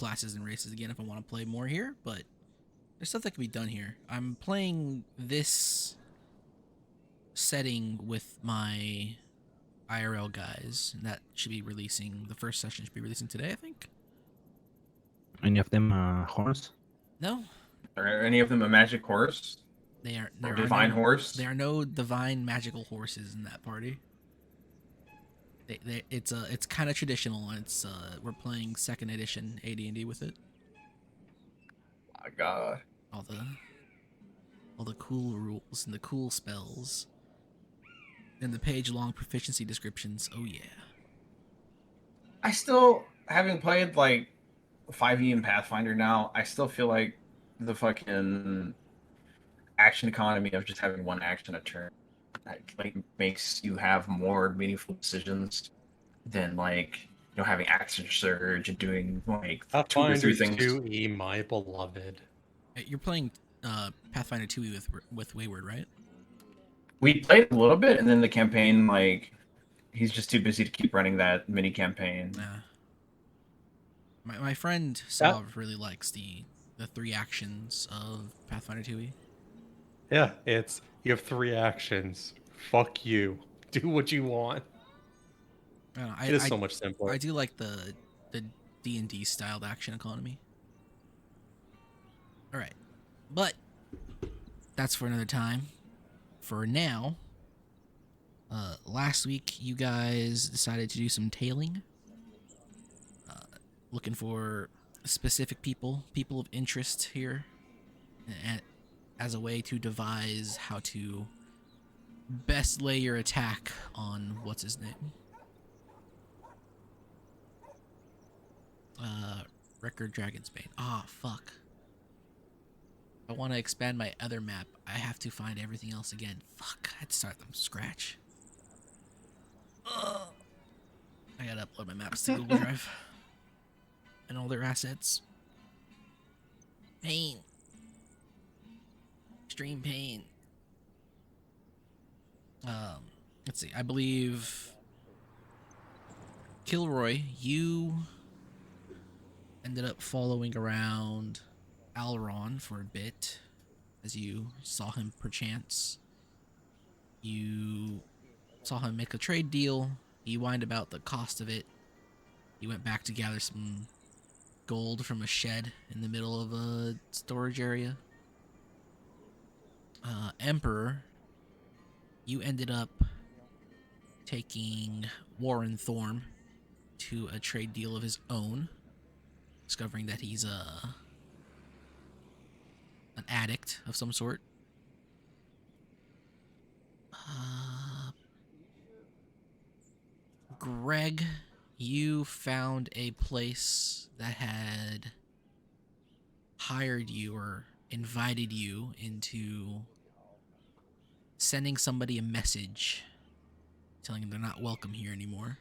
classes and races again if I want to play more here, but there's stuff that can be done here. I'm playing this setting with my IRL guys, and that should be releasing. The first session should be releasing today, I think. Any of them horse? No, Are any of them a magic horse? there Or are divine no, horse? There are no divine magical horses in that party. It's kind of traditional. It's we're playing 2nd edition AD&D with it. My God. All the cool rules and the cool spells and the page-long proficiency descriptions. Oh yeah. I still, having played like 5e and Pathfinder now, I still feel like the fucking action economy of just having one action a turn like makes you have more meaningful decisions than like having action surge and doing like 2 or 3 things. 2E, my beloved. You're playing Pathfinder 2e with Wayward, right? We played a little bit, and then the campaign, like, he's just too busy to keep running that mini campaign. My friend Sav really likes the 3 actions of Pathfinder 2e. Yeah, you have 3 actions. Fuck you. Do what you want. It is so much simpler. I do like the D&D styled action economy. All right, but that's for another time. For now, last week you guys decided to do some tailing, looking for specific people of interest here, as a way to devise how to best lay your attack on what's his name. Record Dragonsbane. Ah, fuck. If I want to expand my other map, I have to find everything else again. Fuck, I had to start from scratch. Ugh. I gotta upload my maps to Google Drive. And all their assets. Pain. Extreme pain. Let's see. I believe Kilroy, you ended up following around Alron for a bit as you saw him perchance. You saw him make a trade deal. He whined about the cost of it. He went back to gather some gold from a shed in the middle of a storage area. Emperor, you ended up taking Warren Thorm to a trade deal of his own, discovering that he's an addict of some sort. Greg, you found a place that had hired you or invited you into sending somebody a message telling them they're not welcome here anymore.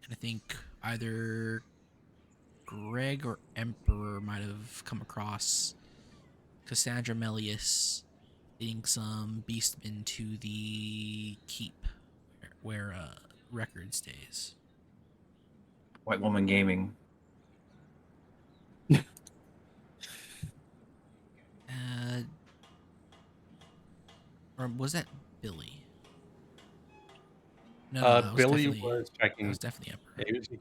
And I think either Greg or Emperor might have come across Cassandra Melius leading some beastmen to the keep where Record stays. White Woman Gaming. Or was that Billy? No, Billy was checking. That was definitely Emperor.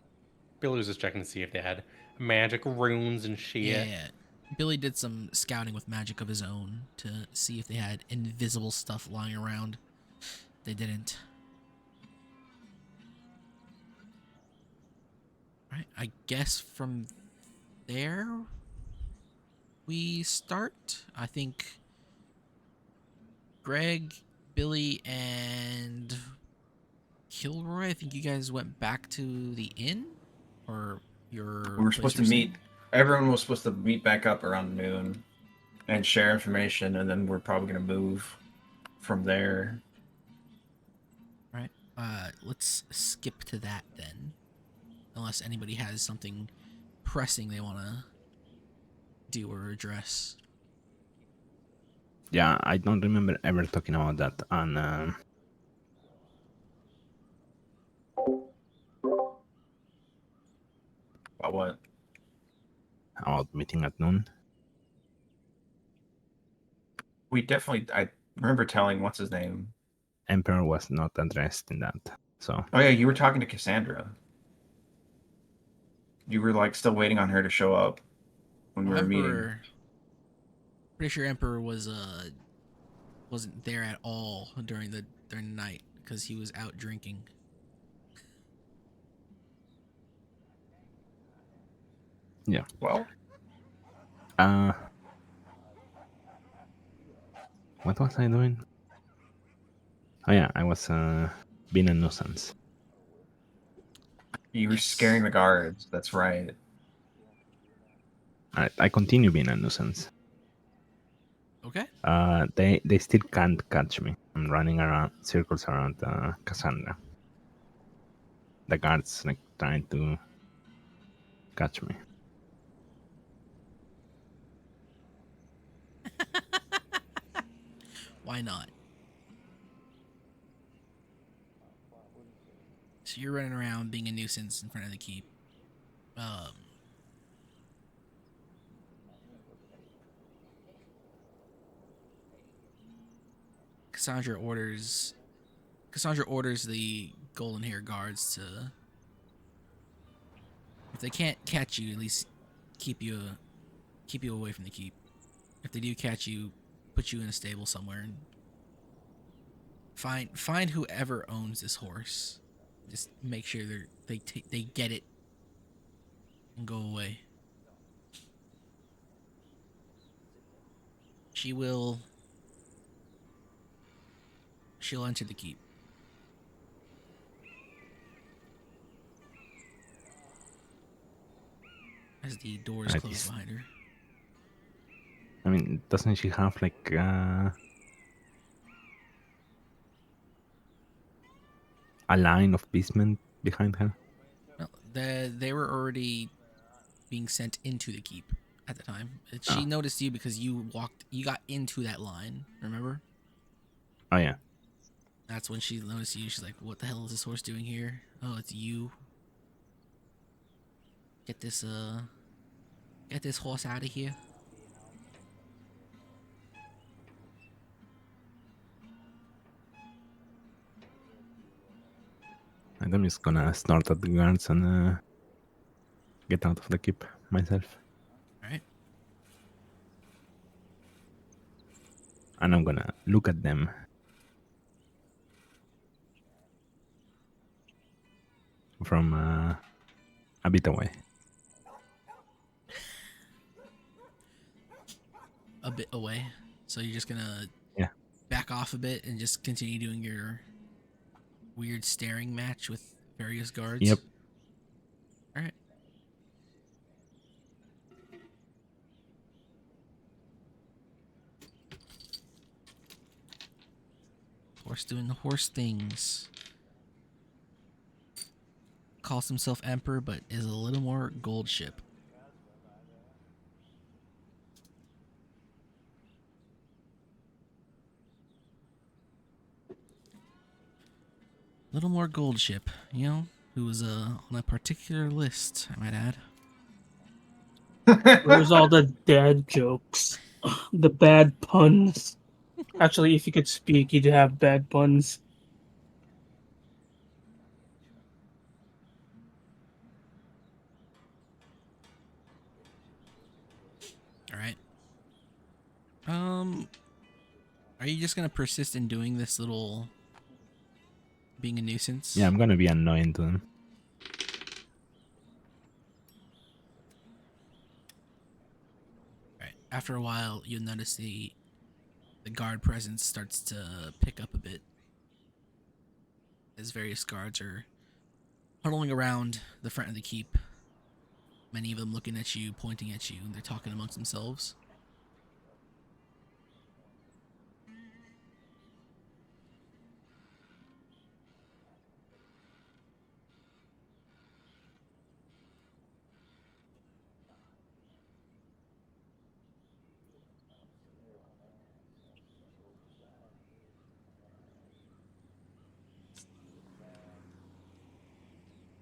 Billy was just checking to see if they had magic runes and shit. Yeah. Billy did some scouting with magic of his own to see if they had invisible stuff lying around. They didn't. Right, I guess from there we start. I think Greg, Billy, and Kilroy, I think you guys went back to the inn? Or your... We were supposed to meet... Everyone was supposed to meet back up around noon and share information, and then we're probably going to move from there. Right. Let's skip to that then. Unless anybody has something pressing they want to do or address. Yeah, I don't remember ever talking about that. And About what? about meeting at noon. I remember telling what's his name. Emperor was not addressed in that, so Oh yeah, you were talking to Cassandra. You were like still waiting on her to show up when we were meeting. Emperor. Pretty sure Emperor wasn't there at all during the night because he was out drinking. yeah. Well, What was I doing? Oh yeah, I was being a nuisance. you were Yes. scaring the guards. That's right. I continue being a nuisance. Okay. They still can't catch me. I'm running around circles around Cassandra. The guards like trying to catch me. Why not? So you're running around being a nuisance in front of the keep. Cassandra orders the golden hair guards to, if they can't catch you, at least keep you away from the keep. If they do catch you, put you in a stable somewhere and find whoever owns this horse. Just make sure they get it and go away. She'll enter the keep. As the doors close behind her. I mean, doesn't she have like a line of beastmen behind her? Well, they were already being sent into the keep at the time. She noticed you because you got into that line, remember? Oh yeah. That's when she noticed you. She's like, what the hell is this horse doing here? Oh, it's you. Get this horse out of here. And I'm just gonna snort at the guards and get out of the keep myself. Alright. And I'm gonna look at them. From a bit away. A bit away. So you're just gonna back off a bit and just continue doing your weird staring match with various guards? Yep. Alright. Horse doing the horse things. Calls himself Emperor, but is a little more gold ship. Little more gold ship, you know, who was on a particular list, I might add. Where's all the dad jokes? The bad puns. Actually, if you could speak, you'd have bad puns. Alright. Are you just gonna persist in doing this little being a nuisance? Yeah, I'm gonna be annoying to them. Alright. After a while, you'll notice the guard presence starts to pick up a bit. As various guards are huddling around the front of the keep. Many of them looking at you, pointing at you, and they're talking amongst themselves.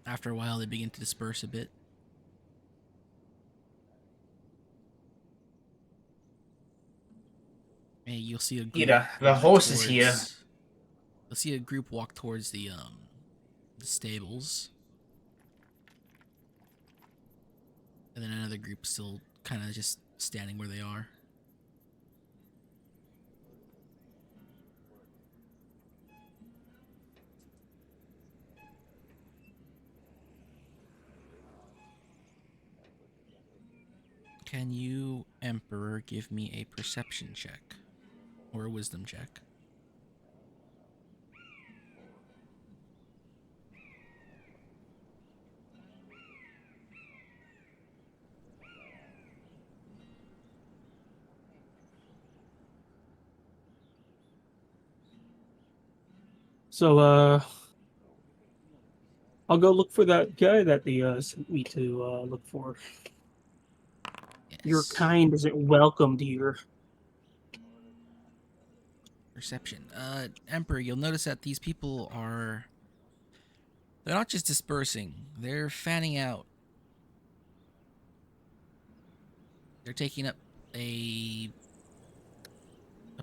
After a while, they begin to disperse a bit. Hey, you'll see a group. Ida, the walk host is here. You'll see a group walk towards the stables, and then another group still kind of just standing where they are. Can you, Emperor, give me a perception check or a wisdom check? So, I'll go look for that guy that they sent me to look for. Yes. Your kind isn't welcomed here. Perception. Emperor, you'll notice that these people are... They're not just dispersing, they're fanning out. They're taking up a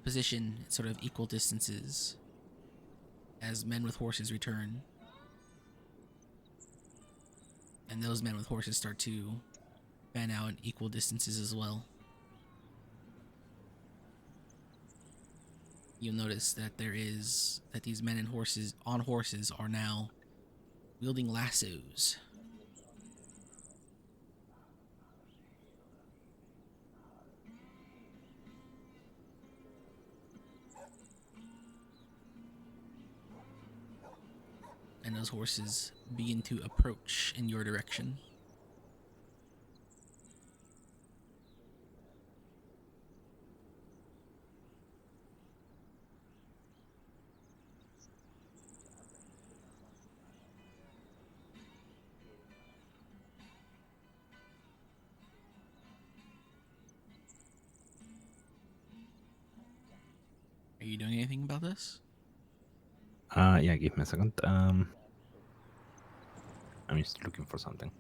position at sort of equal distances as men with horses return. And those men with horses start to fan out in equal distances as well. You'll notice that these men and horses on horses are now wielding lassos. And those horses begin to approach in your direction. Are you doing anything about this? Yeah, give me a second. I'm just looking for something.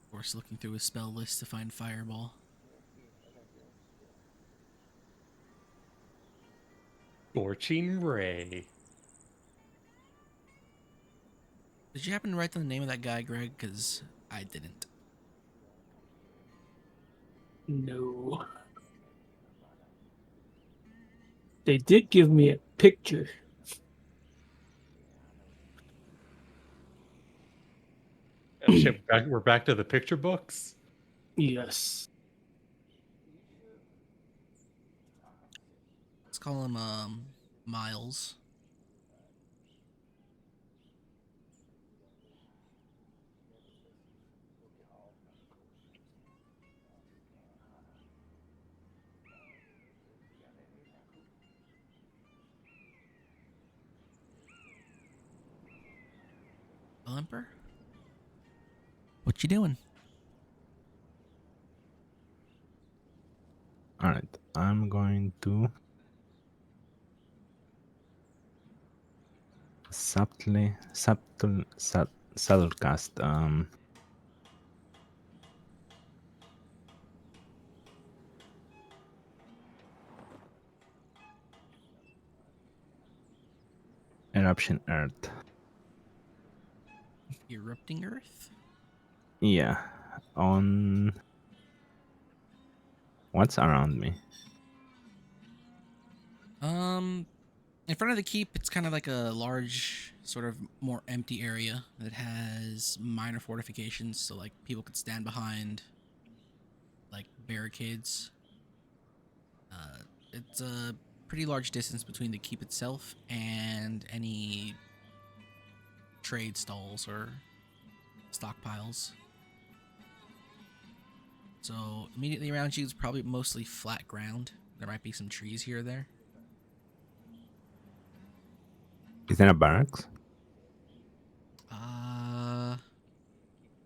Of course, looking through his spell list to find Fireball. Scorching Ray. Did you happen to write down the name of that guy, Greg? Because I didn't. No. They did give me a picture. Shit, we're back to the picture books? Yes. Let's call him Miles. Well, Emperor? What you doing? Alright, I'm going to subtle cast Eruption Earth. Erupting Earth? Yeah, on what's around me. In front of the keep, it's kind of like a large, sort of more empty area that has minor fortifications, so like people could stand behind, like barricades. It's a pretty large distance between the keep itself and any trade stalls or stockpiles. So immediately around you is probably mostly flat ground. There might be some trees here or there. Is there a barracks?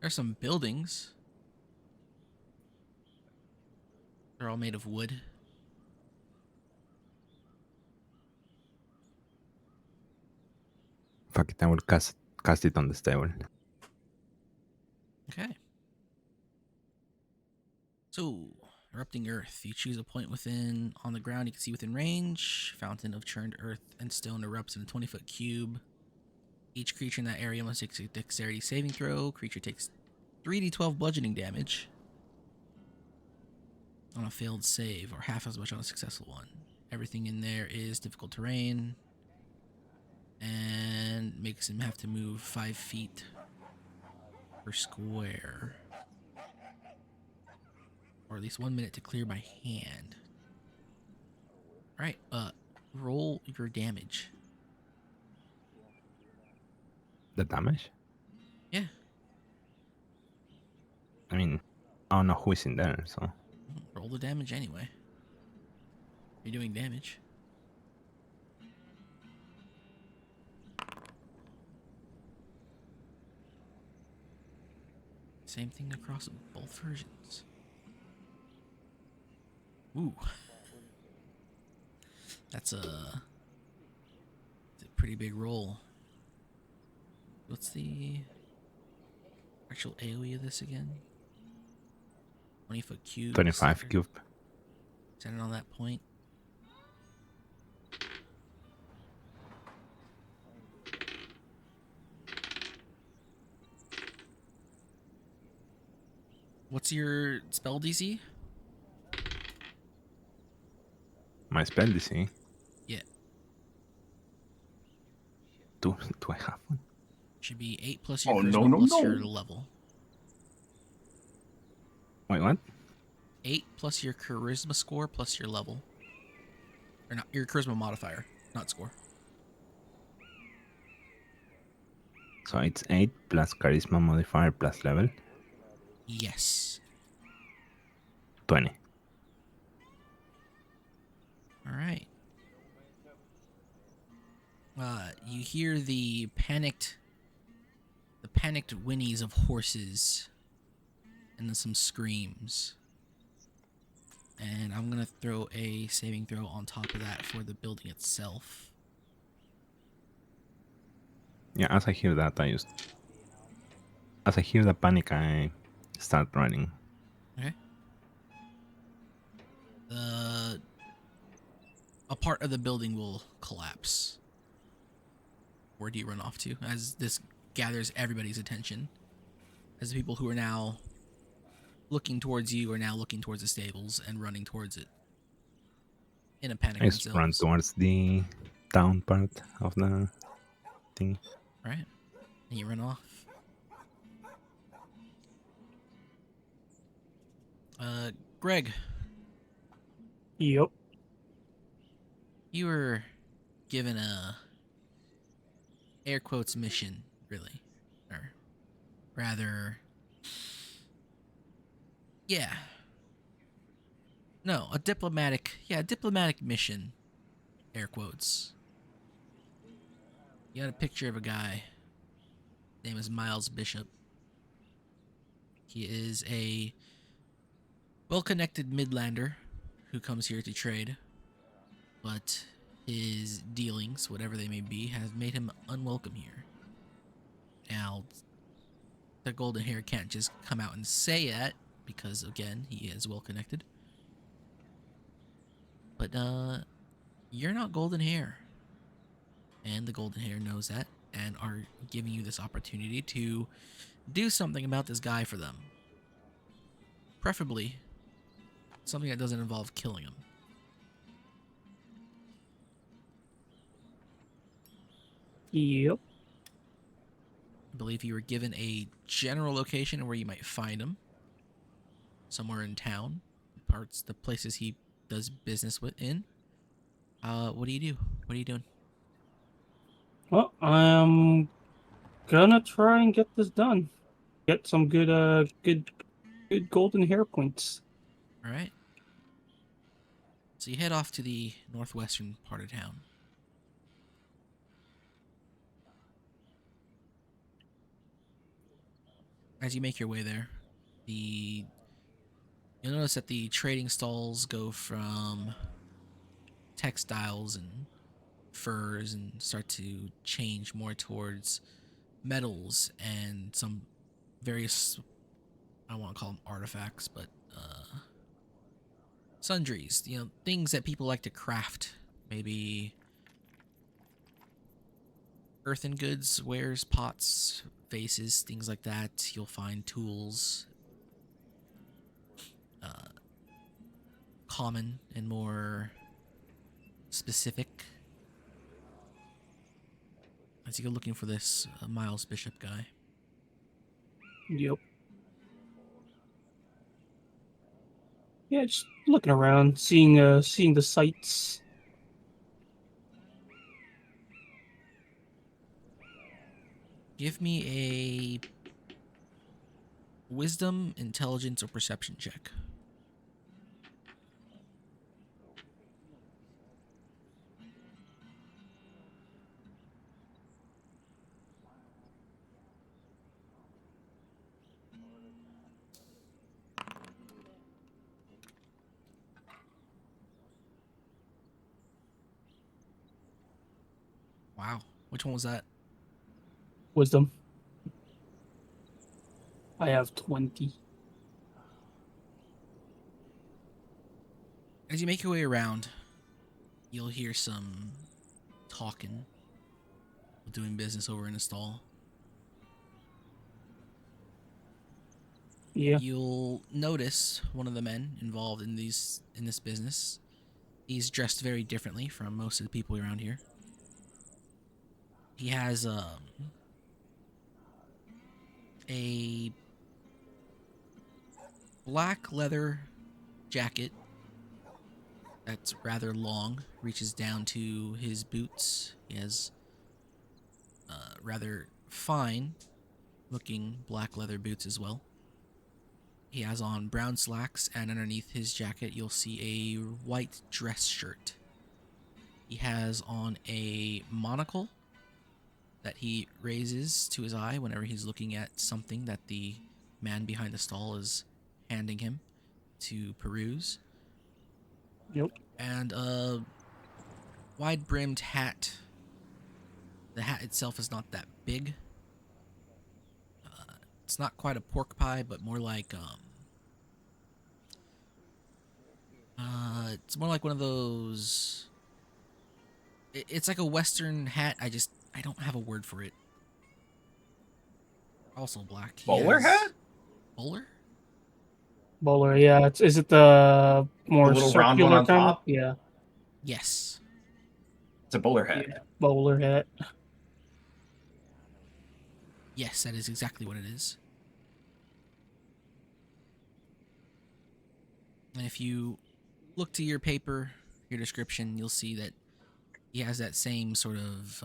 There's some buildings. They're all made of wood. Fuck it, I will cast it on the stable. Okay. So, erupting earth. You choose a point within on the ground you can see within range. Fountain of churned earth and stone erupts in a 20-foot cube. Each creature in that area must take a dexterity saving throw. Creature takes 3d12 bludgeoning damage on a failed save, or half as much on a successful one. Everything in there is difficult terrain and makes him have to move 5 feet per square, or at least 1 minute to clear by hand. All right, roll your damage. The damage? Yeah, I mean, I don't know who is in there, so roll the damage anyway. You're doing damage. Same thing across both versions. Ooh. That's a pretty big roll. What's the actual AoE of this again? 20-foot cube. 25 cube. Set it on that point. What's your spell DC? My spell DC. Yeah. Do I have one? Should be 8 plus your Oh, charisma no, plus no. your level. Wait, what? 8 plus your charisma score plus your level. Or not, your charisma modifier, not score. So it's 8 plus charisma modifier plus level. Yes. 20. All right. You hear the panicked whinnies of horses, and then some screams. And I'm gonna throw a saving throw on top of that for the building itself. Yeah, as I hear that, as I hear the panic, I start running. Okay. A part of the building will collapse. Where do you run off to? As this gathers everybody's attention, as the people who are now looking towards you are now looking towards the stables and running towards it in a panic I just themselves. run towards the down part of the thing. All right, and you run off. Greg, Yep. you were given a air quotes mission, really, or rather, yeah. No, a diplomatic mission, air quotes. You got a picture of a guy. His name is Miles Bishop. He is a well-connected Midlander who comes here to trade, but his dealings, whatever they may be, have made him unwelcome here. Now, the golden hair can't just come out and say that, because, again, he is well-connected. But, you're not golden hair. And the golden hair knows that, and are giving you this opportunity to do something about this guy for them. Preferably something that doesn't involve killing him. Yep. I believe you were given a general location where you might find him. Somewhere in town. The places he does business in. What do you do? What are you doing? Well, I'm gonna try and get this done. Get some good golden hair points. All right. So you head off to the northwestern part of town. As you make your way there, you'll notice that the trading stalls go from textiles and furs and start to change more towards metals and some various I don't want to call them artifacts, but sundries, things that people like to craft. Maybe earthen goods, wares, pots, vases, things like that. You'll find tools, common and more specific. As you go looking for this Miles Bishop guy. Yep. Yeah, just looking around, seeing the sights. Give me a wisdom, intelligence, or perception check. Wow. Which one was that? Wisdom. I have 20. As you make your way around, you'll hear some talking, doing business over in a stall. Yeah. You'll notice one of the men involved in this business. He's dressed very differently from most of the people around here. He has a black leather jacket that's rather long, reaches down to his boots. He has rather fine looking black leather boots as well. He has on brown slacks, and underneath his jacket you'll see a white dress shirt. He has on a monocle that he raises to his eye whenever he's looking at something that the man behind the stall is handing him to peruse. Yep. And a wide-brimmed hat. The hat itself is not that big. It's not quite a pork pie, but more like it's more like one of those. It's like a Western hat. I don't have a word for it. Also black. Bowler hat? Bowler? Bowler, yeah. Is it the more The little round circular one on kind top? of? Yeah. Yes. It's a bowler hat. Yeah. Bowler hat. Yes, that is exactly what it is. And if you look to your paper, your description, you'll see that he has that same sort of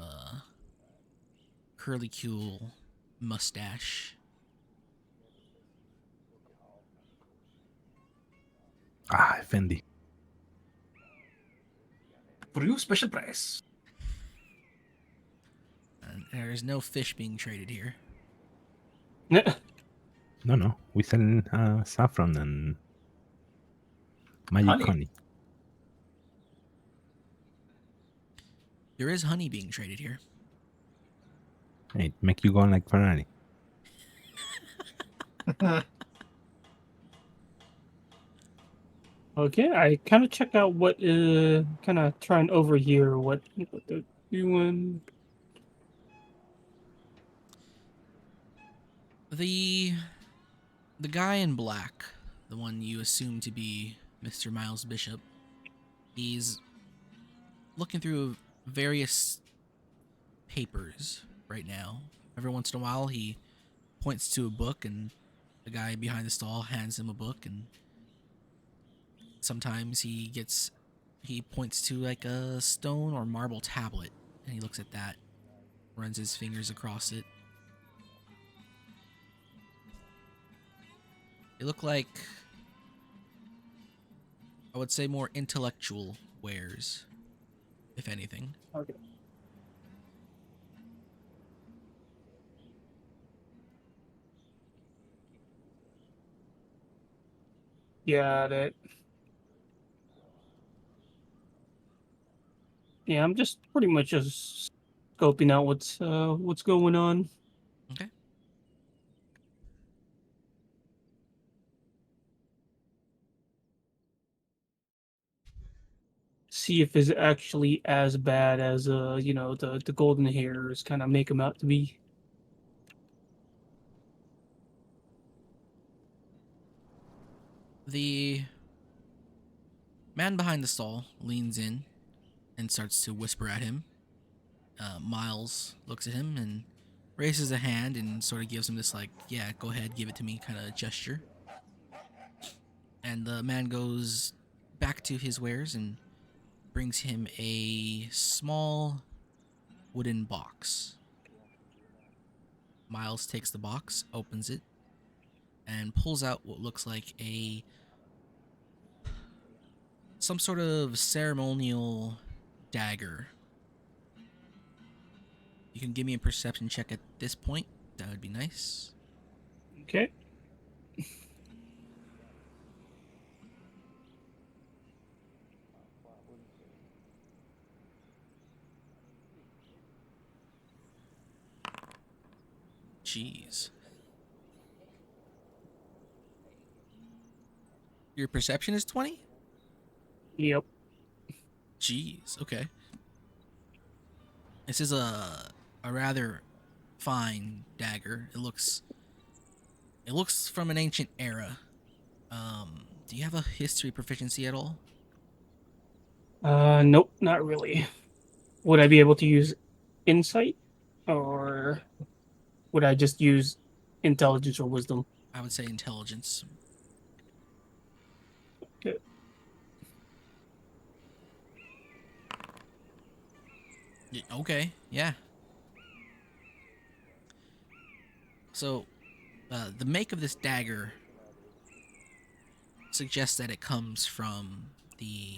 curlicule mustache. Fendi. For you, special price. And there is no fish being traded here. No. We sell saffron and magic honey. There is honey being traded here. Hey, it make you go like Ferrari. Okay, I kind of check out what kind of try and overhear what they're doing. The guy in black, the one you assume to be Mr. Miles Bishop, he's looking through various papers right now. Every once in a while he points to a book, and the guy behind the stall hands him a book, and sometimes he points to like a stone or marble tablet, and he looks at that, runs his fingers across it. They look like, I would say, more intellectual wares, if anything. Okay. Got it. Yeah, I'm just pretty much just scoping out what's going on. Okay. see if it's actually as bad as the golden hairs kind of make him out to be. The man behind the stall leans in and starts to whisper at him. Miles looks at him and raises a hand and sort of gives him this, like, yeah, go ahead, give it to me kind of gesture. And the man goes back to his wares and brings him a small wooden box. Miles takes the box, opens it, and pulls out what looks like some sort of ceremonial dagger. You can give me a perception check at this point. That would be nice. Okay. Jeez. Your perception is 20? Yep. Jeez, okay. This is a rather fine dagger. It looks from an ancient era. Do you have a history proficiency at all? Nope, not really. Would I be able to use insight, or would I just use intelligence or wisdom? I would say intelligence. Okay. Okay, yeah. So, the make of this dagger suggests that it comes from the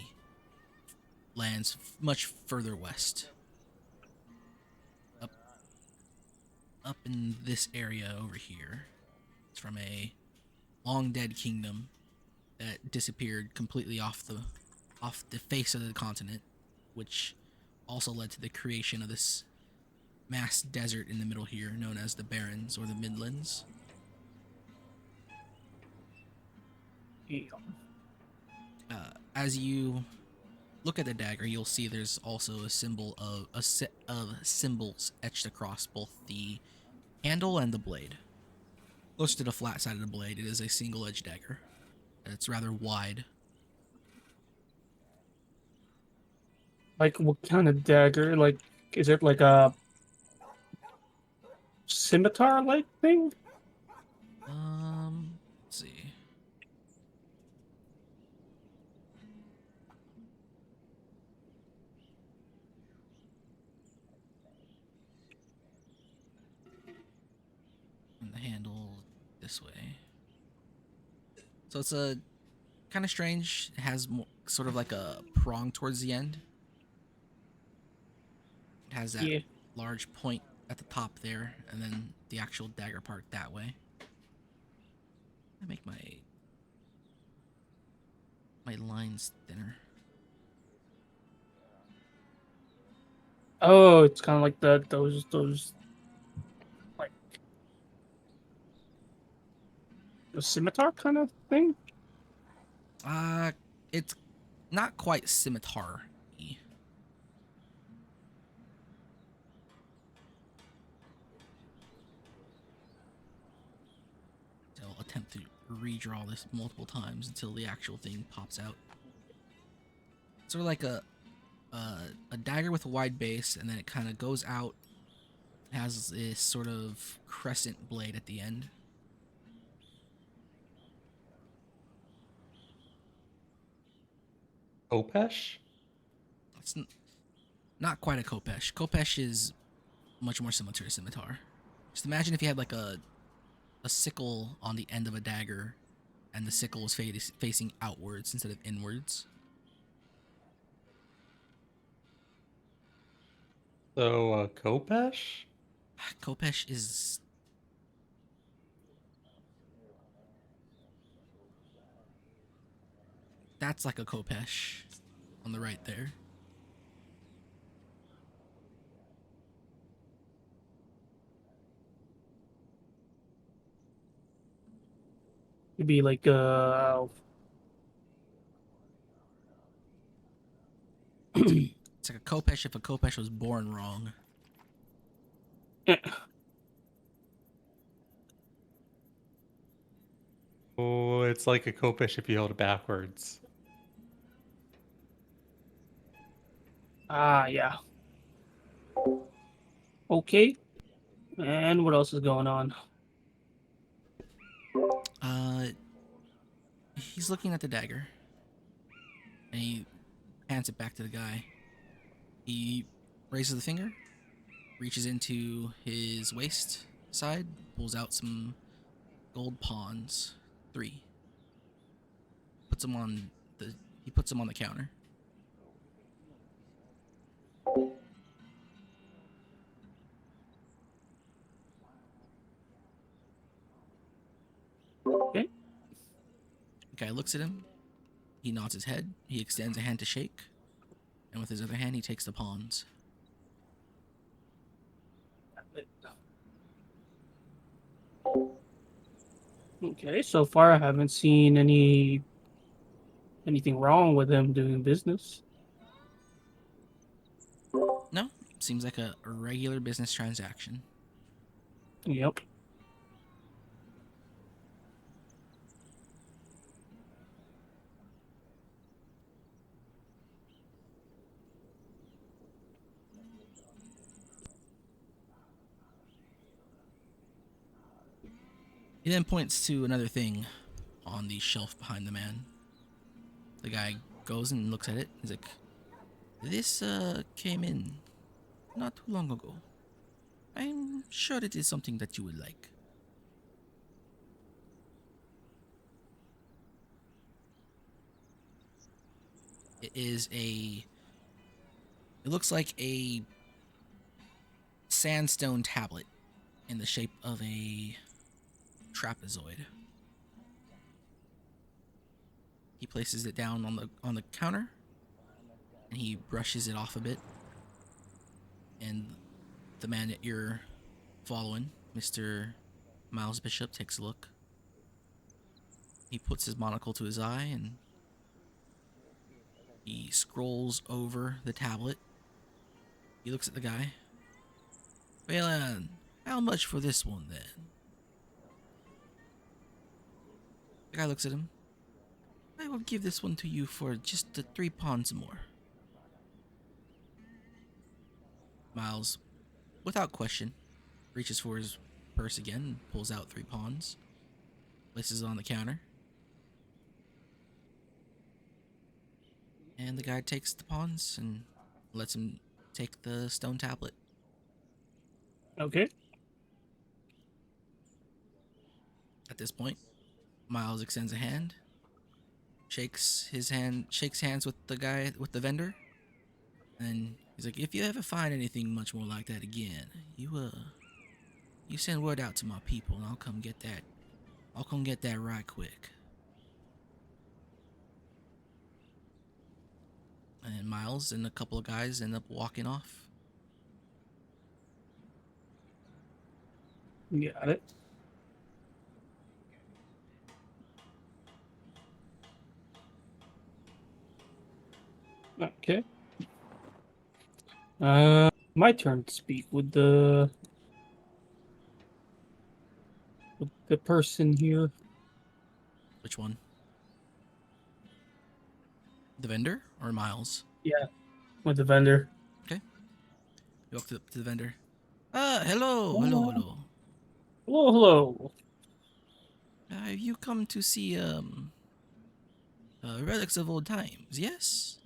lands much further west. Up in this area over here. It's from a long dead kingdom that disappeared completely off the face of the continent, which also led to the creation of this mass desert in the middle here, known as the Barrens or the Midlands. Yeah. As you look at the dagger, you'll see there's also a set of symbols etched across both the handle and the blade. Close to the flat side of the blade, it is a single-edged dagger. It's rather wide. Like, what kind of dagger? Like, is it like a scimitar-like thing? Let's see. And the handle this way. So it's a kind of strange. It has sort of like a prong towards the end. It has that Yeah. large point at the top there, and then the actual dagger part that way. I make my lines thinner. Oh, it's kind of like those like the scimitar kind of thing. It's not quite scimitar-y. I'll attempt to redraw this multiple times until the actual thing pops out. Sort of like a dagger with a wide base, and then it kind of goes out. It has this sort of crescent blade at the end. Kopesh? It's not quite a Kopesh. Kopesh is much more similar to a scimitar. Just imagine if you had like a sickle on the end of a dagger, and the sickle was facing outwards instead of inwards. So, Kopesh? Kopesh is... That's like a Kopesh on the right there. It'd be like It's like a Kopesh if a Kopesh was born wrong. Oh, it's like a Kopish if you held it backwards. Ah, yeah. Okay. And what else is going on? He's looking at the dagger, and he hands it back to the guy. He raises the finger, reaches into his waist side, pulls out some gold pawns, 3. He puts them on the counter. Okay. The guy looks at him. He nods his head. He extends a hand to shake, and with his other hand, he takes the pawns. Okay, so far I haven't seen anything wrong with him doing business. No, seems like a regular business transaction. Yep. He then points to another thing on the shelf behind the man. The guy goes and looks at it. He's like, "This came in not too long ago. I'm sure it is something that you would like." It looks like a sandstone tablet in the shape of a trapezoid. He places it down on the counter, and he brushes it off a bit. And the man that you're following, Mr. Miles Bishop, takes a look. He puts his monocle to his eye, and he scrolls over the tablet. He looks at the guy. "Well, how much for this one, then?" The guy looks at him. "I will give this one to you for just the 3 pawns more." Miles, without question, reaches for his purse again and pulls out 3 pawns, places it on the counter. And the guy takes the pawns and lets him take the stone tablet. Okay. At this point, Miles extends a hand, shakes hands with the guy, with the vendor, and he's like, "If you ever find anything much more like that again, you send word out to my people, and I'll come get that. I'll come get that right quick." And Miles and a couple of guys end up walking off. Got it. Okay. My turn to speak with the person here. Which one? The vendor or Miles? Yeah, with the vendor. You walk up to the vendor. Hello. Hello. Have you come to see relics of old times? Yes.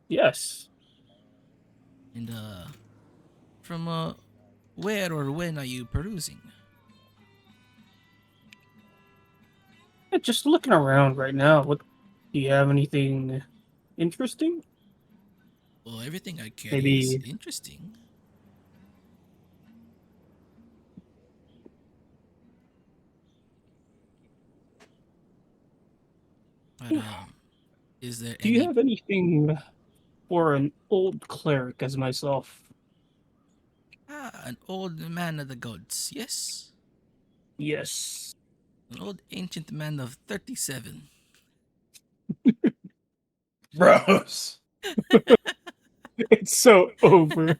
Yes. And from where or when are you perusing? Yeah, just looking around right now. What? Do you have anything interesting? Well, everything I carry is Maybe. interesting. But is there Do any? you have anything for an old cleric as myself? An old man of the gods, yes? Yes. An old ancient man of 37. Bros. It's so over.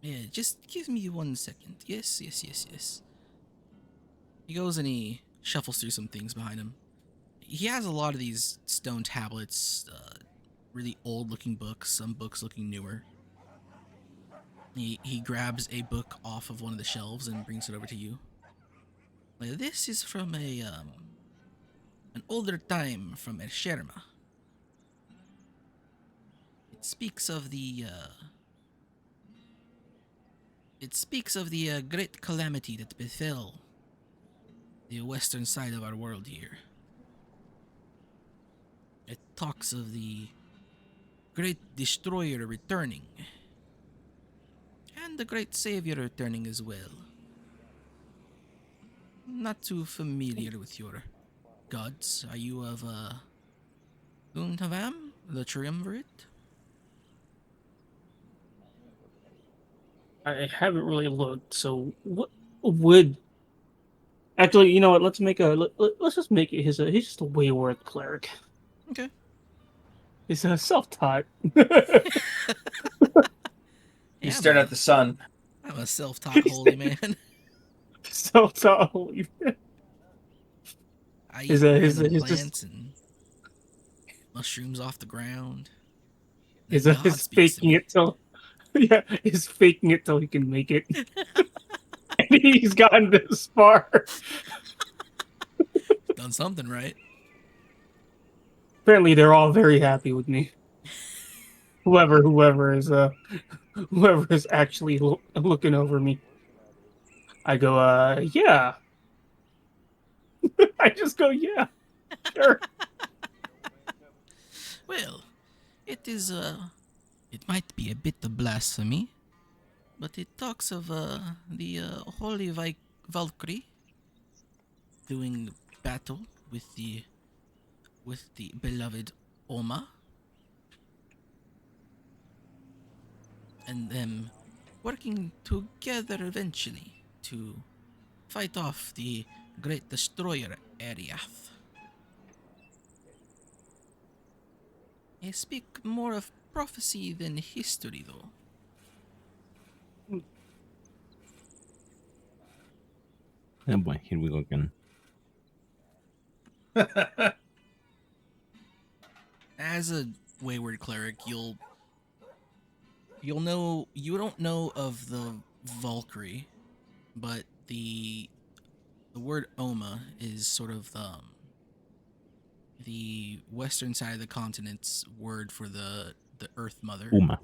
Yeah, just give me 1 second. Yes, yes, yes, yes. He goes and he shuffles through some things behind him. He has a lot of these stone tablets, really old-looking books, some books looking newer. He grabs a book off of one of the shelves and brings it over to you. This is from an older time from Ersherma. It speaks of the great calamity that befell the western side of our world here. It talks of the great destroyer returning, and the great savior returning as well. Not too familiar with your gods. Are you of Untavam, the Triumvirate? I haven't really looked. So what would actually? You know what? Let's make let's just make it he's just a wayward cleric. Okay. He's self-taught. He's Yeah, staring at the sun. I'm a self-taught holy man. Self-taught. I He's eat a- random he's plants just- and mushrooms off the ground. He's, Then God he's speaks to faking me. it till yeah, he's faking it till he can make it. And he's gotten this far. Done something right. Apparently, they're all very happy with me. Whoever is actually looking over me. I go, yeah. I just go, yeah, sure. Well, it is it might be a bit of blasphemy, but it talks of the holy Valkyrie doing battle with the beloved Oma, and them working together eventually to fight off the great destroyer Ariath. They speak more of prophecy than history, though. Oh boy, here we go again. As a wayward cleric, you'll know you don't know of the Valkyrie, but the word Oma is sort of the western side of the continent's word for the Earth Mother. Uma.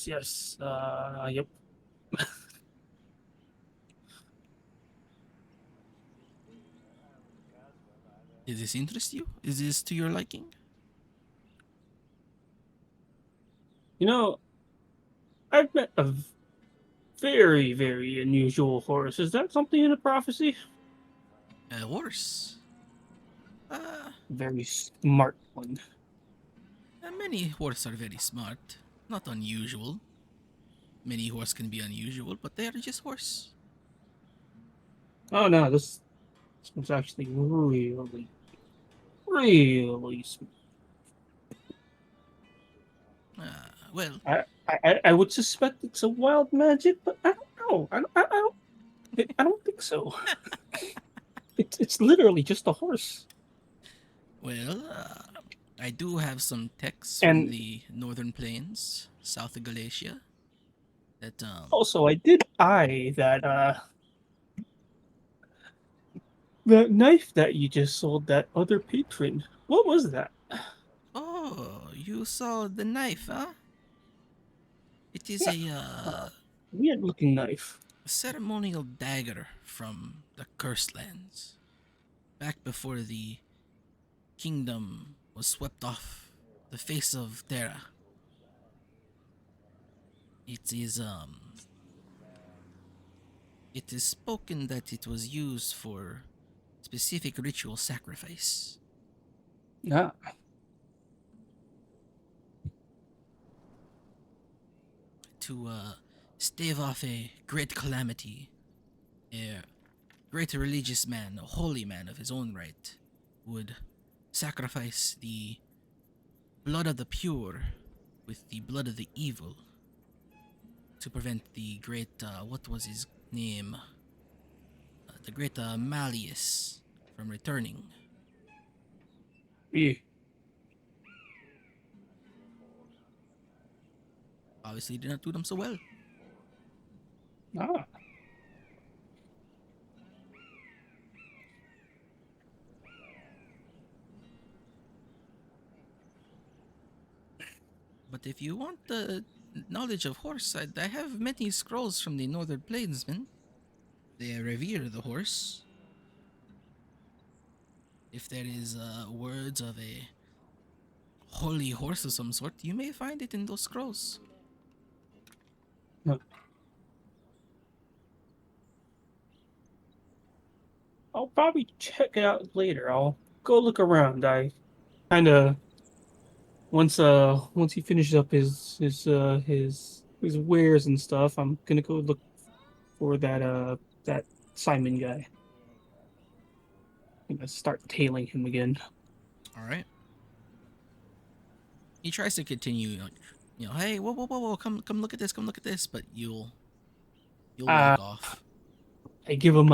Yes. Yep. Does this interest you? Is this to your liking? You know, I've met a very, very unusual horse. Is that something in a prophecy? A horse. Very smart one. Many horses are very smart. Not unusual. Many horse can be unusual, but they are just horse. Oh no, this one's actually really, really smart. Well, I would suspect it's a wild magic, but I don't know. I don't think so. It's literally just a horse. well, I do have some texts And- from the northern plains, south of Galatia, that Also, I did eye that knife that you just sold that other patron. What was that? Oh, you saw the knife, huh? It is a Weird looking knife. ceremonial dagger from the Cursed Lands. Back before the kingdom was swept off the face of Terra. It is spoken that it was used for specific ritual sacrifice. Yeah. To stave off a great calamity. A great religious man, a holy man of his own right, would sacrifice the blood of the pure with the blood of the evil to prevent the great, what was his name? The great Malleus from returning. Yeah. Obviously, did not do them so well. Ah. But if you want the knowledge of horse, I have many scrolls from the northern plainsmen. They revere the horse. If there is words of a holy horse of some sort, you may find it in those scrolls. I'll probably check it out later. I'll go look around. I kind of once he finishes up his wares and stuff, I'm gonna go look for that Simon guy. I'm gonna start tailing him again. All right. He tries to continue, like, hey, whoa, come look at this, but you'll walk off. I give him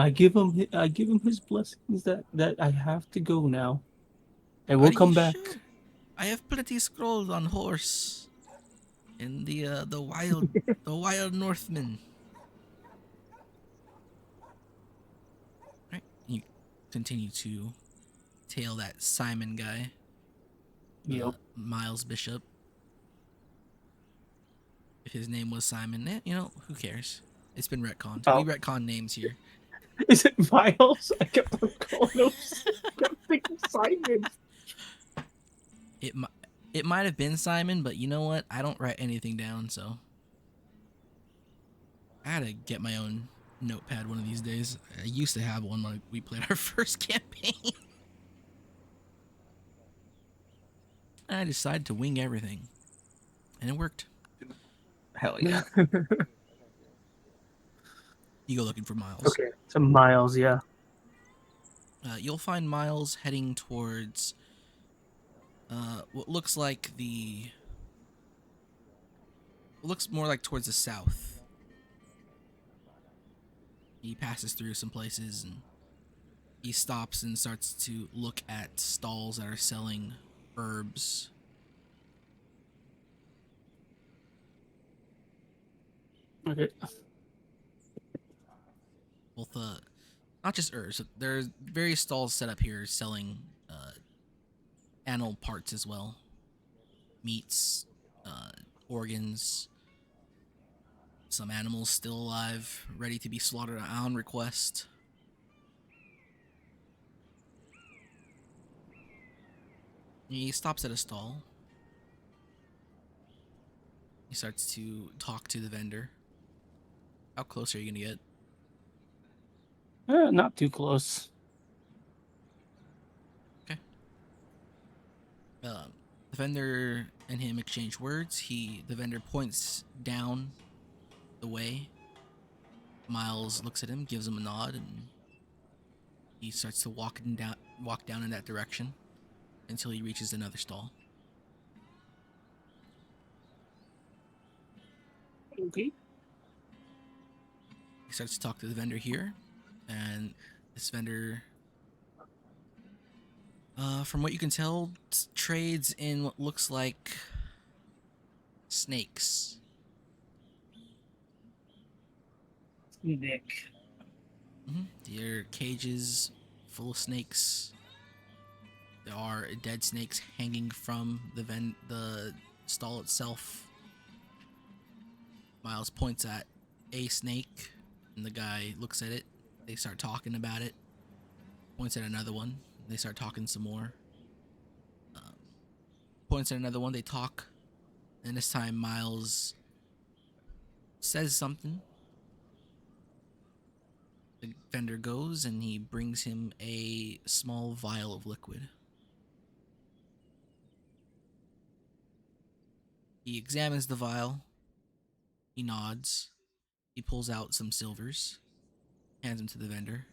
his blessings that I have to go now. I will Are come you back. sure? I have plenty scrolls on horse in the wild Northmen. Right? You continue to tail that Simon guy. Yep. Miles Bishop. If his name was Simon, who cares? It's been retconned. Oh. We retcon names here. Is it Miles? I kept on calling him. kept thinking Simon. It might have been Simon, but you know what? I don't write anything down, so I gotta get my own notepad one of these days. I used to have one when we played our first campaign. I decided to wing everything, and it worked. Hell yeah. You go looking for Miles. Okay, so Miles, yeah. You'll find Miles heading towards what looks more like towards the south. He passes through some places and he stops and starts to look at stalls that are selling herbs. Okay. Both not just herbs. There's various stalls set up here selling animal parts as well, meats, organs. Some animals still alive, ready to be slaughtered on request. He stops at a stall. He starts to talk to the vendor. How close are you gonna get? Not too close. Okay. The vendor and him exchange words. The vendor points down the way. Miles looks at him, gives him a nod, and he starts to walk down in that direction until he reaches another stall. Okay. He starts to talk to the vendor here, and this vendor, from what you can tell, trades in what looks like snakes. Nick. There are cages full of snakes. There are dead snakes hanging from the stall itself. Miles points at a snake, and the guy looks at it. They start talking about it. Points at another one. They start talking some more. Points at another one. They talk. And this time Miles says something. The vendor goes and he brings him a small vial of liquid. He examines the vial. He nods. He pulls out some silvers, hands them to the vendor,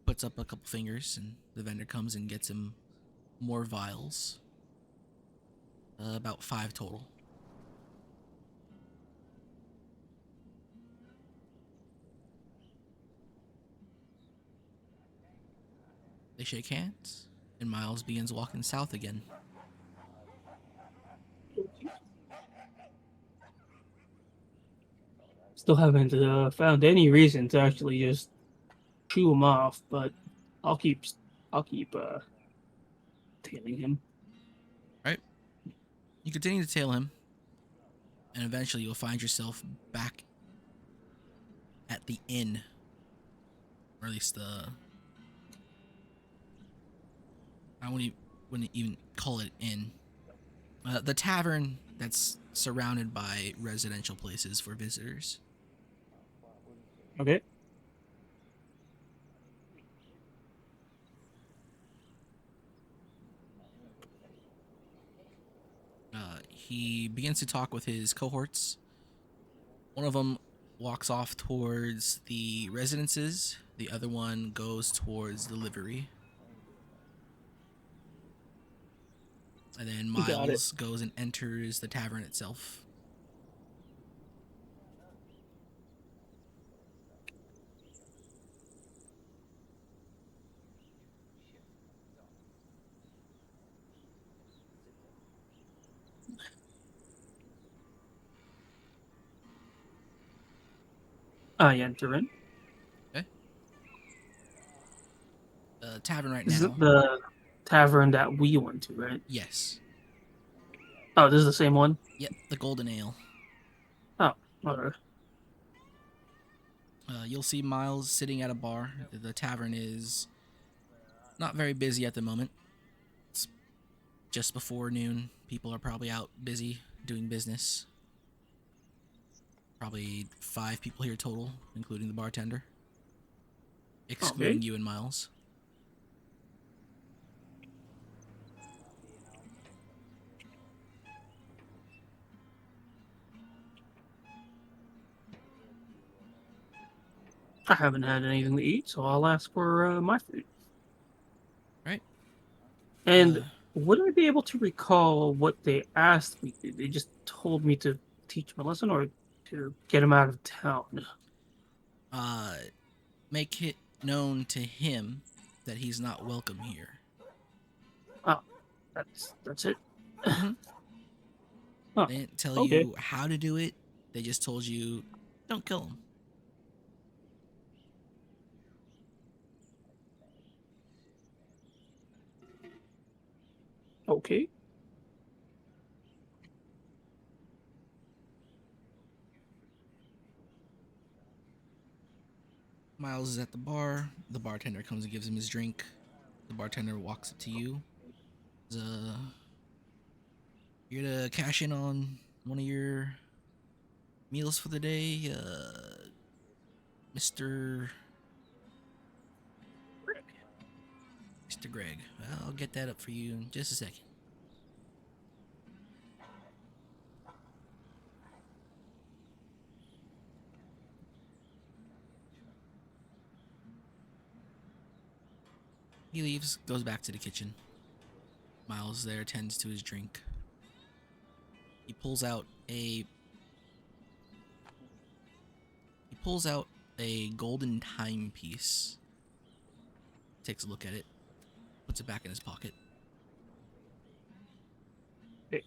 puts up a couple fingers, and the vendor comes and gets him more vials. About 5 total. They shake hands, and Miles begins walking south again. Still haven't found any reason to actually just chew him off, but I'll keep tailing him. Right? You continue to tail him, and eventually you'll find yourself back at the inn, or at least I wouldn't even call it inn. The tavern that's surrounded by residential places for visitors. Okay. He begins to talk with his cohorts. One of them walks off towards the residences. The other one goes towards the livery. And then Got it. Miles goes and enters the tavern itself. I enter in. Okay. The tavern right This now. is the tavern that we went to, right? Yes. Oh, this is the same one? Yep, the Golden Ale. Oh, okay. You'll see Miles sitting at a bar. The tavern is not very busy at the moment. It's just before noon. People are probably out busy doing business. Probably 5 people here total, including the bartender. Excluding Okay. you and Miles. I haven't had anything to eat, so I'll ask for my food. Right. And would I be able to recall what they asked me to do? They just told me to teach him a lesson or to get him out of town. Make it known to him that he's not welcome here. Oh, that's it. Mhm. Huh. They didn't tell Okay. you how to do it. They just told you, don't kill him. Okay. Miles is at the bar. The bartender comes and gives him his drink. The bartender walks up to you. You're to cash in on one of your meals for the day, Mr. Mr. Greg. I'll get that up for you in just a second. He leaves, goes back to the kitchen. Miles there tends to his drink. He pulls out a golden timepiece. Takes a look at it, puts it back in his pocket. Hey.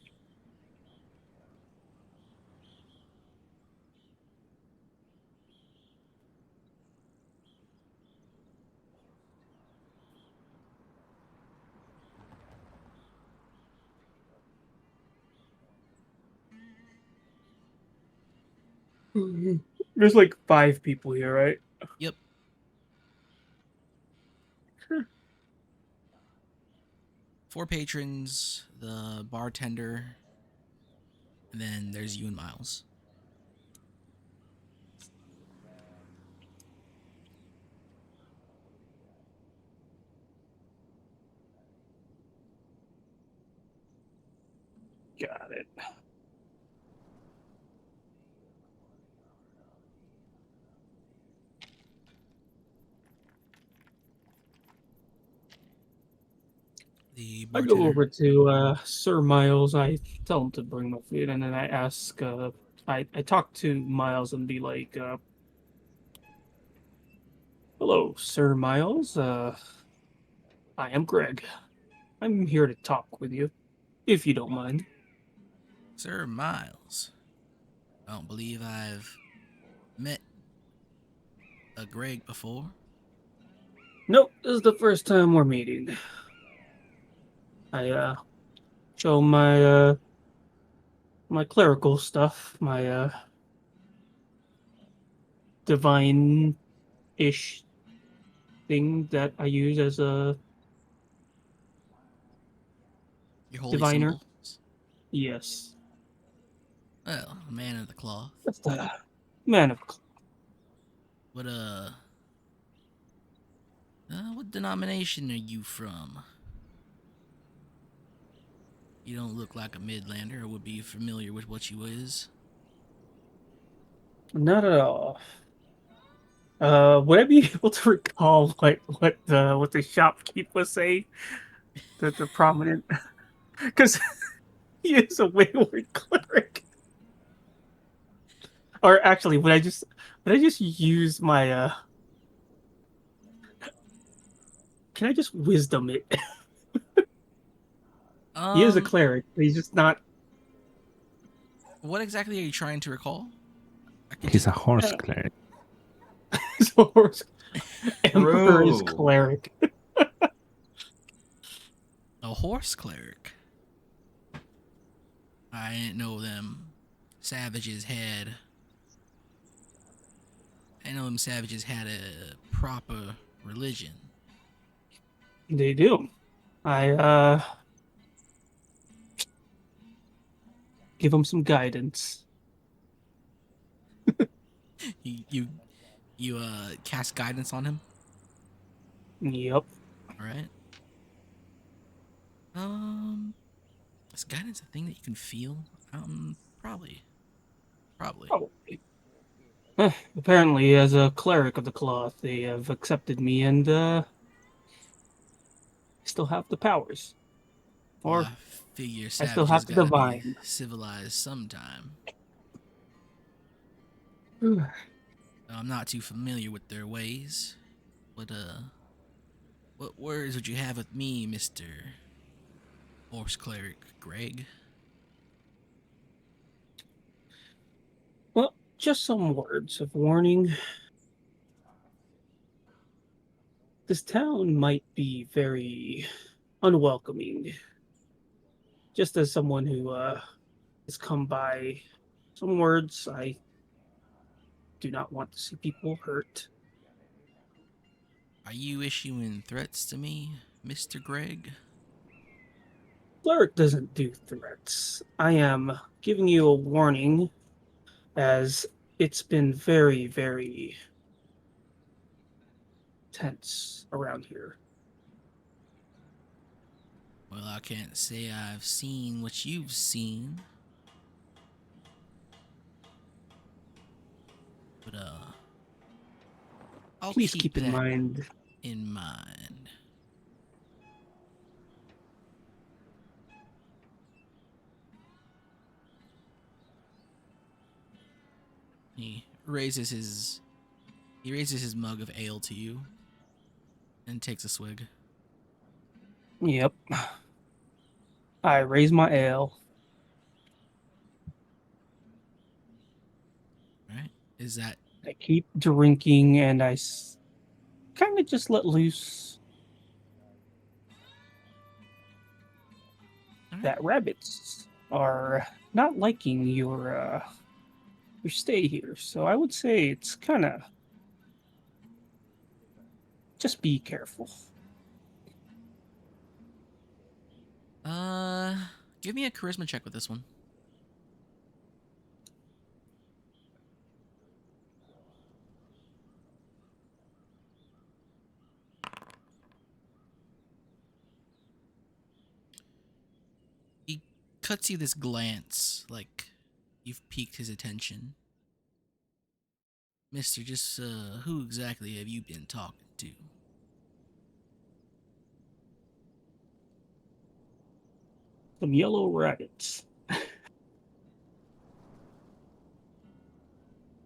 There's like 5 people here, right? Yep. Sure. 4 patrons, the bartender, and then there's you and Miles. Got it. The I go bartender. over to Sir Miles. I tell him to bring my food, and then I ask. I talk to Miles and be like, "Hello, Sir Miles. I am Greg. I'm here to talk with you, if you don't mind." Sir Miles. I don't believe I've met a Greg before. Nope, this is the first time we're meeting. I show my clerical stuff, my divine-ish thing that I use as a Your holy diviner. symbols. Yes, Well, a man of the cloth. that's the man of. What denomination are you from? You don't look like a Midlander or would be familiar with what you is. Not at all. Would I be able to recall what the shopkeep was saying? The prominent, because he is a wayward cleric. Or actually, would I just use my Can I just wisdom it? He is a Um, cleric, but he's just not. what exactly are you trying to recall? I could He's just a horse cleric. Horse Emperor is True. cleric. a horse cleric. I didn't know them savages had. I know them savages had a proper religion. They do. I give him some guidance. You cast guidance on him. Yep. All right. Is guidance a thing that you can feel? Probably. Probably. Apparently, as a cleric of the cloth, they have accepted me and still have the powers. Well, Or I figure I still have savages the gotta be divine. civilized sometime. I'm not too familiar with their ways, but what words would you have with me, Mister Horse Cleric Greg? Well, just some words of warning. This town might be very unwelcoming. Just as someone who has come by, some words I do not want to see people hurt. Are you issuing threats to me, Mister Greg? Cleric doesn't do threats. I am giving you a warning, as it's been very, very tense around here. Well, I can't say I've seen what you've seen, but I'll Please keep keep in that mind. in mind. He raises his mug of ale to you and takes a swig. Yep. I raise my ale. All right? Is that I keep drinking, and I kind of just let loose all right? that rabbits are not liking your stay here. So I would say it's kind of just be careful. Give me a charisma check with this one. He cuts you this glance, like you've piqued his attention. Mister, just who exactly have you been talking to? Some yellow rabbits.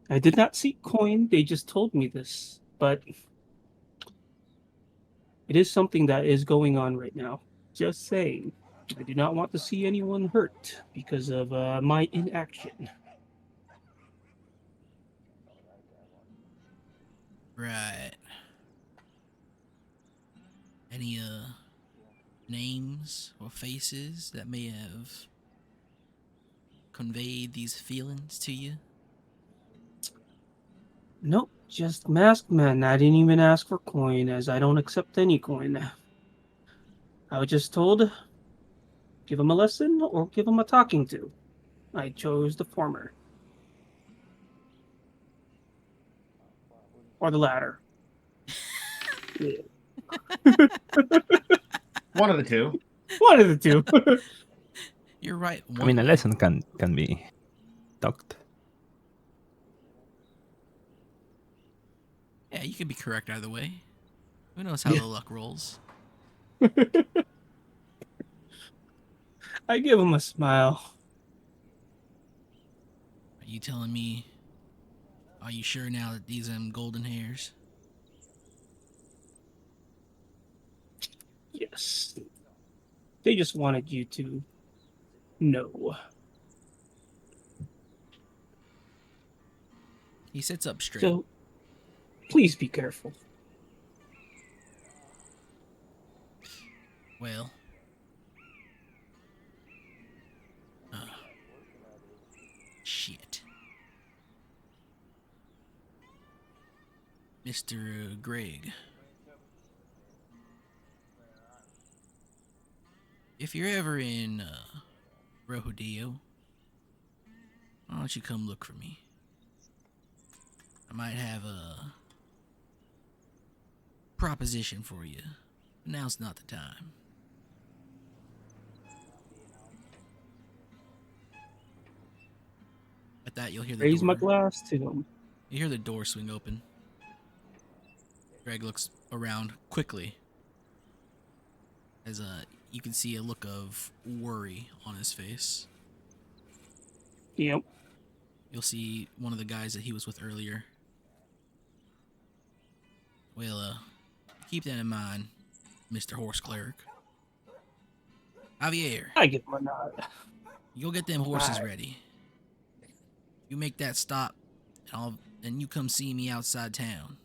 I did not see coin, they just told me this, but it is something that is going on right now. Just saying. I do not want to see anyone hurt because of my inaction. Right. Any names or faces that may have conveyed these feelings to you? Nope, just masked men. I didn't even ask for coin, as I don't accept any coin. I was just told, give him a lesson or give him a talking to. I chose the former. Or the latter. Yeah. One of the two. One of the two. You're right. I mean, a lesson can be talked. Yeah, you could be correct either way. Who knows how Yeah. the luck rolls? I give him a smile. Are you telling me? Are you sure now that these golden hairs? Yes. They just wanted you to know. He sits up straight. So, please be careful. Well. Shit. Mr. Greg. If you're ever in Rohodeo, why don't you come look for me? I might have a proposition for you. But now's not the time. At that, you'll hear the Raise door. my glass to him. You hear the door swing open. Greg looks around quickly as you can see a look of worry on his face. Yep. You'll see one of the guys that he was with earlier. Well, keep that in mind, Mr. Horse Cleric. Javier, I give him a nod. you go get them horses Right. ready. You make that stop, and you come see me outside town.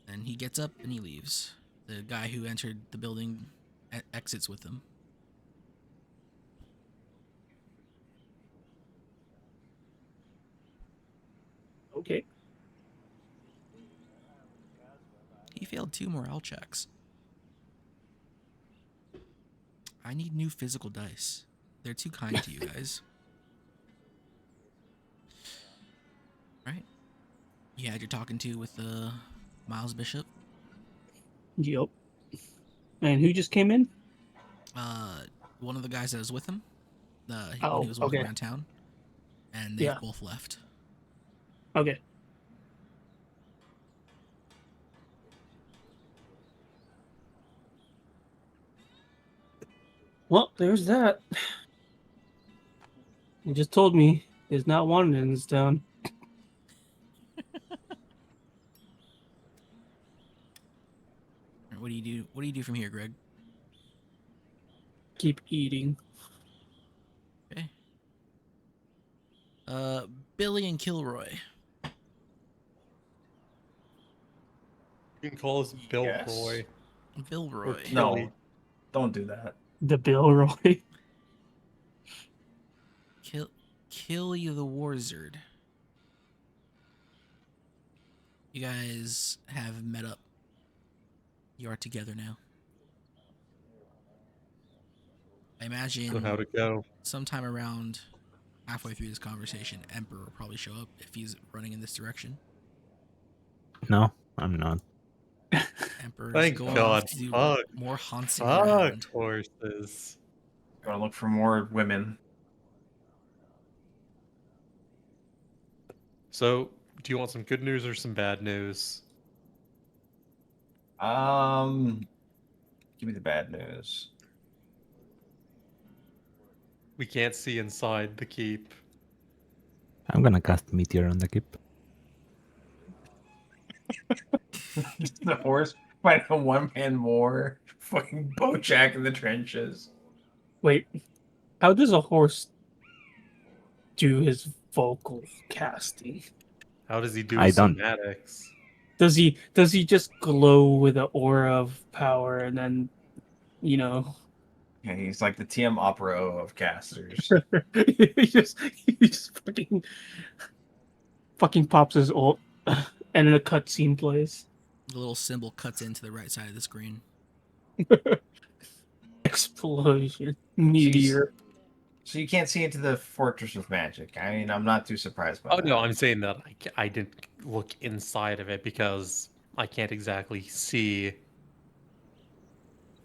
And he gets up and he leaves. The guy who entered the building exits with him. Okay. He failed 2 morale checks. I need new physical dice. They're too kind to you guys. Right? You had your talking to with Miles Bishop. Yep. And who just came in? One of the guys that was with him. When Oh, he was walking okay. around town. And they Yeah. both left. Okay. Well, there's that. He just told me he's not wanted in this town. What do you do? What do you do from here, Greg? Keep eating. Okay. Billy and Kilroy. You can call us Bill Yes. Roy. Bill Roy. No, Billy. don't do that. The Bill Roy. Kill you the Warzard. You guys have met up. You are together now. I imagine So how'd it go? sometime around halfway through this conversation, Emperor will probably show up if he's running in this direction. No, I'm not. Emperor is Thank going God. off to do Fuck. more hunting Fuck around. horses. Gotta look for more women. So, do you want some good news or some bad news? Give me the bad news. We can't see inside the keep. I'm gonna cast Meteor on the keep. The horse fighting a one-man war. Fucking Bojack in the trenches. Wait, how does a horse do his vocal casting? How does he do I his don't. somatics? Does he just glow with an aura of power and then, you know, Yeah, he's like the TM Opera of casters. he just fucking pops his ult, and then a cutscene plays. The little symbol cuts into the right side of the screen. Explosion, meteor. So you can't see into the Fortress of Magic. I mean, I'm not too surprised by Oh that. no, I'm saying that I didn't look inside of it because I can't exactly see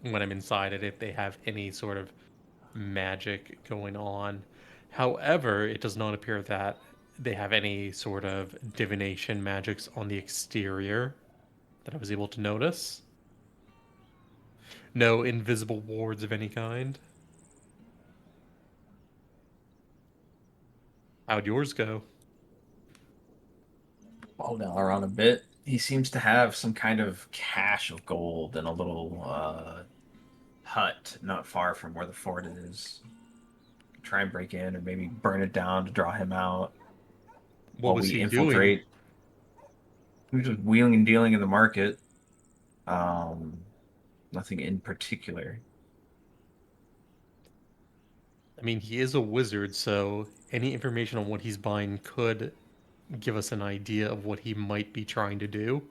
when I'm inside it if they have any sort of magic going on. However, it does not appear that they have any sort of divination magics on the exterior that I was able to notice. No invisible wards of any kind. How'd yours go? Hold down around a bit. He seems to have some kind of cache of gold in a little hut not far from where the fort is. Try and break in or maybe burn it down to draw him out What while was we he doing? infiltrate. He was just wheeling and dealing in the market. Nothing in particular. I mean, he is a wizard, so any information on what he's buying could give us an idea of what he might be trying to do.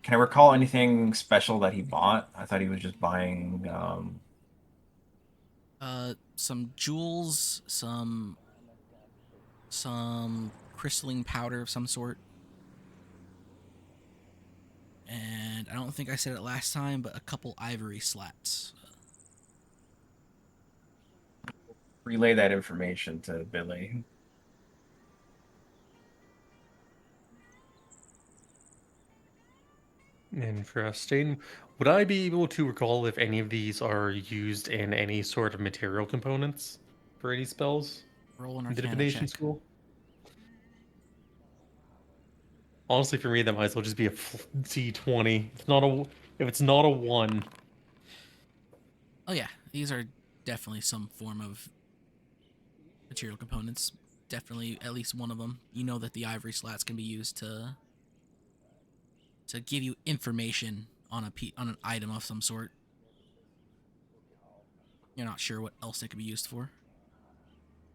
Can I recall anything special that he bought? I thought he was just buying Some jewels, some crystalline powder of some sort. And I don't think I said it last time, but a couple ivory slats. relay that information to Billy. Interesting. Would I be able to recall if any of these are used in any sort of material components for any spells Roll an in the Arcana divination check. school? Honestly, for me, that might as well just be a D20. It's not a if it's not a 1. Oh yeah, these are definitely some form of material components. Definitely at least one of them. You know that the ivory slats can be used to give you information on on an item of some sort. You're not sure what else it could be used for.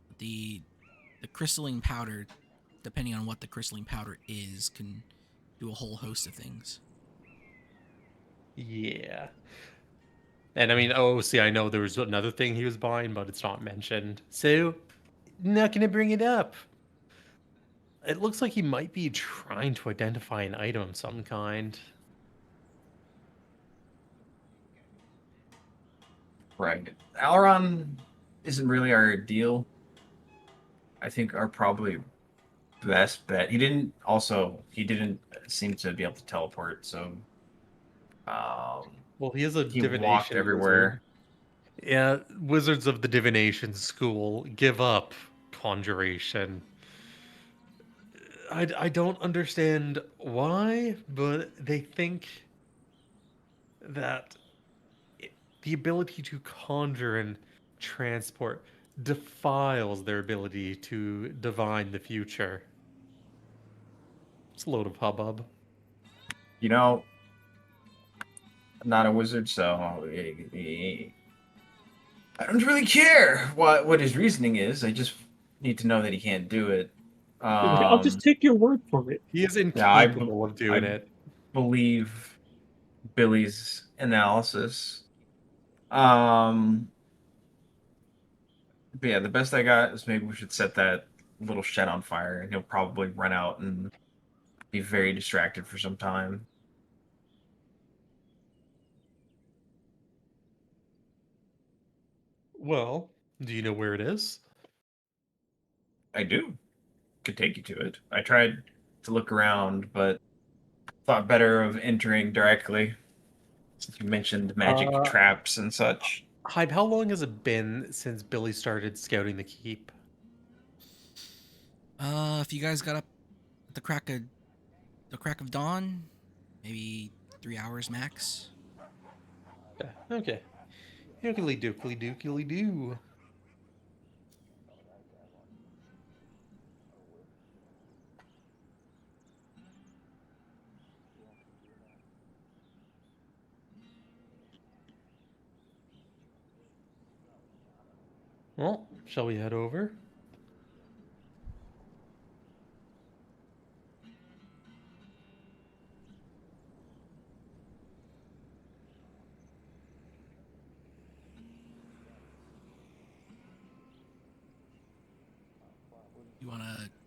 But the crystalline powder, depending on what the crystalline powder is, can do a whole host of things. Yeah. And I mean, oh, see, I know there was another thing he was buying, but it's not mentioned. So, not gonna bring it up. It looks like he might be trying to identify an item of some kind. Right. Alron isn't really our deal. I think our probably best bet. He didn't seem to be able to teleport, so Well, he is a he walked divination everywhere. wizard. Yeah, wizards of the divination school give up conjuration. I don't understand why, but they think that the ability to conjure and transport defiles their ability to divine the future. It's a load of hubbub. You know, I'm not a wizard, so I don't really care what his reasoning is. I just need to know that he can't do it. I'll just take your word for it. He is Yeah, incapable of doing I it. believe Billy's analysis. Um, but yeah, the best I got is maybe we should set that little shed on fire, and he'll probably run out and be very distracted for some time. Well, do you know where it is? I do. Could take you to it. I tried to look around, but thought better of entering directly. Since you mentioned magic traps and such. Hyde, how long has it been since Billy started scouting the keep? If you guys got up at the crack of dawn, maybe 3 hours max. Yeah, okay. Dookily dookily dookily doo. Well, shall we head over?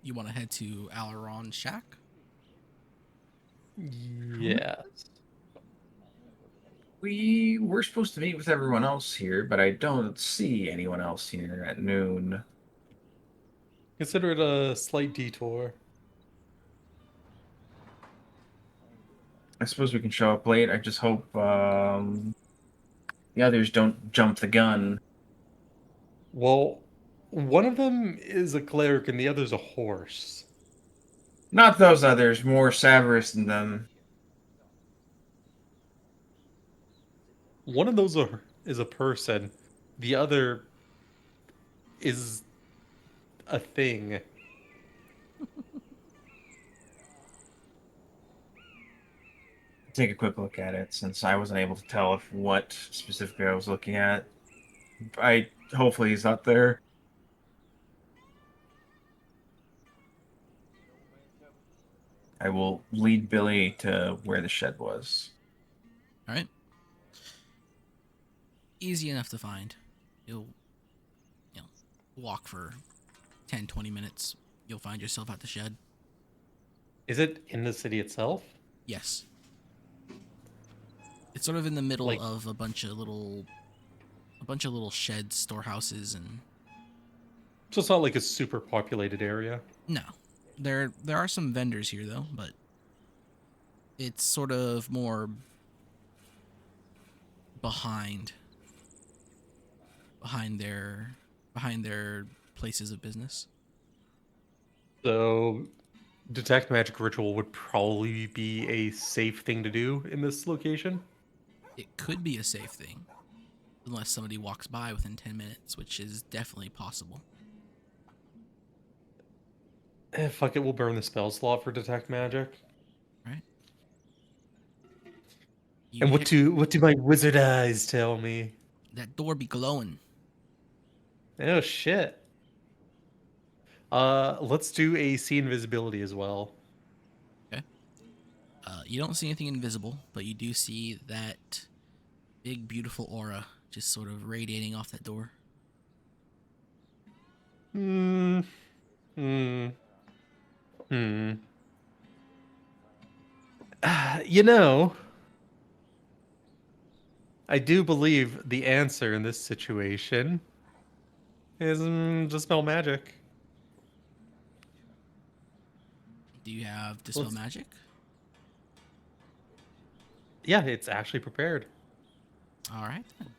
You wanna head to Alaron's shack? Yes. We were supposed to meet with everyone else here, but I don't see anyone else here at noon. Consider it a slight detour. I suppose we can show up late. I just hope the others don't jump the gun. Well, one of them is a cleric and the other's a horse. Not those others, more Savarus than them. One of those is a person. The other is a thing. Take a quick look at it, since I wasn't able to tell if what specifically I was looking at. Hopefully he's not there. I will lead Billy to where the shed was. All right. Easy enough to find. You'll walk for 10, 20 minutes. You'll find yourself at the shed. Is it in the city itself? Yes. It's sort of in the middle Like- of a bunch of little sheds, storehouses, and So it's not like a super populated area. no. There are some vendors here though, but it's sort of more behind their places of business. So detect magic ritual would probably be a safe thing to do in this location. It could be a safe thing, unless somebody walks by within 10 minutes, which is definitely possible. Fuck it, we'll burn the spell slot for detect magic. Right? And what do my wizard eyes tell me? That door be glowing. Oh shit. Let's do a see invisibility as well. You don't see anything invisible, but you do see that big, beautiful aura just sort of radiating off that door. Hmm. You know, I do believe the answer in this situation is dispel magic. Do you have Dispel Let's- Magic? Yeah, it's actually prepared. All right, then.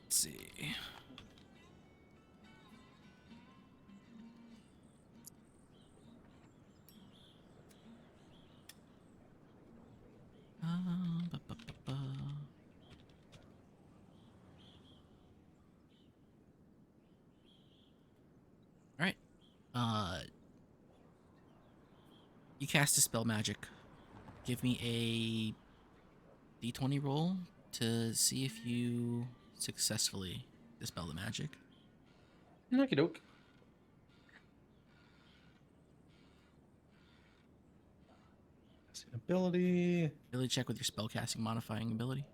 Let's see. Ba, ba, ba, ba. All right. You cast Dispel Magic. Give me a D20 roll to see if you successfully dispel the magic. Okie doke. Ability. Really check with your spellcasting modifying ability.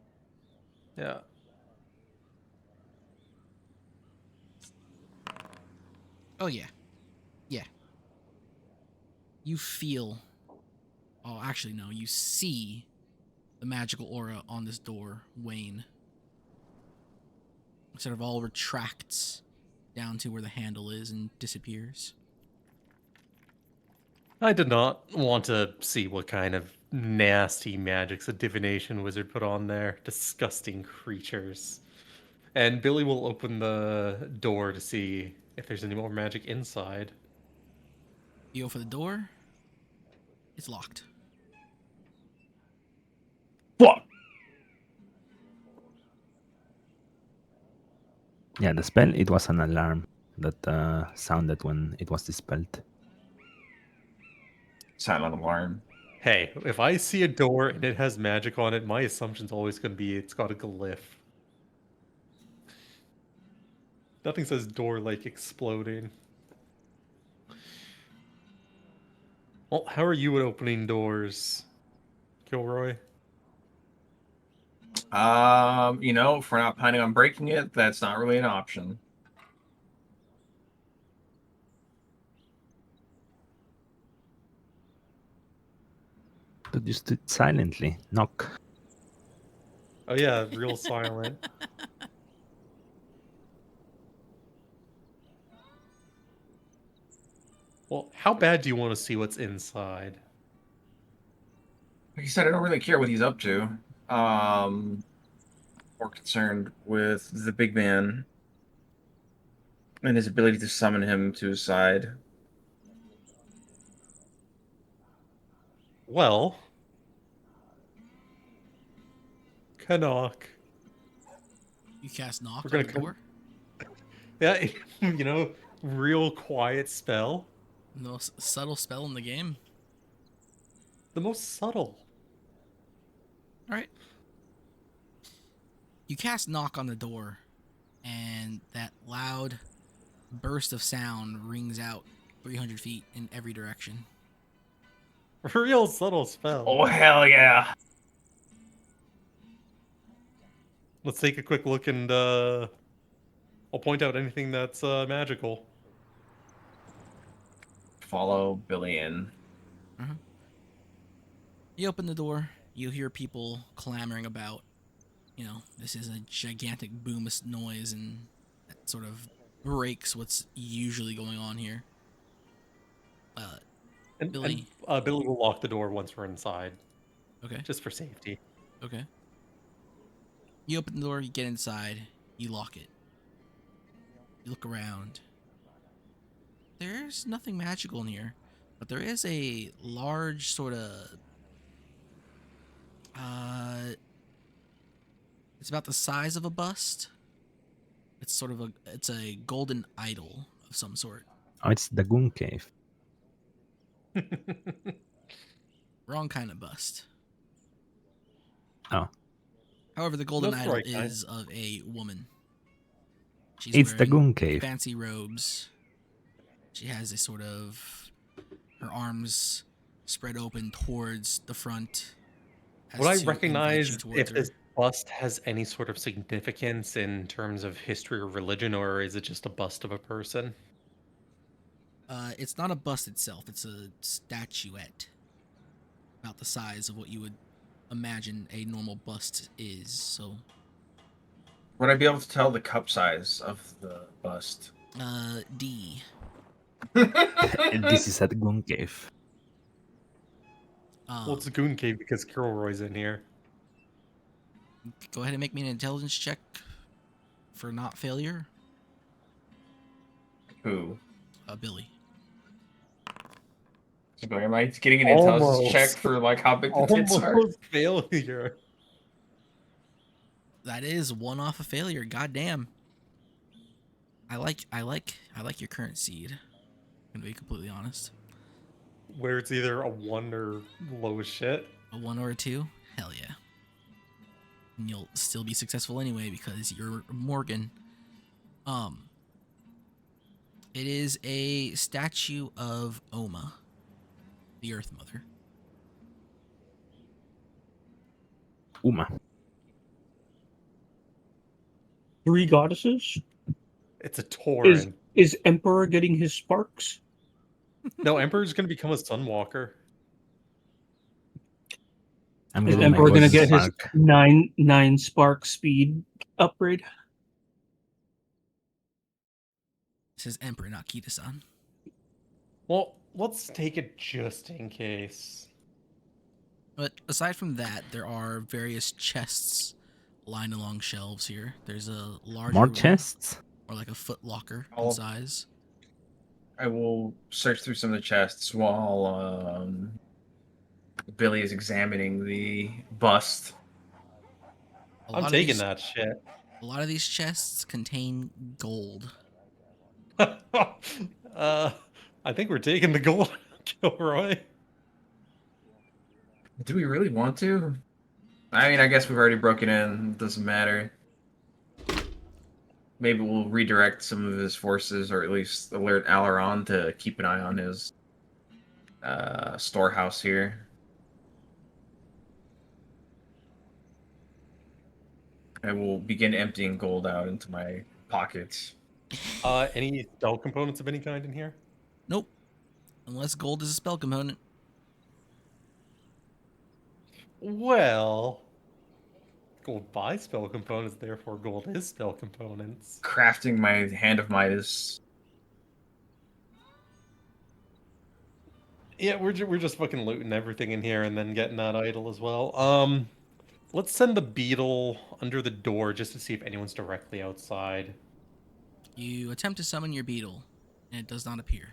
Yeah. Oh yeah. Yeah. You feel oh actually no, you see the magical aura on this door wane. It sort of all retracts down to where the handle is and disappears. I did not want to see what kind of nasty magics a divination wizard put on there. Disgusting creatures. And Billy will open the door to see if there's any more magic inside. You go for the door. It's locked. Fuck. Yeah, the spell, it was an alarm that sounded when it was dispelled. Silent alarm. Hey, if I see a door and it has magic on it, my assumption's always going to be it's got a glyph. Nothing says door like exploding. Well, how are you at opening doors, Kilroy? If we're not planning on breaking it, that's not really an option. But you stood silently. Knock. Oh yeah, real silent. Well, how bad do you want to see what's inside? Like you said, I don't really care what he's up to. More concerned with the big man and his ability to summon him to his side. Well, Canuck. You cast knock We're on gonna the come- door. Yeah, real quiet spell. The most subtle spell in the game. The most subtle. All right. You cast knock on the door, and that loud burst of sound rings out 300 feet in every direction. Real subtle spell. Oh, hell yeah. Let's take a quick look and I'll point out anything that's magical. Follow Billy in. You open the door. You hear people clamoring about. This is a gigantic boom noise, and that sort of breaks what's usually going on here. Billy. Billy will lock the door once we're inside, Okay. just for safety. Okay. You open the door, you get inside, you lock it. You look around. There's nothing magical in here, but there is a large sort of it's about the size of a bust. It's a golden idol of some sort. Oh, it's the Goon Cave. Wrong kind of bust. Oh, However, the golden That's idol right, guy. is of a woman. She's it's the wearing Goon Cave. fancy robes. She has a sort of her arms spread open towards the front. as Would I to invite recognize you towards if her. this bust has any sort of significance in terms of history or religion, or is it just a bust of a person? It's not a bust itself. It's a statuette about the size of what you would imagine a normal bust is. So, Would I be able to tell the cup size of the bust? D. This is at Goon Cave. Well, it's a Goon Cave because Kilroy's in here. Go ahead and make me an intelligence check for not failure. Who? Billy. So am I getting an intelligence Almost. check for like how big the tits are? Almost failure. That is one off a failure. Goddamn. I like your current seed. I'm gonna be completely honest. Where it's either a 1 or low as shit. A 1 or a 2? Hell yeah. And you'll still be successful anyway because you're Morgan. It is a statue of Oma, the Earth Mother. Uma. 3 goddesses? It's a Tauren. Is Emperor getting his sparks? No, Emperor's going to become a Sunwalker. I'm Is getting my Emperor gonna golden get his spark. 9 spark speed upgrade? It says Emperor, not Kita-san. Well, let's take it just in case. But aside from that, there are various chests lined along shelves here. There's a larger More one, chests? or like a foot locker in I'll- size. I will search through some of the chests while Billy is examining the bust. A I'm lot of taking these, that shit. A lot of these chests contain gold. I think we're taking the gold, Kilroy. Do we really want to? I mean, I guess we've already broken in. It doesn't matter. Maybe we'll redirect some of his forces, or at least alert Alaron to keep an eye on his storehouse here. I will begin emptying gold out into my pockets. Any spell components of any kind in here? Nope. Unless gold is a spell component. Well, gold buys spell components, therefore gold is spell components. Crafting my hand of Midas. Yeah, we're just fucking looting everything in here and then getting that idol as well. Let's send the beetle under the door just to see if anyone's directly outside. You attempt to summon your beetle, and it does not appear.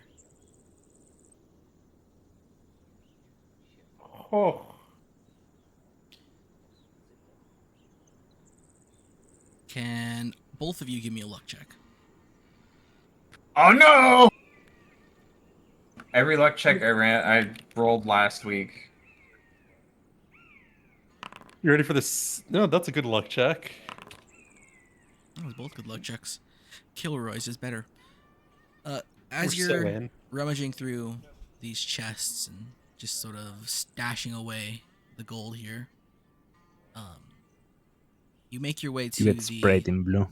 Oh, Can both of you give me a luck check? Oh no! Every luck check I rolled last week. you ready for this? No, that's a good luck check. That was both good luck checks. Kilroy's is better. As We're so you're in. rummaging through these chests and just sort of stashing away the gold here, you make your way to You get the. sprayed in blue.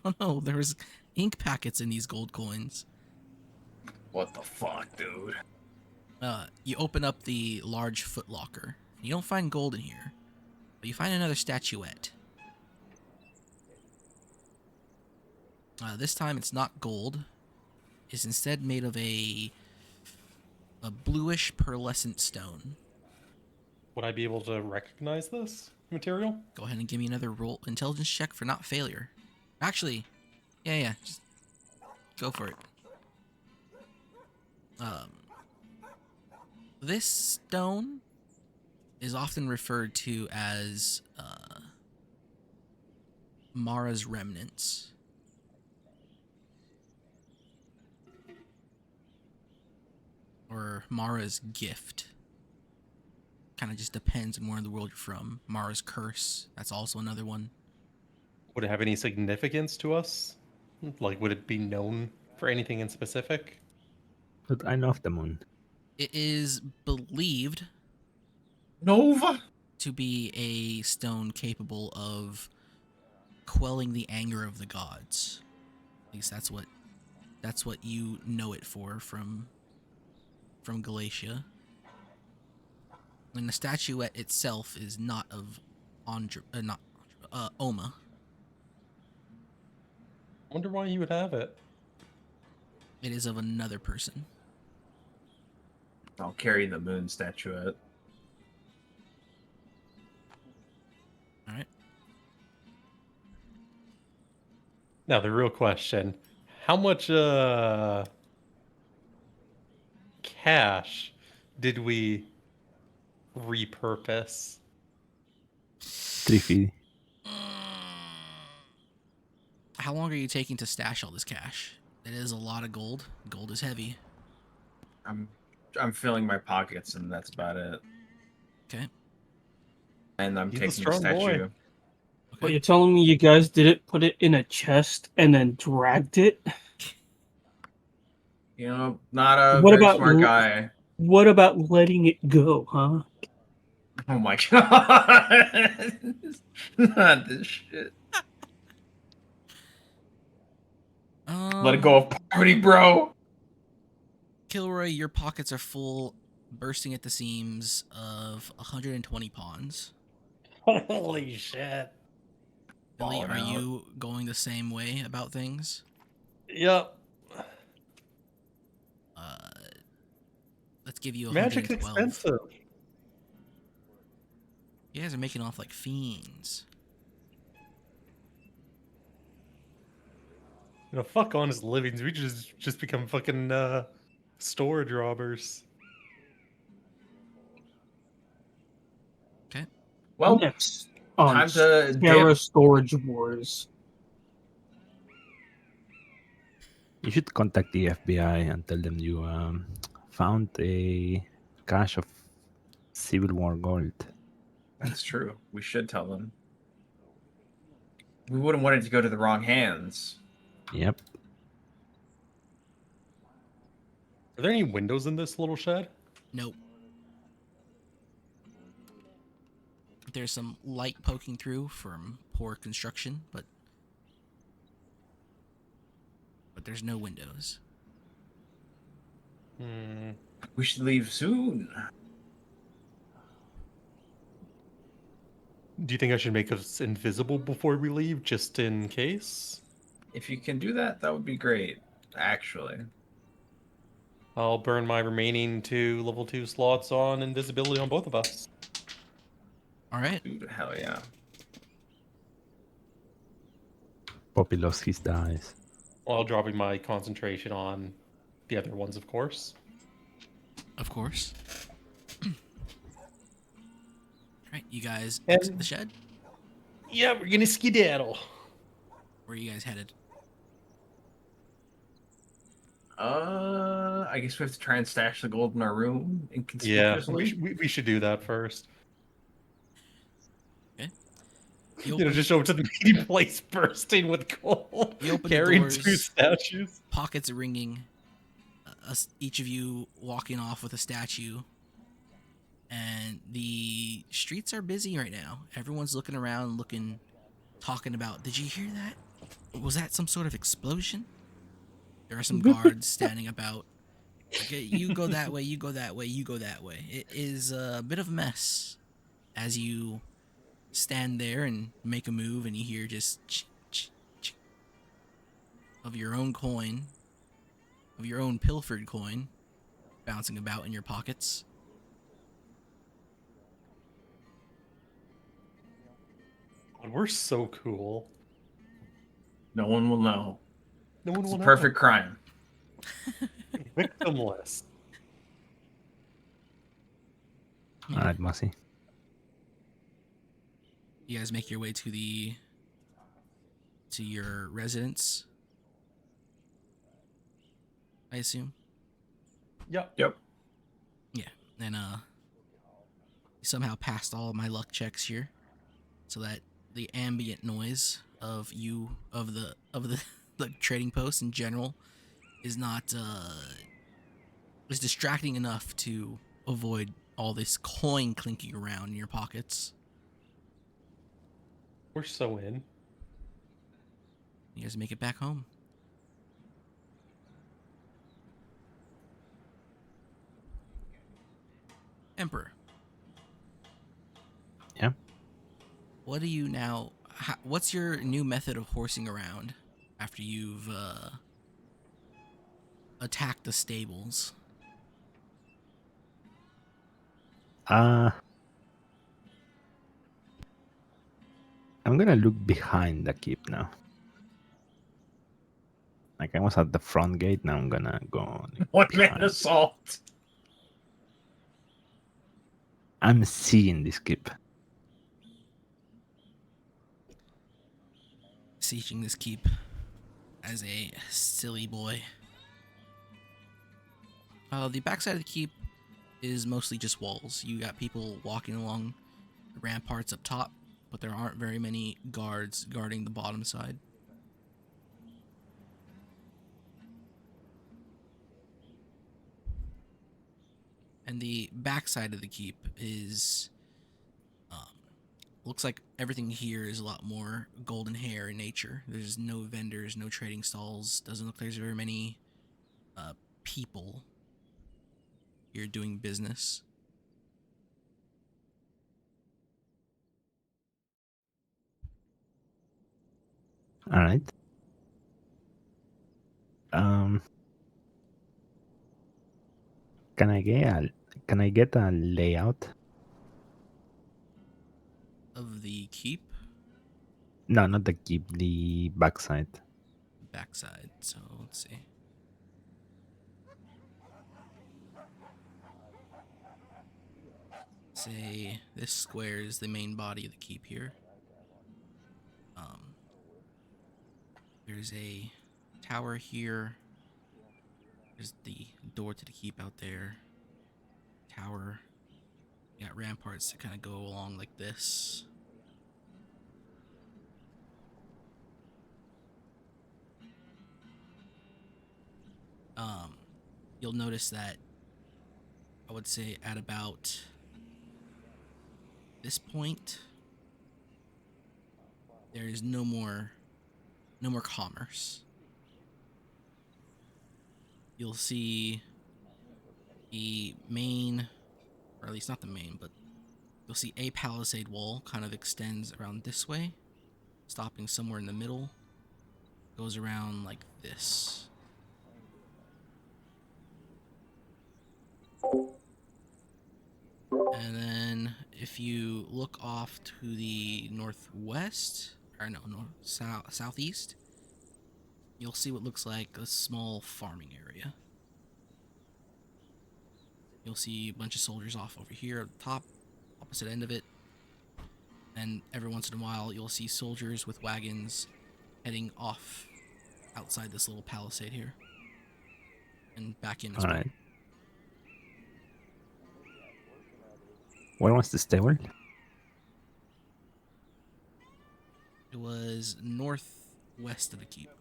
Oh no, there was ink packets in these gold coins. What the fuck, dude? You open up the large foot locker. You don't find gold in here, but you find another statuette. This time it's not gold. It's instead made of a bluish pearlescent stone. Would I be able to recognize this material? Go ahead and give me another roll intelligence check for not failure. Actually, yeah, just go for it. This stone is often referred to as Mara's remnants. Or Mara's gift. Kind of just depends on where in the world you're from. Mara's curse, that's also another one. Would it have any significance to us? Like, would it be known for anything in specific? But I love the moon. It is believed Nova? to be a stone capable of quelling the anger of the gods. At least that's what you know it for from Galatia. And the statuette itself is not of Oma. I wonder why you would have it. It is of another person. I'll carry the moon statuette. All right. Now, the real question, how much cash did we repurpose? 350. How long are you taking to stash all this cash? It is a lot of gold. Gold is heavy. I'm filling my pockets, and that's about it. Okay. And I'm He's a taking the strong boy. statue. But you're telling me you guys didn't put it in a chest and then dragged it? You know, not a What very about smart guy. What about letting it go, huh? Oh my god. Not this shit. Let it go of poverty, bro. Kilroy, your pockets are full, bursting at the seams of 120 pawns. Holy shit. Billy, Balling are out. you going the same way about things? Yep. Let's give you Magic's 112. expensive. You guys are making off like fiends. Fuck honest livings. We just become fucking storage robbers. Okay. Well, Next on time to Terra dip. Storage Wars. You should contact the FBI and tell them you found a cache of Civil War gold. That's true. We should tell them. We wouldn't want it to go to the wrong hands. Yep. Are there any windows in this little shed? Nope. There's some light poking through from poor construction, but there's no windows. We should leave soon. Do you think I should make us invisible before we leave, just in case? If you can do that, that would be great, actually. I'll burn my remaining 2 level 2 slots on invisibility on both of us. All right. Dude, hell yeah. Poppy lost his dice. While dropping my concentration on the other ones, of course. Of course. All right, you guys And- exit the shed. Yeah, we're gonna skedaddle. Where are you guys headed? I guess we have to try and stash the gold in our room Yeah, inconspicuously. we should do that first. You Just show up to the meeting place bursting with gold, You open the carrying doors. 2 statues. pockets ringing. Each of you walking off with a statue. And the streets are busy right now. Everyone's looking around, talking about, did you hear that? Was that some sort of explosion? There are some guards standing about. Okay, you go that way, you go that way, you go that way. It is a bit of a mess as you stand there and make a move, and you hear just of your own coin, of your own pilfered coin, bouncing about in your pockets. God, we're so cool. No one will know. No one It's will a know. perfect crime. Victimless. Yeah. All right, Mossy. You guys make your way to your residence, I assume. Yep. Yep. Yeah, and somehow passed all of my luck checks here, so that the ambient noise of the the trading post in general is not is distracting enough to avoid all this coin clinking around in your pockets. We're so in. You guys make it back home. Emperor. Yeah. What do you now? What's your new method of horsing around after you've attacked the stables? I'm gonna look behind the keep now. Like I was at the front gate, now I'm gonna go. One man behind. assault. I'm seeing this keep. Sieging this keep as a silly boy. The backside of the keep is mostly just walls. You got people walking along the ramparts up top, but there aren't very many guards guarding the bottom side. And the backside of the keep is looks like everything here is a lot more golden hair in nature. There's no vendors, no trading stalls. Doesn't look like there's very many people here doing business. All right. can I get a layout? Of the keep No, not the keep, the backside. backside. So let's see. Say this square is the main body of the keep here. There's a tower here. There's the door to the keep out there. Tower. You got ramparts that kind of go along like this. You'll notice that I would say at about this point there is no more commerce. You'll see the main, or at least not the main, but you'll see a palisade wall kind of extends around this way, stopping somewhere in the middle, goes around like this. And then if you look off to the northwest, or no, southeast, you'll see what looks like a small farming area. You'll see a bunch of soldiers off over here at the top, opposite end of it. And every once in a while, you'll see soldiers with wagons heading off outside this little palisade here. And back in as well. Alright. Where was the stable? It was northwest of the keep.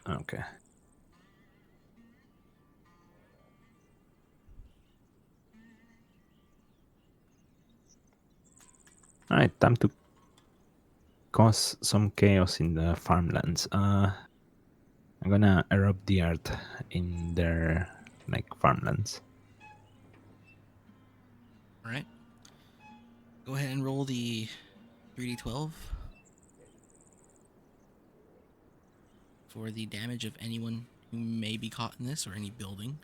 Okay. Alright, time to cause some chaos in the farmlands. I'm gonna erupt the earth in their farmlands. Alright. Go ahead and roll the 3d12 for the damage of anyone who may be caught in this or any building.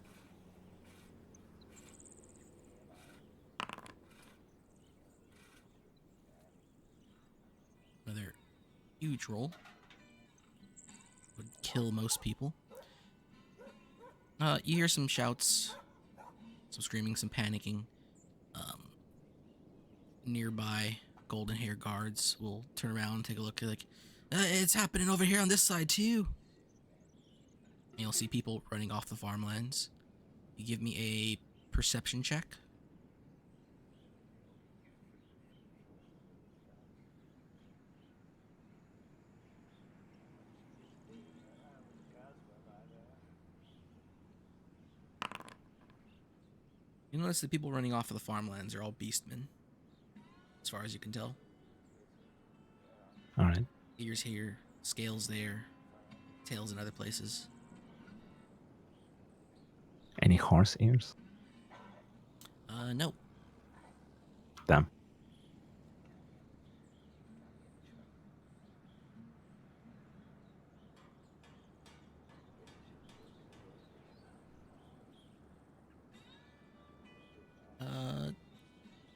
Another huge roll. Would kill most people. You hear some shouts, some screaming, some panicking. Nearby golden hair guards will turn around and take a look, like, it's happening over here on this side too. And you'll see people running off the farmlands. You give me a perception check. You notice the people running off of the farmlands are all beastmen, as far as you can tell. Alright. Ears here, scales there, tails in other places. Any horse ears? No. Damn.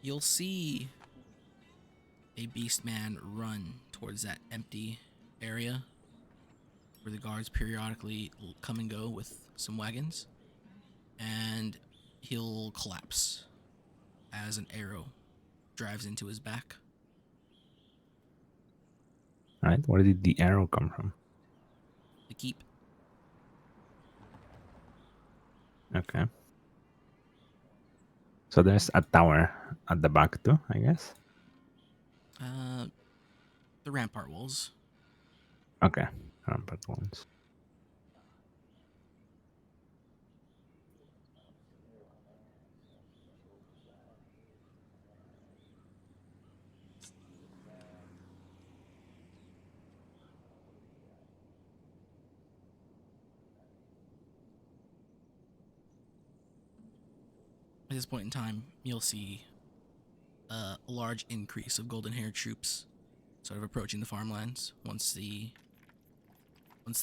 You'll see a beast man run towards that empty area where the guards periodically come and go with some wagons, and he'll collapse as an arrow drives into his back. Alright, where did the arrow come from? The keep. Okay. So there's a tower at the back too, I guess? The rampart walls. Okay. Rampart ones. At this point in time, you'll see a large increase of golden haired troops sort of approaching the farmlands. Once the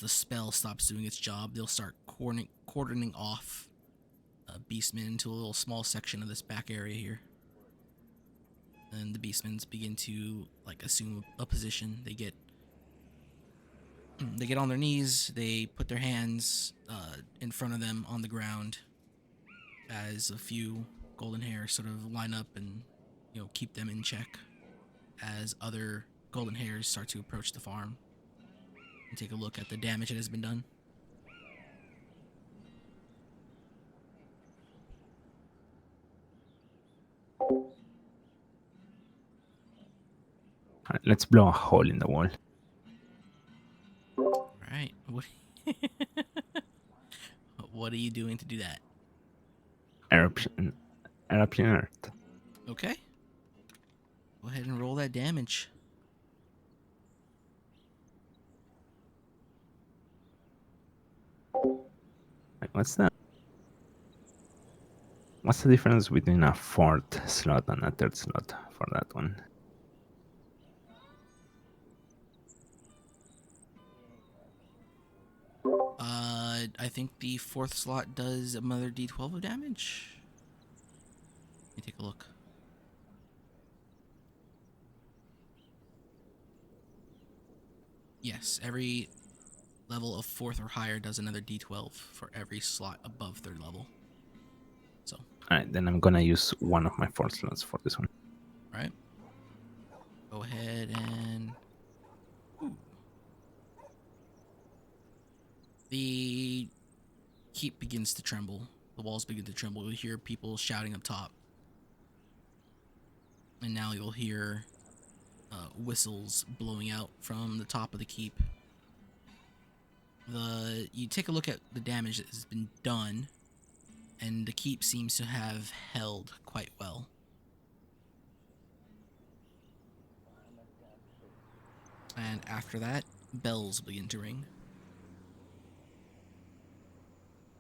spell stops doing its job, they'll start cordoning off beastmen into a little small section of this back area here. And the beastmen begin to like assume a position. They get on their knees. They put their hands in front of them on the ground as a few golden hairs sort of line up and keep them in check as other golden hairs start to approach the farm and take a look at the damage that has been done. Alright, let's blow a hole in the wall. All right. What are you doing to do that? Eruption Earth. Okay. Go ahead and roll that damage. Like, what's that? What's the difference between a fourth slot and a third slot for that one? I think the fourth slot does another d12 of damage. Let me take a look. Yes, every level of fourth or higher does another d12 for every slot above third level. So, Alright, then I'm gonna use one of my fourth slots for this one. alright. Go ahead and... Ooh. The keep begins to tremble. The walls begin to tremble. You'll hear people shouting up top. And now you'll hear whistles blowing out from the top of the keep. You take a look at the damage that has been done, and the keep seems to have held quite well. And after that, bells begin to ring.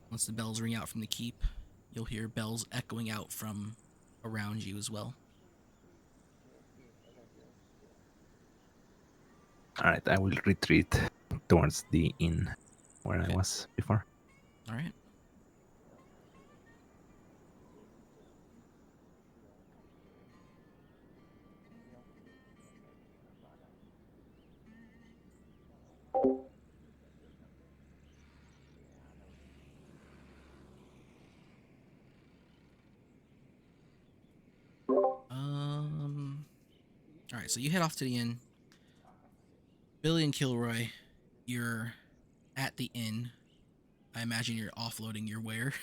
Once the bells ring out from the keep, you'll hear bells echoing out from around you as well. Alright, I will retreat towards the inn where Okay. I was before. All right. All right, so you head off to the inn. Billy and Kilroy, you're at the inn. I imagine you're offloading your wares.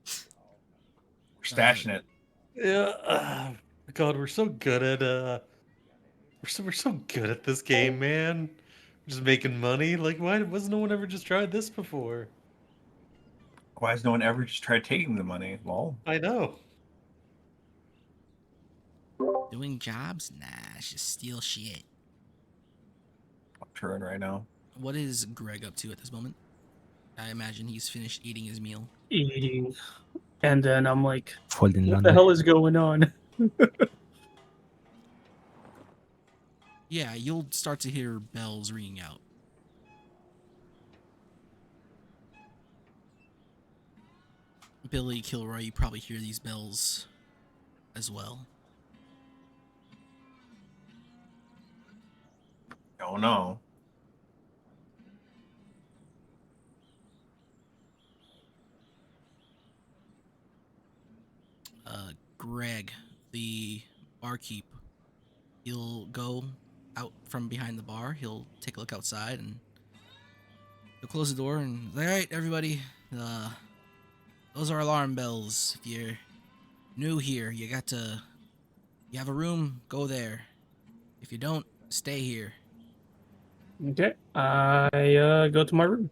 We're stashing it. Yeah. God, we're so good at we're so good at this game, man. We're just making money. Like, why was no one ever just tried this before? Why has no one ever just tried taking the money? Well, I know. Doing jobs? Nah, it's just steal shit. I'm touring right now. What is Greg up to at this moment? I imagine he's finished eating his meal. Eating. And then I'm like, Folding what laundry. the hell is going on? Yeah, you'll start to hear bells ringing out. Billy, Kilroy, you probably hear these bells as well. Oh no. Greg, the barkeep, he'll go out from behind the bar. He'll take a look outside and he'll close the door and, all right, everybody, those are alarm bells. If you're new here, you have a room, go there. If you don't, stay here. Okay. I go to my room.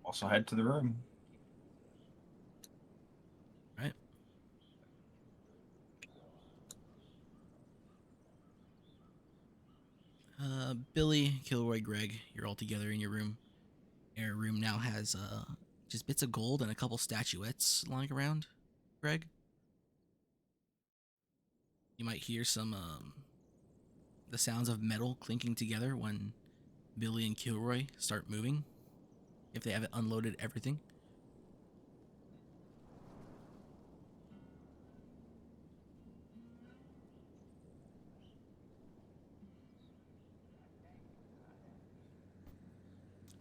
Also head to the room. Right? Billy, Kilroy, Greg, you're all together in your room. Your room now has just bits of gold and a couple statuettes lying around. Greg, you might hear some the sounds of metal clinking together when Billy and Kilroy start moving if they haven't unloaded everything.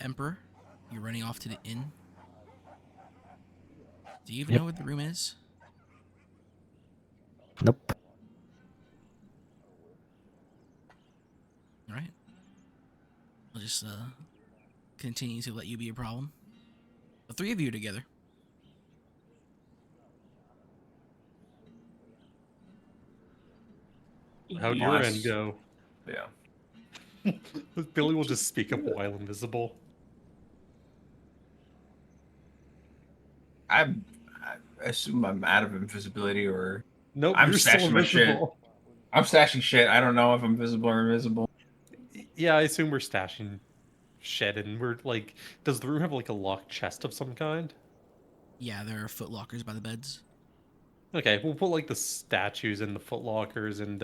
Emperor, you're running off to the inn. Do you even Yep. know what the room is? Nope. All right. I'll just continue to let you be a problem. The three of you are together. How'd your Nice. end go? Yeah. Billy will just speak up while invisible. I assume I'm out of invisibility, or Nope, I'm you're still stashing my shit. invisible. I'm stashing shit. I don't know if I'm visible or invisible. Yeah, I assume we're stashing shit, and we're like, does the room have like a locked chest of some kind? Yeah, there are foot lockers by the beds. Okay, we'll put like the statues in the footlockers, and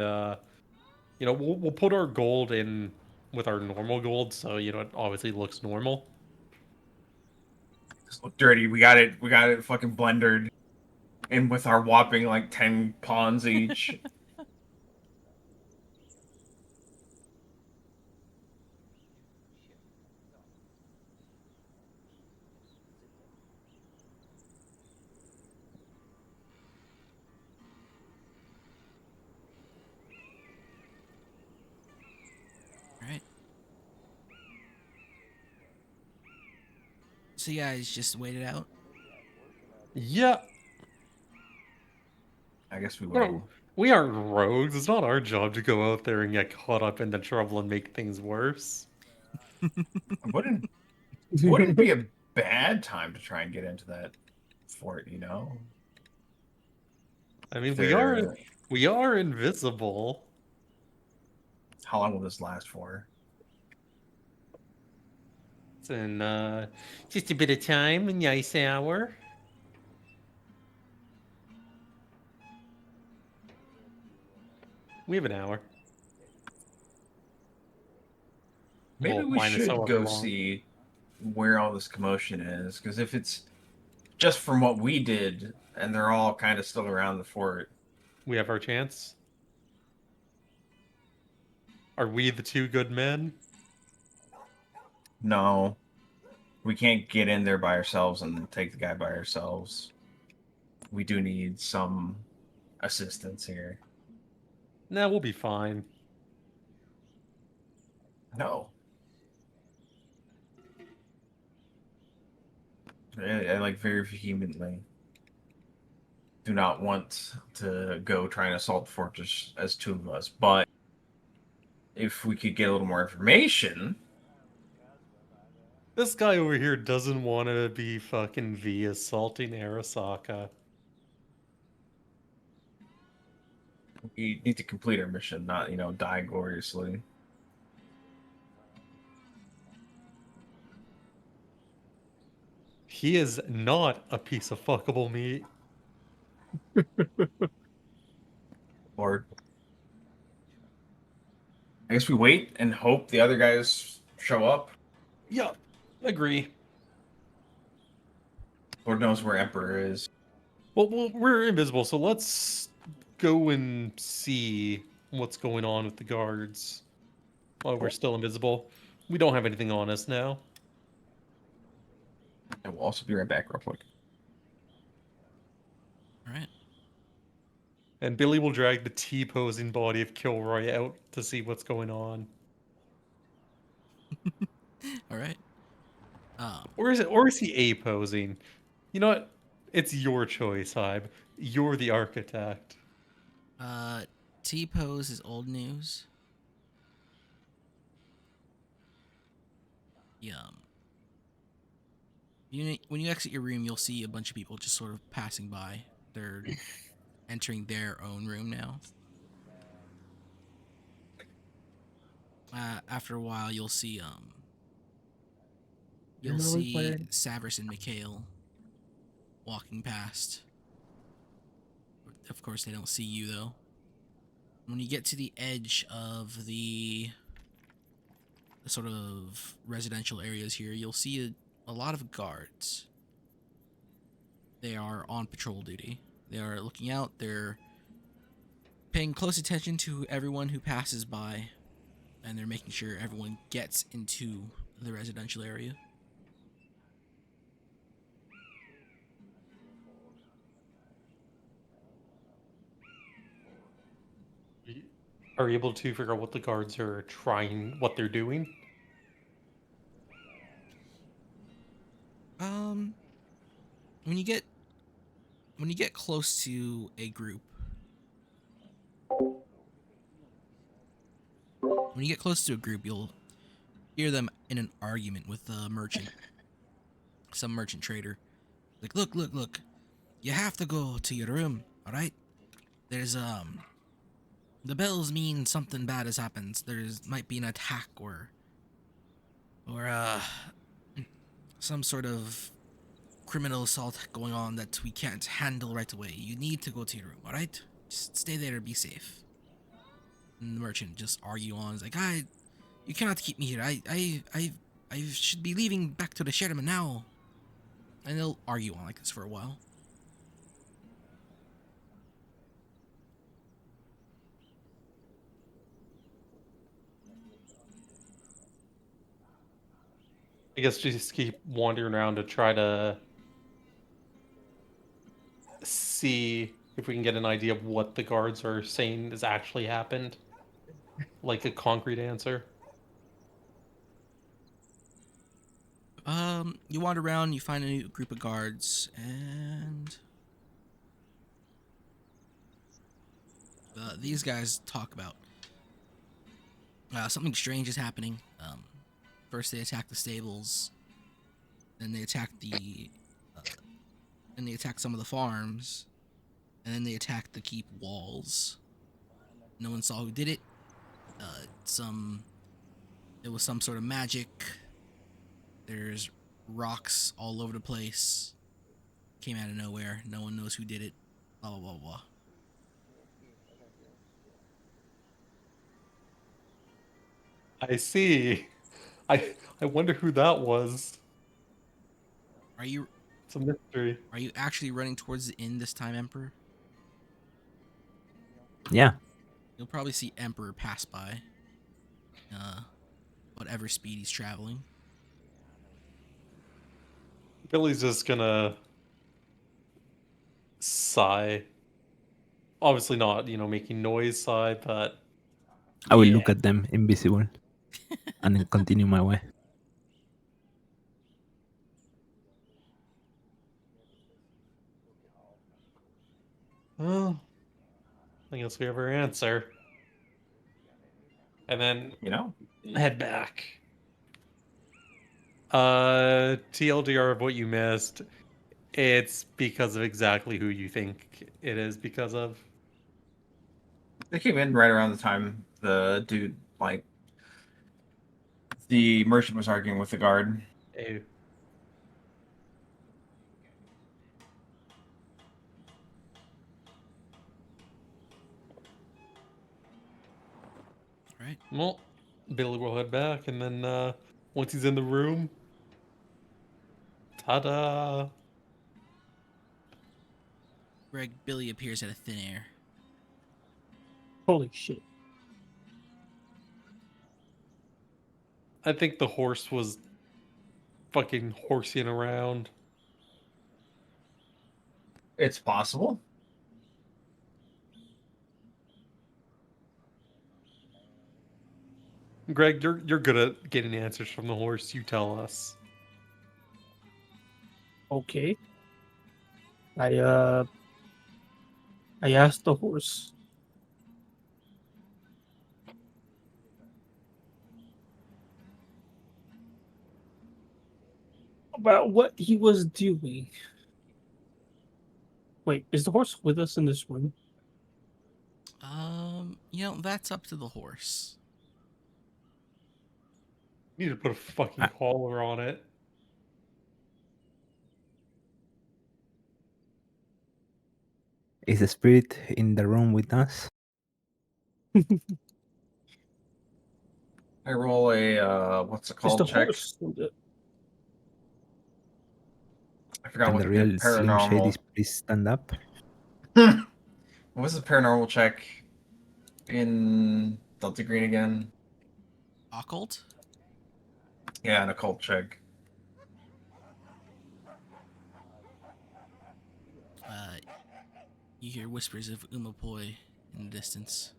we'll put our gold in with our normal gold, so it obviously looks normal. Just look dirty. We got it. We got it fucking blendered, and with our whopping like 10 pawns each. All right. So you guys just wait it out. Yeah, I guess we we aren't, will. we aren't rogues. It's not our job to go out there and get caught up in the trouble and make things worse. Wouldn't be a bad time to try and get into that fort, you know? I mean, There- we are invisible. How long will this last for? It's in just a bit of time, a nice hour. We have an hour. Maybe Well, we minus should however go long. see where all this commotion is, because if it's just from what we did, and they're all kind of still around the fort, We have our chance. Are we the two good men? no, we can't get in there by ourselves and take the guy by ourselves. We do need some assistance here. Nah, we'll be fine. No. I like very vehemently do not want to go try and assault the fortress as two of us, but if we could get a little more information. This guy over here doesn't want to be fucking V assaulting Arasaka. We need to complete our mission, not, die gloriously. He is not a piece of fuckable meat. Or I guess we wait and hope the other guys show up. Yup, agree. Lord knows where Emperor is. Well, we're invisible, so let's go and see what's going on with the guards while we're still invisible. We don't have anything on us now. And we'll also be right back real quick. All right. And Billy will drag the T-posing body of Kilroy out to see what's going on. All right. Or is he A-posing? You know what? It's your choice, Hybe. You're the architect. T-pose is old news. Yum. When you exit your room, you'll see a bunch of people just sort of passing by. They're entering their own room now. After a while, you'll see Savers and Mikhail walking past. Of course, they don't see you though. When you get to the edge of the sort of residential areas here, you'll see a lot of guards. They are on patrol duty. They are looking out. They're paying close attention to everyone who passes by, and they're making sure everyone gets into the residential area. Are you able to figure out what the guards are what they're doing? When you get close to a group, you'll hear them in an argument with a merchant, some merchant trader. Like, look, you have to go to your room, all right? There's the bells mean something bad has happened. Might be an attack or some sort of criminal assault going on that we can't handle right away. You need to go to your room, all right? Just stay there and be safe. And the merchant just argue on. He's like, you cannot keep me here. I should be leaving back to the Sherman now. And they'll argue on like this for a while. I guess just keep wandering around to try to see if we can get an idea of what the guards are saying has actually happened. Like a concrete answer. You wander around, you find a new group of guards, and these guys talk about something strange is happening. First they attack the stables, then they attack some of the farms, and then they attack the keep walls. No one saw who did it. It was some sort of magic. There's rocks all over the place. Came out of nowhere. No one knows who did it. Blah, blah, blah, blah. I see. I wonder who that was. It's a mystery. Are you actually running towards the inn this time, Emperor? Yeah. You'll probably see Emperor pass by. Whatever speed he's traveling. Billy's just gonna sigh. Obviously not, making noise sigh, but I will yeah. look at them invisible and then continue my way. Well, I guess we have our answer. And then, head back. TLDR of what you missed. It's because of exactly who you think it is because of. They came in right around the time the dude, the merchant was arguing with the guard. Ew. All right. Well, Billy will head back, and then once he's in the room, ta-da! Greg, Billy appears out of thin air. Holy shit. I think the horse was fucking horsing around. It's possible. Greg, you're good at getting answers from the horse. You tell us. Okay. I asked the horse. About what he was doing. Wait, is the horse with us in this room? That's up to the horse. You need to put a fucking collar on it. Is the spirit in the room with us? I roll a what's it Is called? the Check. horse? I forgot Can what the the real Slim Shady paranormal. please stand up? What was the paranormal check in Delta Green again? Occult? Yeah, an occult check. You hear whispers of Umapoi in the distance.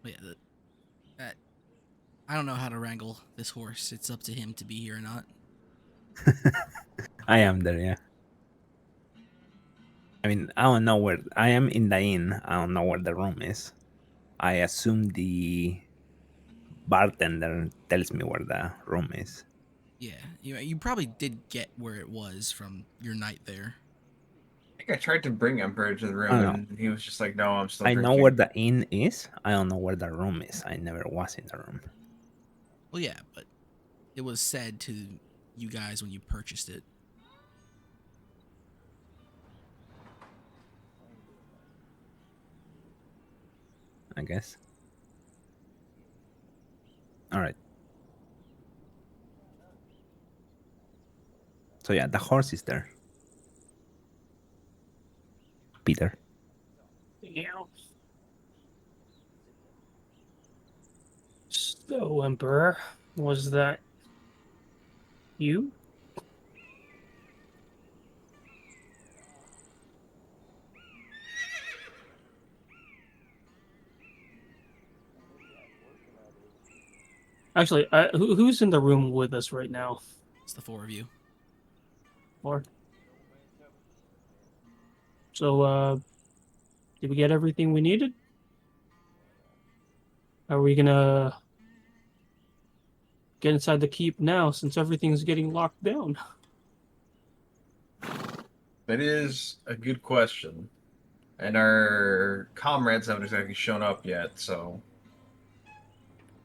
But yeah, that I don't know how to wrangle this horse. It's up to him to be here or not. I am there, yeah. I mean, I don't know where I am in the inn. I don't know where the room is. I assume the bartender tells me where the room is. Yeah, you probably did get where it was from your night there. I think I tried to bring Emperor to the room, I don't know. and he was just like, "No, I'm still I know drinking." where the inn is. I don't know where the room is. I never was in the room. Well, yeah, but it was said to you guys when you purchased it. I guess. All right. So yeah, the horse is there. Peter. Yeah. So, Emperor, was that you? Actually, who's in the room with us right now? It's the four of you. Or so, did we get everything we needed? Are we gonna get inside the keep now since everything's getting locked down? That is a good question, and our comrades haven't exactly shown up yet, so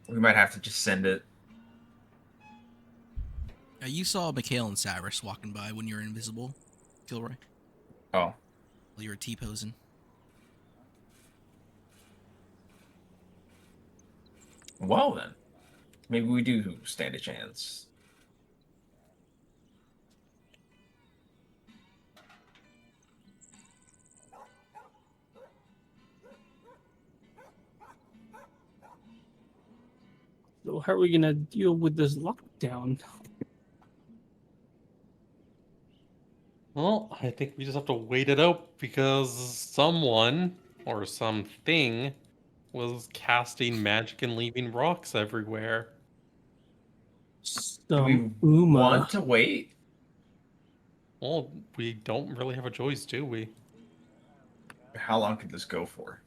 we might have to just send it. You saw Mikhail and Cyrus walking by when you were invisible, Gilroy, Oh, while you were T-posing. well then, maybe we do stand a chance. So, how are we gonna deal with this lockdown? Well, I think we just have to wait it out because someone or something was casting magic and leaving rocks everywhere. Do Some we Uma. want to wait? Well, we don't really have a choice, do we? How long could this go for?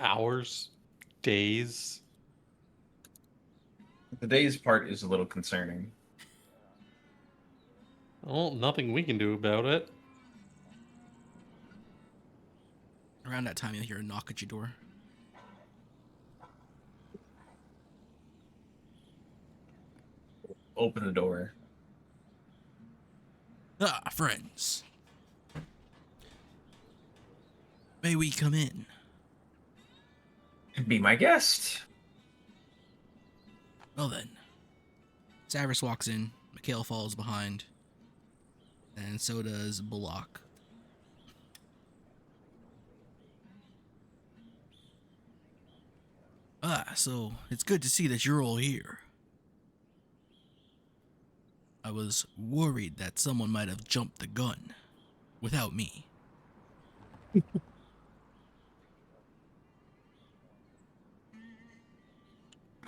Hours, days. The days part is a little concerning. Well, nothing we can do about it. Around that time, you'll hear a knock at your door. Open the door. Ah, friends. May we come in? Be my guest. Well then. Cyrus walks in, Mikhail follows behind, and so does Bullock. Ah, so it's good to see that you're all here. I was worried that someone might have jumped the gun without me.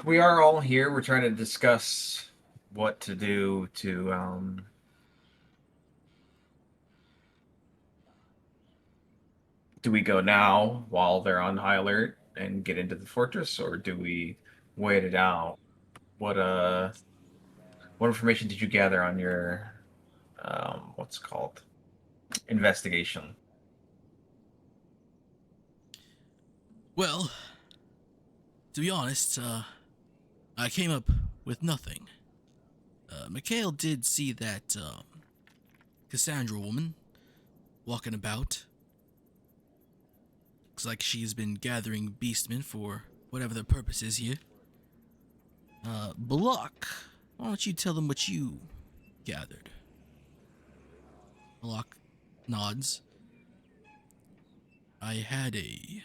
We are all here. We're trying to discuss what to do to do we go now while they're on high alert and get into the fortress, or do we wait it out? What information did you gather on your what's it called investigation? Well, to be honest, I came up with nothing. Mikhail did see that Cassandra woman walking about. Looks like she's been gathering beastmen for whatever the purpose is here. Block, why don't you tell them what you gathered? Block nods. I had a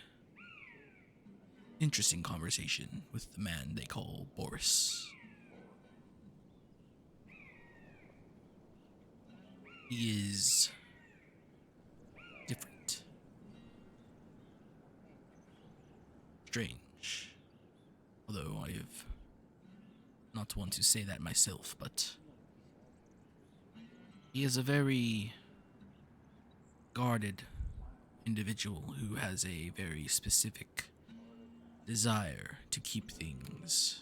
interesting conversation with the man they call Boris. He is different. Strange. Although I've not one to say that myself, but he is a very guarded individual who has a very specific desire to keep things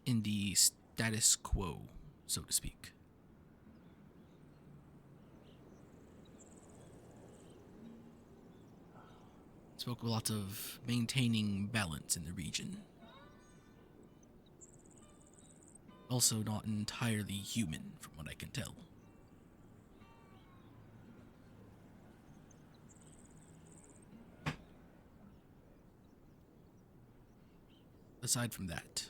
in the status quo, so to speak. Spoke a lot of maintaining balance in the region. Also not entirely human, from what I can tell. Aside from that,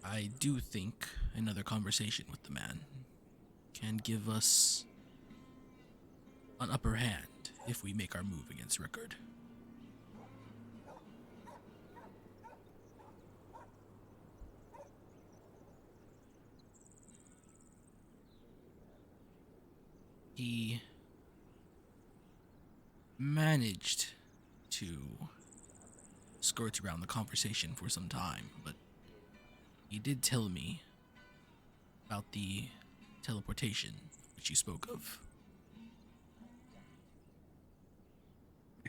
I do think another conversation with the man can give us an upper hand if we make our move against Rickard. He managed to skirt around the conversation for some time, but he did tell me about the teleportation which you spoke of.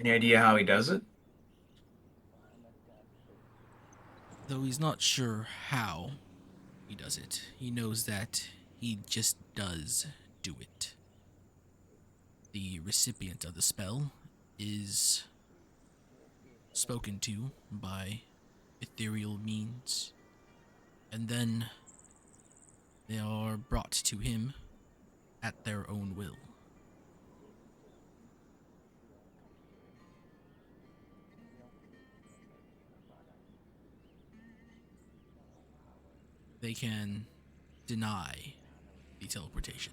Any idea how he does it? Though he's not sure how he does it, he knows that he just does do it. The recipient of the spell is spoken to by ethereal means, and then they are brought to him at their own will. They can deny the teleportation.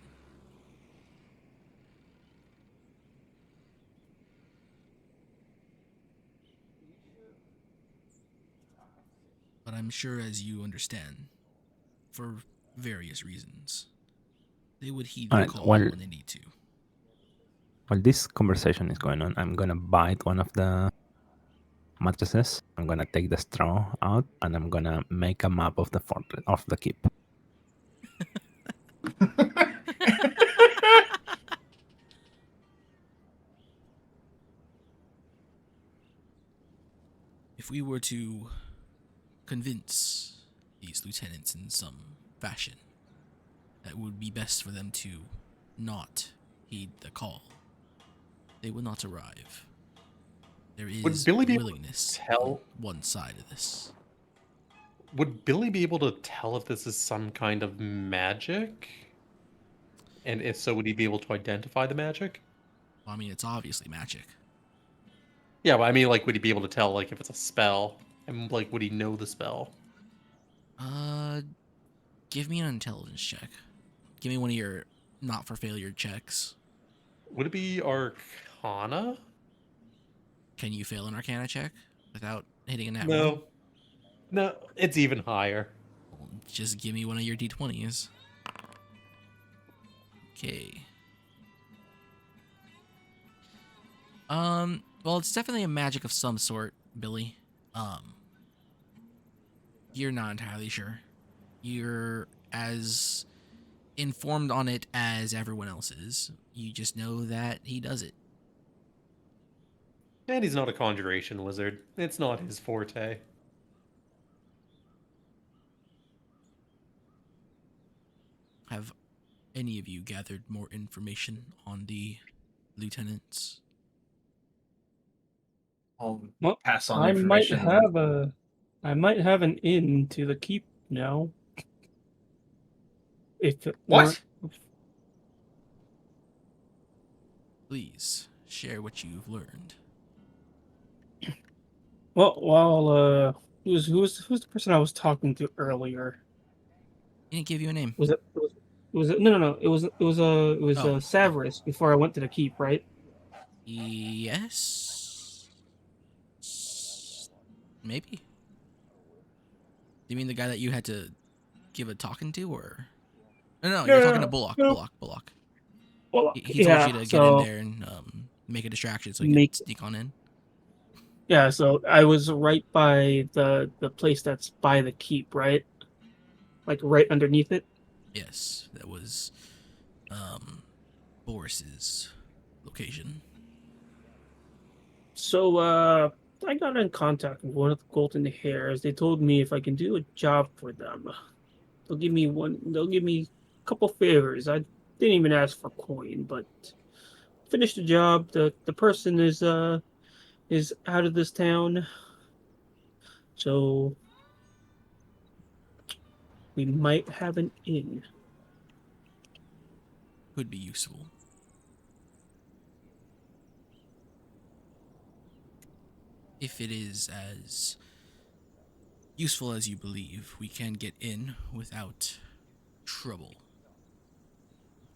But I'm sure, as you understand, for various reasons, they would heed your Alright, call well- when they need to. While this conversation is going on, I'm gonna bite one of the mattresses. I'm gonna take the straw out, and I'm gonna make a map of the fortress of the keep. If we were to convince these lieutenants in some fashion that it would be best for them to not heed the call, they would not arrive. There Would is Billy be able to willingness tell- on one side of this. Would Billy be able to tell if this is some kind of magic? And if so, would he be able to identify the magic? Well, I mean, it's obviously magic. Yeah, but I mean, like, would he be able to tell, like, if it's a spell? And, like, would he know the spell? Give me an intelligence check. Give me one of your not for failure checks. Would it be Arcana? Can you fail an Arcana check without hitting a nat No. one? No, it's even higher. Well, just give me one of your d20s. Okay. Well, it's definitely a magic of some sort, Billy. You're not entirely sure. You're as informed on it as everyone else is. You just know that he does it. And he's not a conjuration wizard. It's not his forte. Have any of you gathered more information on the lieutenants? I'll Well, pass on I might information. I might have an in to the keep now. If it What? weren't- Please share what you've learned. Well, who's the person I was talking to earlier? He didn't give you a name. Was it no, Oh, Savris before I went to the keep, right? yes. Maybe. Do you mean the guy that you had to give a talking to, or? No, you're talking to Bullock. no. Bullock. Well, He told you to get in so there and make a distraction so you make could sneak on in. yeah, so I was right by the place that's by the keep, right? Like right underneath it. Yes, that was Boris's location. So I got in contact with one of the Golden Hairs. They told me if I can do a job for them, they'll give me a couple favors. I didn't even ask for coin, but finish the job. The person is out of this town. So we might have an in. Could be useful. If it is as useful as you believe, we can get in without trouble.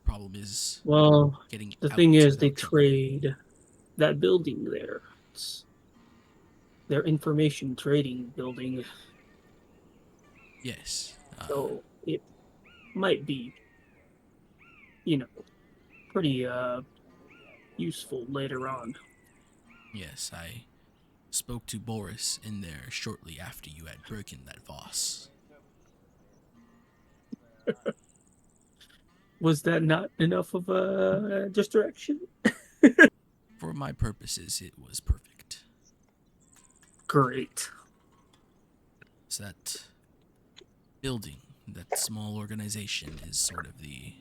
Problem is Well, getting the out thing is, they without trouble. trade that building there. It's their information trading building, Yes. so it might be, pretty useful later on. Yes, I spoke to Boris in there shortly after you had broken that vase. Was that not enough of a distraction? For my purposes, it was perfect. Great. So that building, that small organization, is sort of the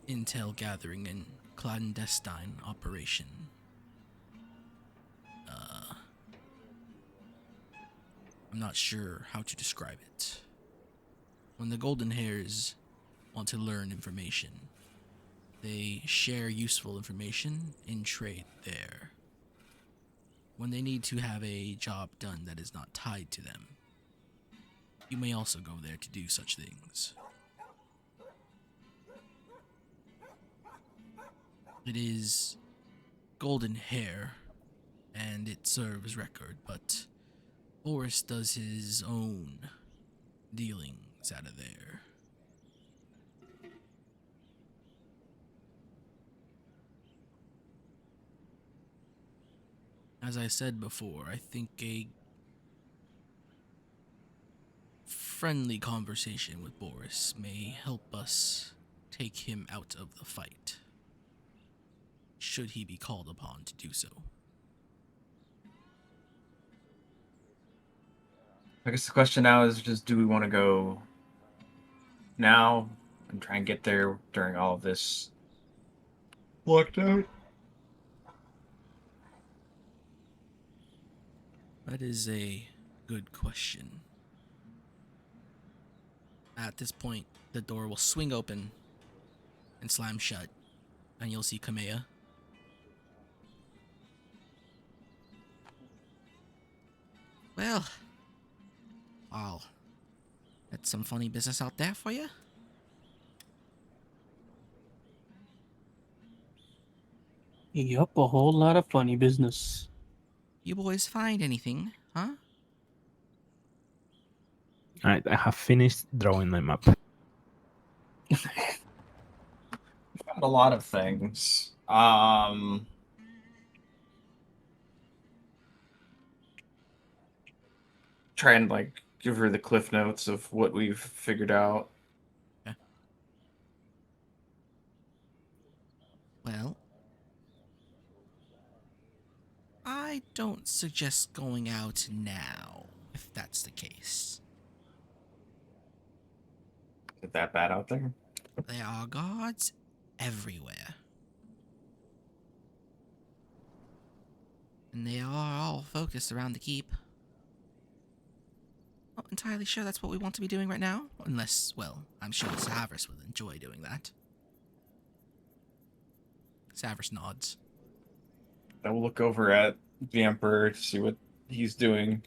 intel gathering and clandestine operation. I'm not sure how to describe it. When the Golden Hairs want to learn information, they share useful information in trade there. When they need to have a job done that is not tied to them, you may also go there to do such things. It is golden hair, and it serves record, but Boris does his own dealings out of there. As I said before, I think a friendly conversation with Boris may help us take him out of the fight, should he be called upon to do so. I guess the question now is just, do we want to go now and try and get there during all of this lockdown? That is a good question. At this point, the door will swing open and slam shut, and you'll see Kamea. Well, wow. That's some funny business out there for you. Yup, a whole lot of funny business. You boys find anything, huh? Alright, I have finished drawing my map. We found a lot of things. Try and give her the cliff notes of what we've figured out. Yeah. Well, I don't suggest going out now, if that's the case. Is it that bad out there? There are guards everywhere. And they are all focused around the keep. Not entirely sure that's what we want to be doing right now. Unless, well, I'm sure Savris would enjoy doing that. Savers nods. I will look over at the Emperor to see what he's doing.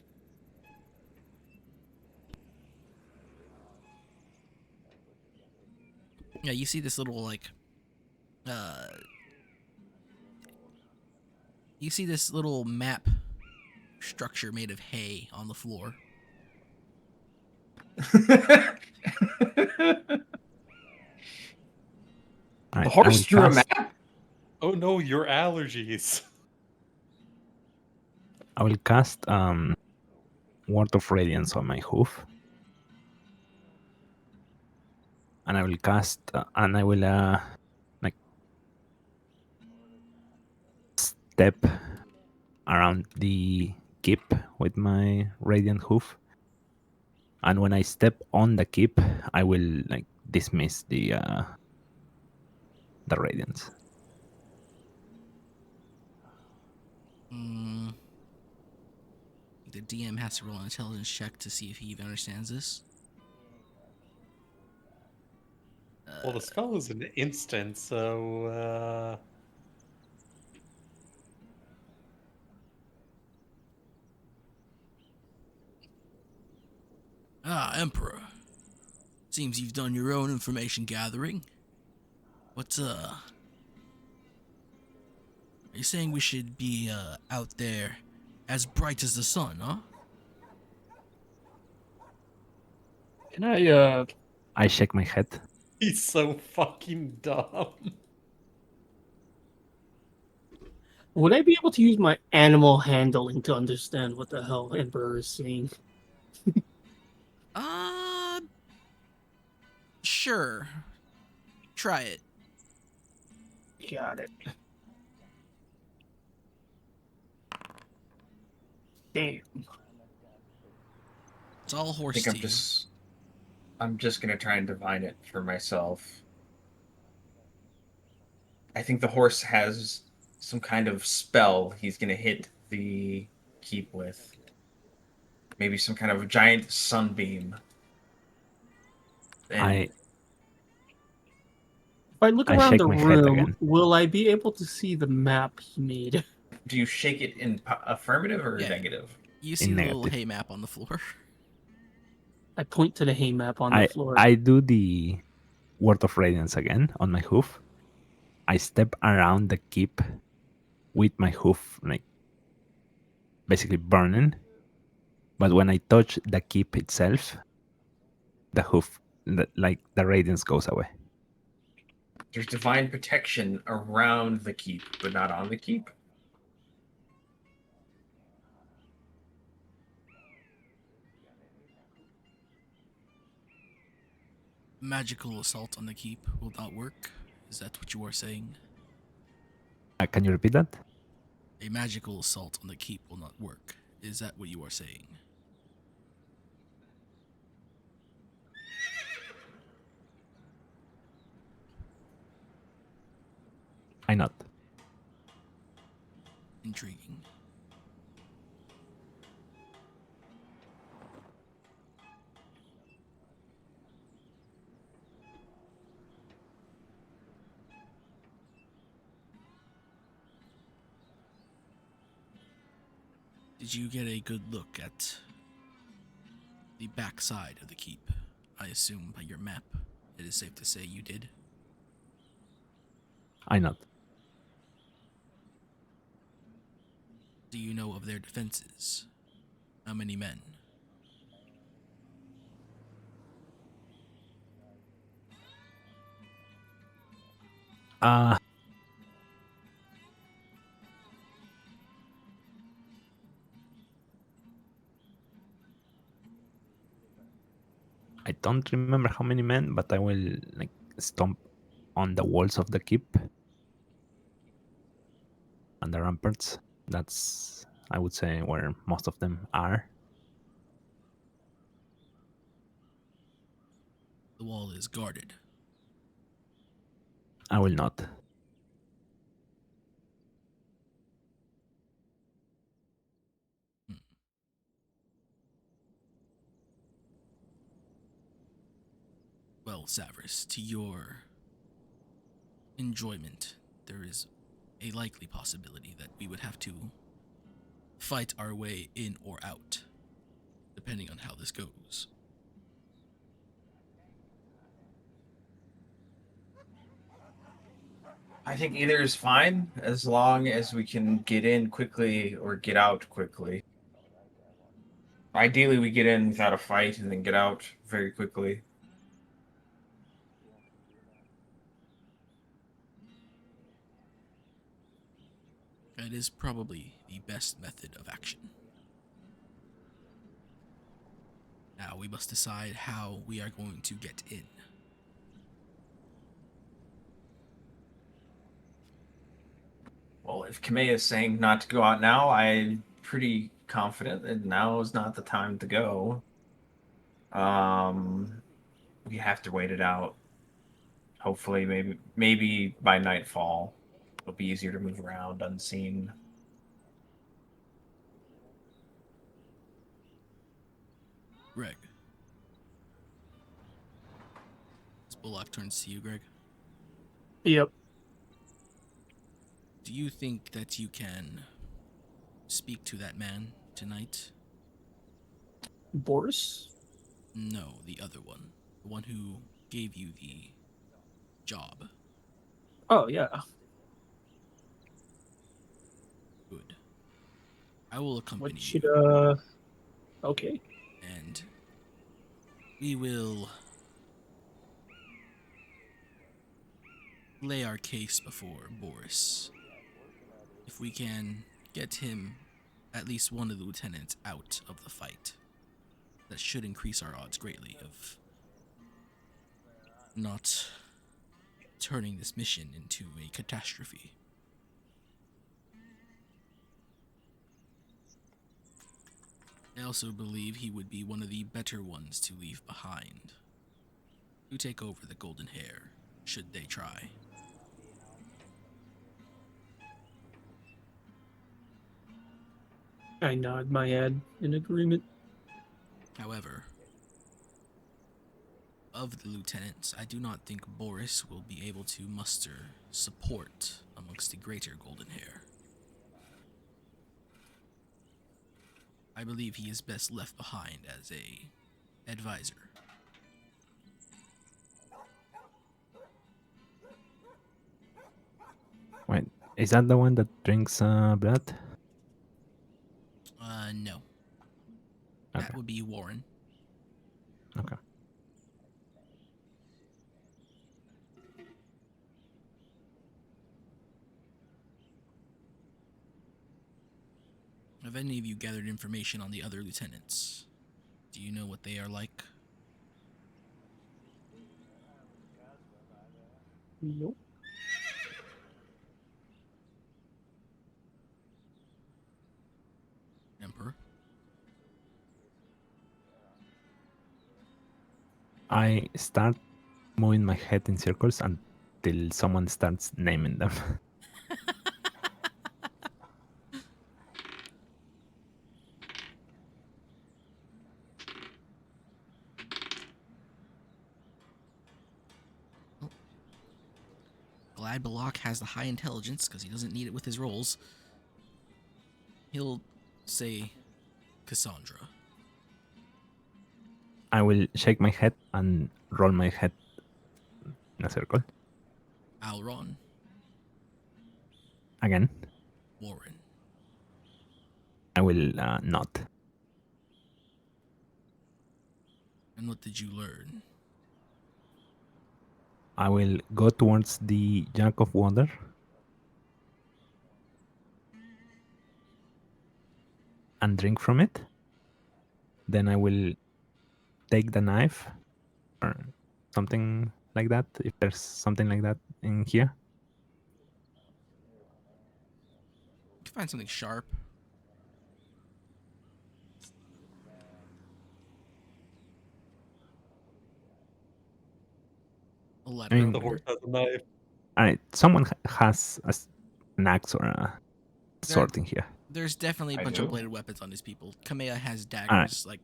Yeah, you see this little you see this little map structure made of hay on the floor. The I horse will drew a cast- map? Oh no, your allergies. I will cast Word of Radiance on my hoof. And I will cast, and I will like step around the keep with my radiant hoof. And when I step on the keep, I will like dismiss the radiance. The DM has to roll an intelligence check to see if he even understands this. Well, the spell is an instant, so Emperor. Seems you've done your own information gathering. What's Are you saying we should be out there as bright as the sun, huh? Can I I shake my head. he's so fucking dumb. would I be able to use my animal handling to understand what the hell Emperor is saying? Sure. Try it. Got it. Damn. It's all I horse think to you. I'm just gonna try and divine it for myself. I think the horse has some kind of spell he's gonna hit the keep with. Maybe some kind of giant sunbeam. And I If I look I around shake the my head room, again. will I be able to see the map he made? do you shake it in affirmative or Yeah. negative? You see In the little negative. hay map on the floor. I point to the hay map on the floor. I do the Word of Radiance again on my hoof. I step around the keep with my hoof, like basically burning. But when I touch the keep itself, the hoof, the radiance goes away. There's divine protection around the keep, but not on the keep. Magical assault on the keep will not work. Is that what you are saying? Can you repeat that? A magical assault on the keep will not work. Is that what you are saying? Why not? Intriguing. Did you get a good look at the backside of the keep? I assume by your map, it is safe to say you did. Why not? Do you know of their defenses? How many men? Uh, I don't remember how many men, but I will like stomp on the walls of the keep and the ramparts. That's, I would say, where most of them are. The wall is guarded. I will not. Well, Savris, to your enjoyment, there is a likely possibility that we would have to fight our way in or out, depending on how this goes. I think either is fine as long as we can get in quickly or get out quickly. Ideally, we get in without a fight and then get out very quickly. That is probably the best method of action. Now we must decide how we are going to get in. Well, if Kamei is saying not to go out now, I'm pretty confident that now is not the time to go. We have to wait it out. Hopefully, maybe by nightfall, it'll be easier to move around unseen. Greg. As Bullock turns to you, Greg. Yep. Do you think that you can speak to that man tonight? Boris? No, the other one. The one who gave you the job. Oh, yeah. Good. I will accompany What should, you. Okay. And we will lay our case before Boris. If we can get him, at least one of the lieutenants, out of the fight, that should increase our odds greatly of not turning this mission into a catastrophe. I also believe he would be one of the better ones to leave behind, to take over the Golden Hair, should they try. I nod my head in agreement. However, of the lieutenants, I do not think Boris will be able to muster support amongst the greater Golden Hair. I believe he is best left behind as a advisor. Wait, is that the one that drinks blood? No. Okay. That would be Warren. Okay. Have any of you gathered information on the other lieutenants? Do you know what they are like? Nope. Emperor? I start moving my head in circles until someone starts naming them. Glad Balak has the high intelligence because he doesn't need it with his rolls. He'll say Cassandra. I will shake my head and roll my head in a circle. Alron. Again, Warren. I will nod. And what did you learn? I will go towards the jug of water. And drink from it. Then I will take the knife or something like that, if there's something like that in here. You can find something sharp. A letter I mean, The opener. horse has a knife. Alright, someone has an axe or a sword in here. There's definitely a I bunch do. of bladed weapons on these people. Kamea has daggers, like,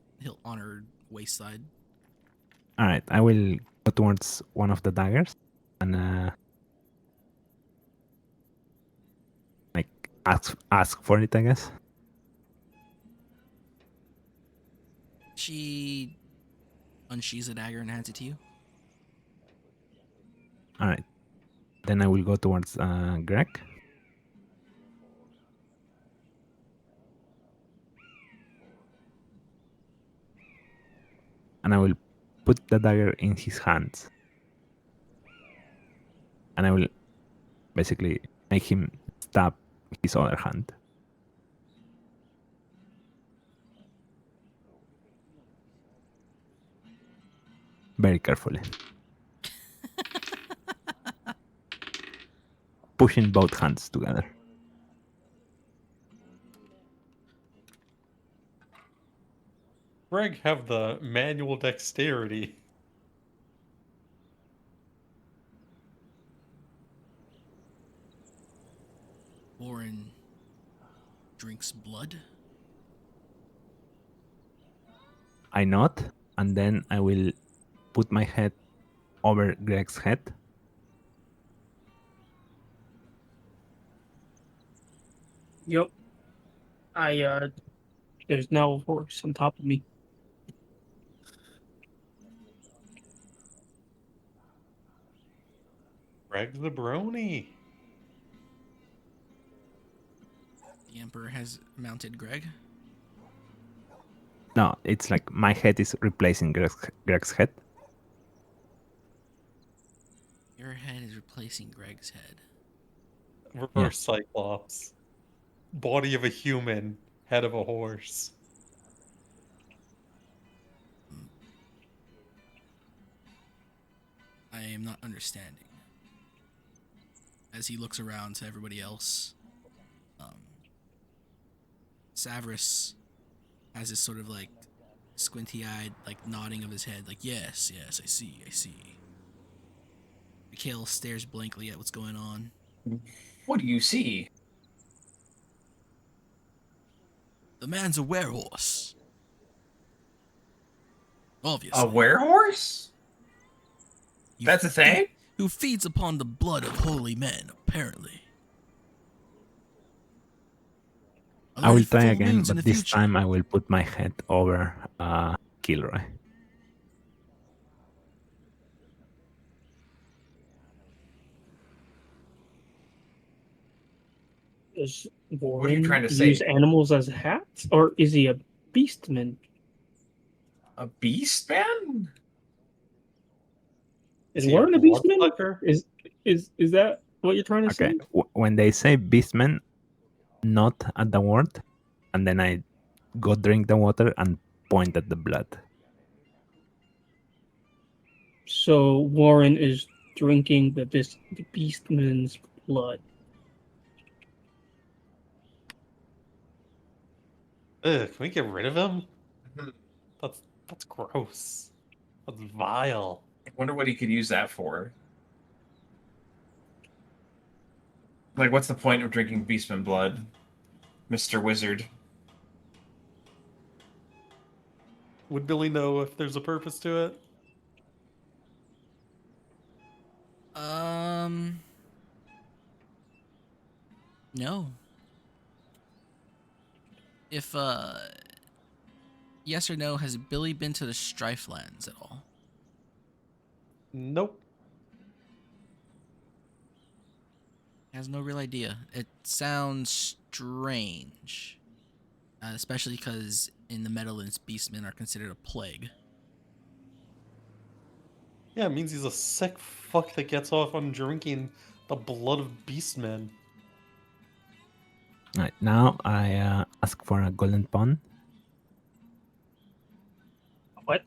on her waist side. Alright, I will go towards one of the daggers and ask for it, I guess. She unsheathes a dagger and hands it to you. All right. Then I will go towards Greg. And I will put the dagger in his hands. And I will basically make him stab his other hand. Very carefully. Pushing both hands together. Greg have the manual dexterity. Warren drinks blood. I nod, and then I will put my head over Greg's head. Yep. There's now a horse on top of me. Greg's the brony. The Emperor has mounted Greg. No, it's like my head is replacing Greg's head. Your head is replacing Greg's head. Reverse Cyclops. Body of a human, head of a horse. I am not understanding. As he looks around to everybody else, Savras has this sort of like squinty-eyed, like nodding of his head, like yes, I see. Mikhail stares blankly at what's going on. What do you see? The man's a werehorse. Obviously. A werehorse? You That's a thing? who feeds upon the blood of holy men, apparently. I will try Full again, moons in but the this future. time I will put my head over Kilroy. Does What are you Warren trying to use say? animals as hats, or is he a beastman? A beast man? Is Is he a Warren a beastman? bloodsucker? Is that what you're trying to Okay, say? when they say beastman, not at the word, and then I go drink the water and point at the blood. So Warren is drinking the beastman's blood. Ugh, can we get rid of him? Hmm. That's gross. That's vile. I wonder what he could use that for. Like, what's the point of drinking beastman blood, Mr. Wizard? Would Billy know if there's a purpose to it? No. If yes or no, has Billy been to the Strife Lands at all? Nope. Has no real idea. It sounds strange, especially because in the Meadowlands, beastmen are considered a plague. Yeah, it means he's a sick fuck that gets off on drinking the blood of beastmen. All right, now I ask for a golden pawn. What?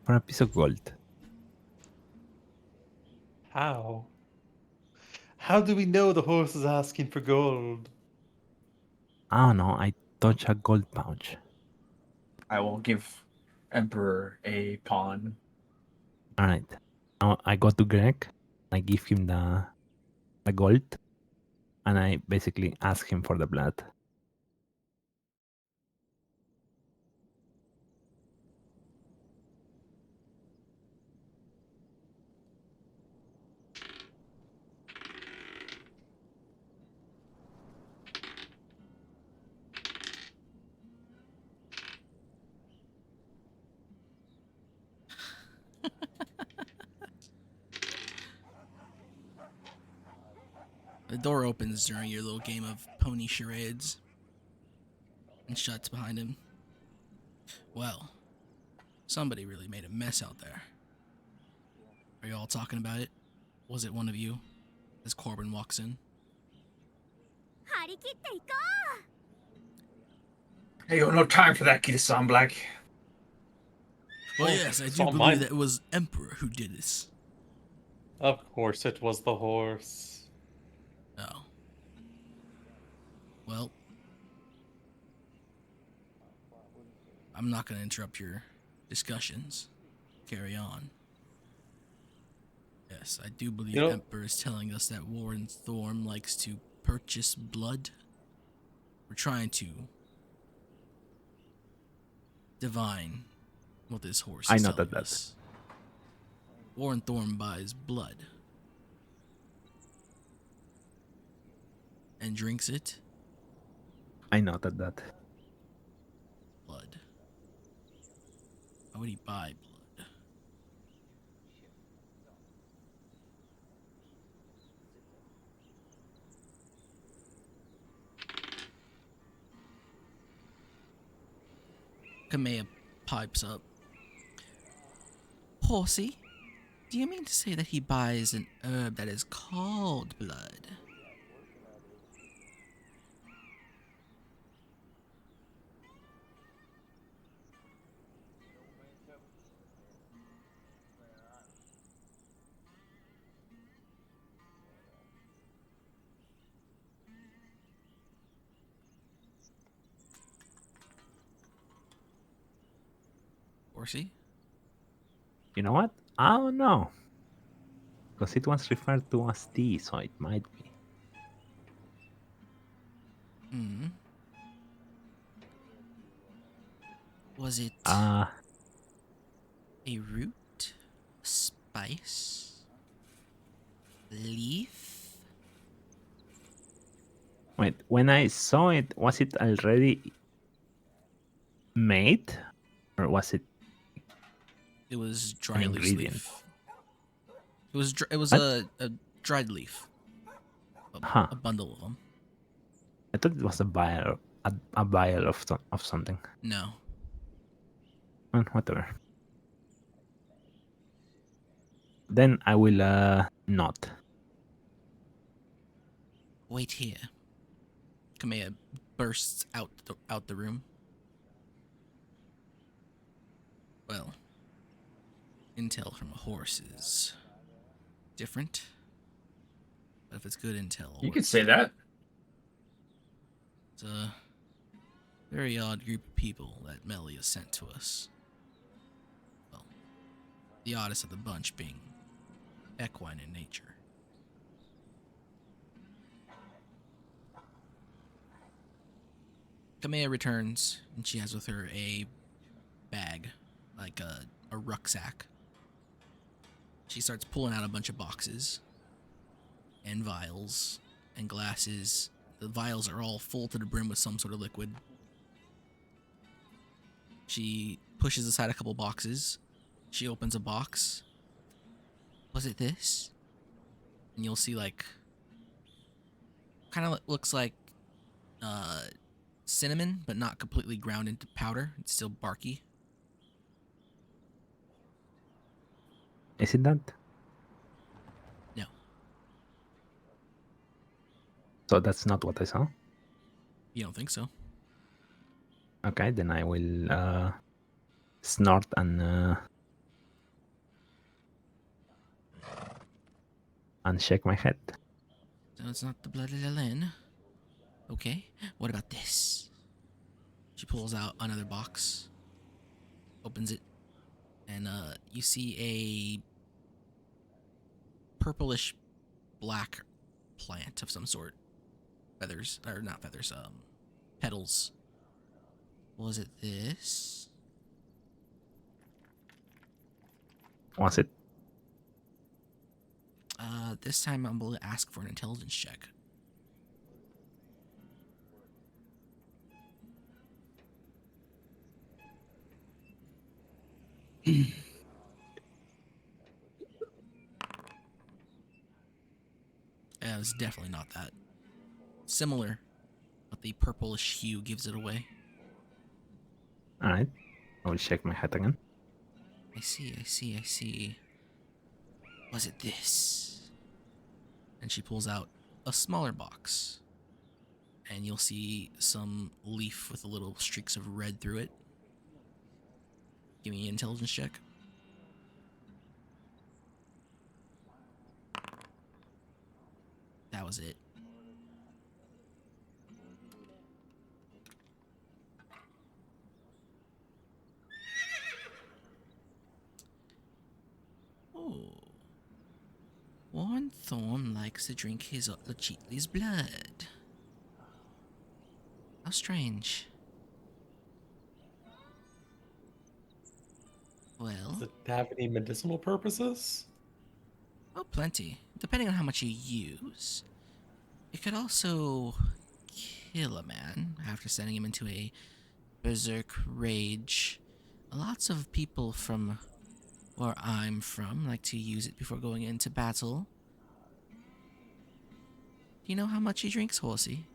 For a piece of gold. How? How do we know the horse is asking for gold? I don't know, I touch a gold pouch. I will give Emperor a pawn. All right, now I go to Greg, I give him the gold, and I basically ask him for the blood. The door opens during your little game of pony charades and shuts behind him. Well, somebody really made a mess out there. Are you all talking about it? Was it one of you? As Corbin walks in. Hey, no time for that, Kita-san Black. Well, Oh, yes, I it's do all believe mine. that it was Emperor who did this. Of course, it was the horse. Oh. Well, I'm not going to interrupt your discussions. Carry on. Yes, I do believe Emperor is telling us that Warren Thorm likes to purchase blood. We're trying to divine what this horse I is noted telling us. Warren Thorm buys blood and drinks it. I noted that. Blood. Why would he buy blood? Kamea pipes up. Horsey, do you mean to say that he buys an herb that is called blood? Horsey? You know what? I don't know. Because it was referred to as tea, so it might be. Hmm. Was it Uh, a root? A spice? Leaf? wait, when I saw it, was it already made? Or was it It was an dry loose ingredient? leaf. It was What? a dried leaf. Huh. A bundle of them. I thought it was a vial, a vial of something. No. Well, whatever. Then I will not. Wait here. Kamea bursts out the room. Well, intel from a horse is different. But if it's good intel, You could say that. it's a very odd group of people that Melly has sent to us. Well, the oddest of the bunch being equine in nature. Kamea returns, and she has with her a bag, like a rucksack. She starts pulling out a bunch of boxes and vials and glasses. The vials are all full to the brim with some sort of liquid. She pushes aside a couple boxes. She opens a box. Was it this? And you'll see, like, kind of looks like cinnamon, but not completely ground into powder. It's still barky. Is it that? No. So that's not what I saw. You don't think so? Okay, then I will snort and shake my head. So it's not the blood of the Lin. Okay, what about this? She pulls out another box, opens it, and you see a purplish black plant of some sort. Feathers, or not feathers, petals. Was it this? Was it? This time I'm going to ask for an intelligence check. It's definitely not that. Similar, but the purplish hue gives it away. All right. I will check my hat again. I see. Was it this? And she pulls out a smaller box. And you'll see some leaf with a little streaks of red through it. Give me an intelligence check. That was it. Oh. Warren Thorn likes to drink his Lachitli's blood. How strange. Well, Does it have any medicinal purposes? oh, plenty. Depending on how much you use. It could also kill a man after sending him into a berserk rage. Lots of people from where I'm from like to use it before going into battle. Do you know how much he drinks, Horsey?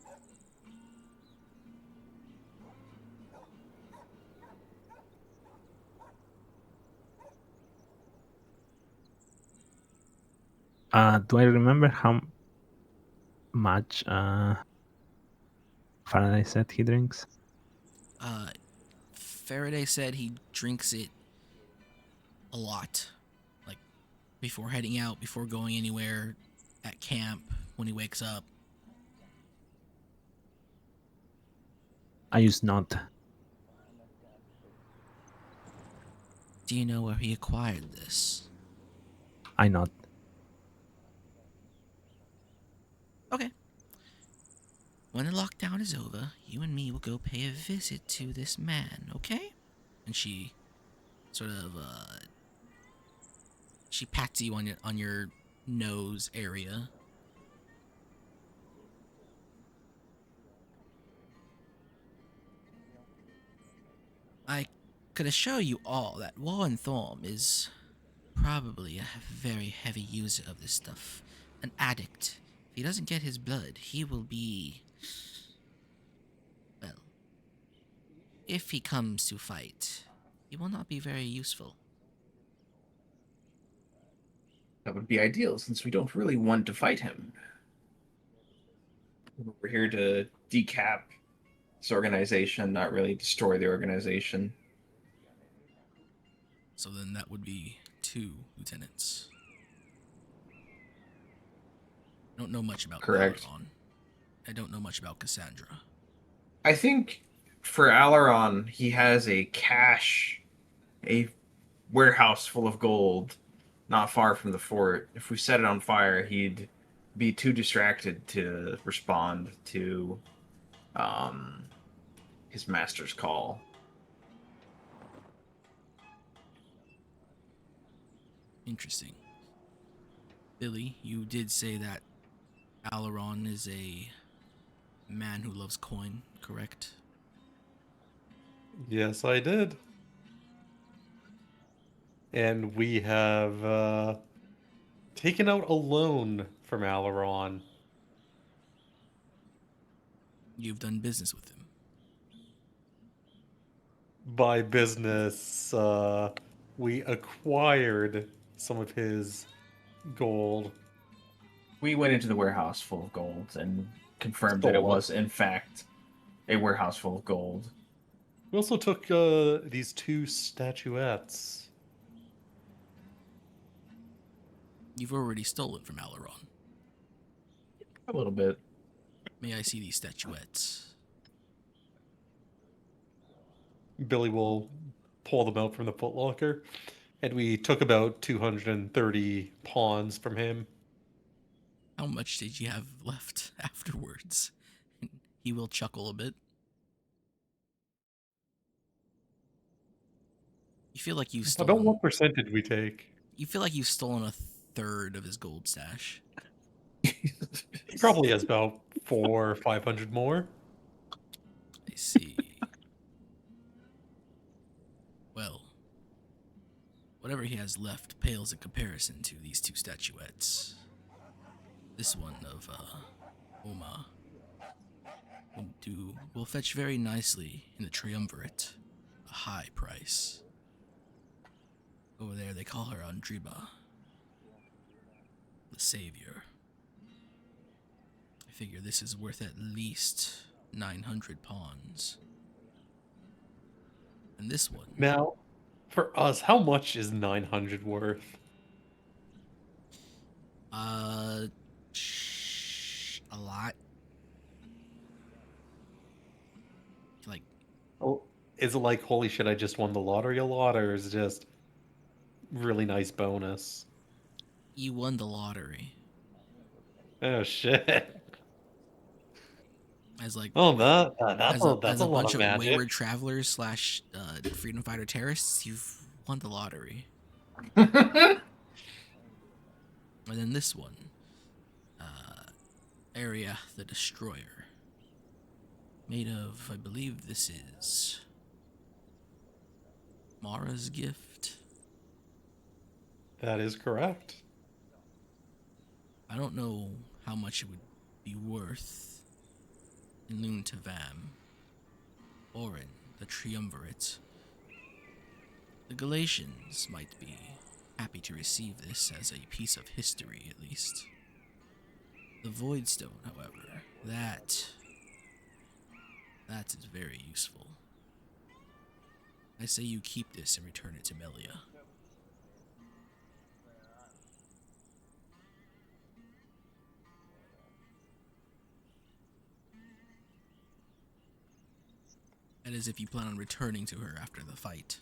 Do I remember how much Faraday said he drinks? Faraday said he drinks it a lot. Like, before heading out, before going anywhere, at camp, when he wakes up. I use not. Do you know where he acquired this? I not. Okay. When the lockdown is over, you and me will go pay a visit to this man, okay? And she sort of, she pats you on your nose area. I could assure you all that Warren Thorm is probably a very heavy user of this stuff. An addict. If he doesn't get his blood, he will be... well, if he comes to fight, he will not be very useful. That would be ideal, since we don't really want to fight him. We're here to decap this organization, not really destroy the organization. So then that would be 2 lieutenants. I don't know much about Correct. Alaron. I don't know much about Cassandra. I think for Alaron, he has a warehouse full of gold not far from the fort. If we set it on fire, he'd be too distracted to respond to his master's call. Interesting. Billy, you did say that Alaron is a man who loves coin, correct? Yes, I did. And we have taken out a loan from Alaron. You've done business with him. By business, we acquired some of his gold. We went into the warehouse full of gold and confirmed that it Stole it. was, in fact, a warehouse full of gold. We also took these 2 statuettes. You've already stolen from Alaron. A little bit. May I see these statuettes? Billy will pull them out from the footlocker. And we took about 230 pawns from him. How much did you have left afterwards? He will chuckle a bit. You feel like you've stolen... About what percent did we take? You feel like you've stolen a third of his gold stash. He probably has about 400 or 500 more. I see. Well, whatever he has left pales in comparison to these 2 statuettes. This one of Oma will fetch very nicely in the triumvirate, a high price. Over there they call her Andriba, the savior. I figure this is worth at least 900 pawns. And this one, Now, for us, how much is 900 worth? a lot. Like, Oh, is it like, holy shit, I just won the lottery a lot, or is it just really nice bonus? you won the lottery. Oh shit. As like Oh, that's as a a lot bunch of of magic. wayward travelers slash freedom fighter terrorists, you've won the lottery. And then this one, Area the Destroyer, made of, I believe this is Mara's gift. That is correct. I don't know how much it would be worth in Lune Tavam or in the Triumvirate. The Galatians might be happy to receive this as a piece of history, at least. The Voidstone, however, that is very useful. I say you keep this and return it to Melia. That is if you plan on returning to her after the fight.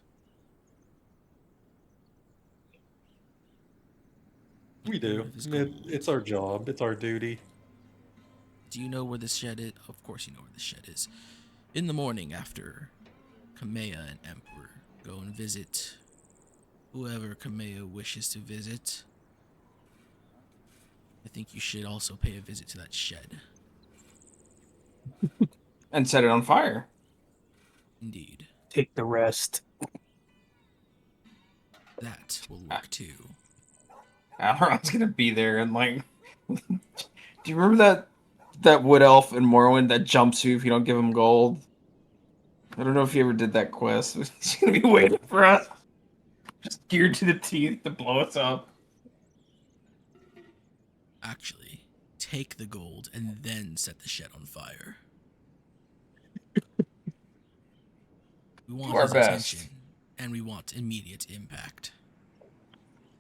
We do. It's our job. It's our duty. Do you know where this shed is? Of course you know where this shed is. In the morning after Kamea and Emperor go and visit whoever Kamea wishes to visit, I think you should also pay a visit to that shed. And set it on fire. Indeed. Take the rest. That will work too. Alron's gonna be there and like. Do you remember that wood elf in Morrowind that jumps you if you don't give him gold? I don't know if you ever did that quest. He's gonna be waiting for us, just geared to the teeth to blow us up. Actually, take the gold and then set the shed on fire. We want Do our his best. attention, and we want immediate impact.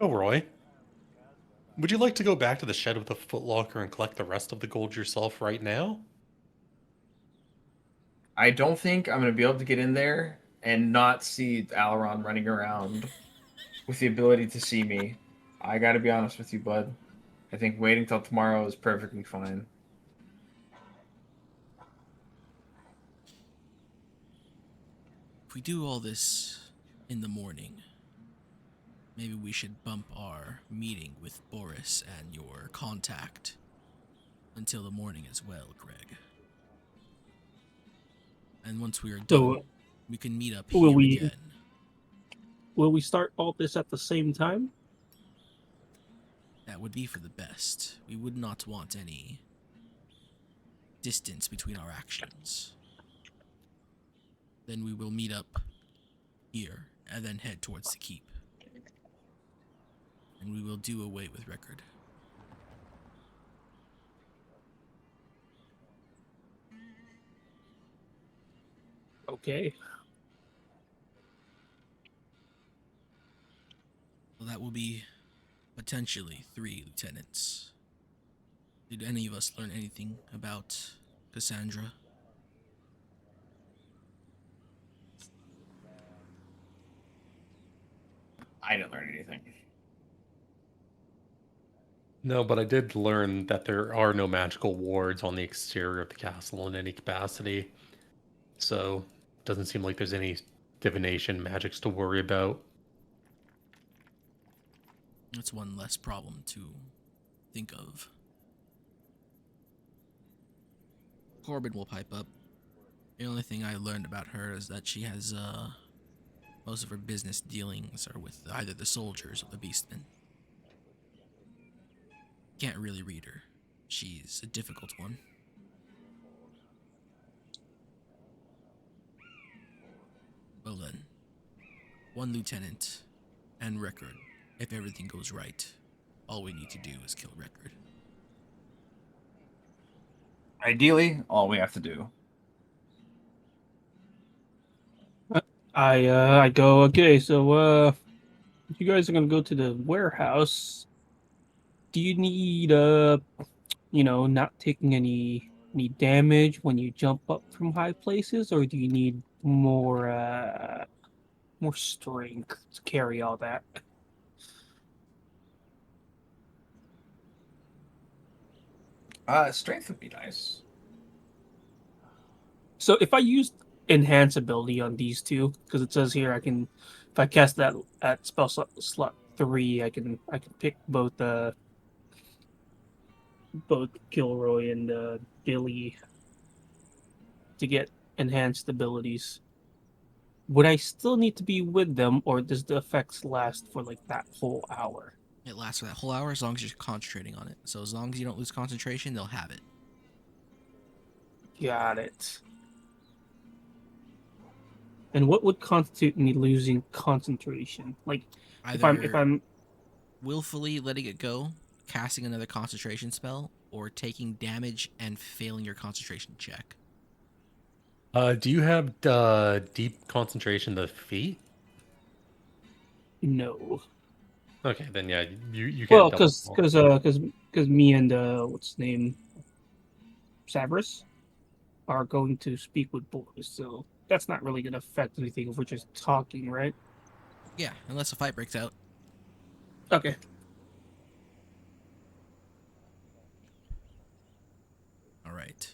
Oh, Roy. Would you like to go back to the shed with the footlocker and collect the rest of the gold yourself right now? I don't think I'm gonna be able to get in there and not see Alaron running around with the ability to see me. I gotta be honest with you, bud. I think waiting till tomorrow is perfectly fine. If we do all this in the morning, maybe we should bump our meeting with Boris and your contact until the morning as well, Greg. And once we are done, So, we can meet up will here we- again. will we start all this at the same time? That would be for the best. We would not want any distance between our actions. Then we will meet up here and then head towards the keep. And we will do away with record. Okay. Well, that will be potentially 3 lieutenants. Did any of us learn anything about Cassandra? I didn't learn anything. No, but I did learn that there are no magical wards on the exterior of the castle in any capacity. So, doesn't seem like there's any divination magics to worry about. That's one less problem to think of. Corbin will pipe up. The only thing I learned about her is that she has, most of her business dealings are with either the soldiers or the beastmen. Can't really read her. She's a difficult one. Well then, 1 lieutenant and Record. If everything goes right, all we need to do is kill Record. Ideally, all we have to do. I go, okay, so if you guys are gonna go to the warehouse, do you need not taking any damage when you jump up from high places, or do you need more strength to carry all that? Strength would be nice. So if I use enhance ability on these two, because it says here if I cast that at spell slot 3, I can pick both Gilroy and Billy to get enhanced abilities. Would I still need to be with them, or does the effects last for like that whole hour? It lasts for that whole hour as long as you're concentrating on it. So as long as you don't lose concentration, they'll have it. Got it. And what would constitute me losing concentration? Like if I'm willfully letting it go, casting another concentration spell, or taking damage and failing your concentration check. Do you have deep concentration of the feet? no. Okay, then yeah, you Well, can't double. because me and what's his name, Savras, are going to speak with boys, so that's not really going to affect anything if we're just talking, right? Yeah, unless a fight breaks out. Okay. All right.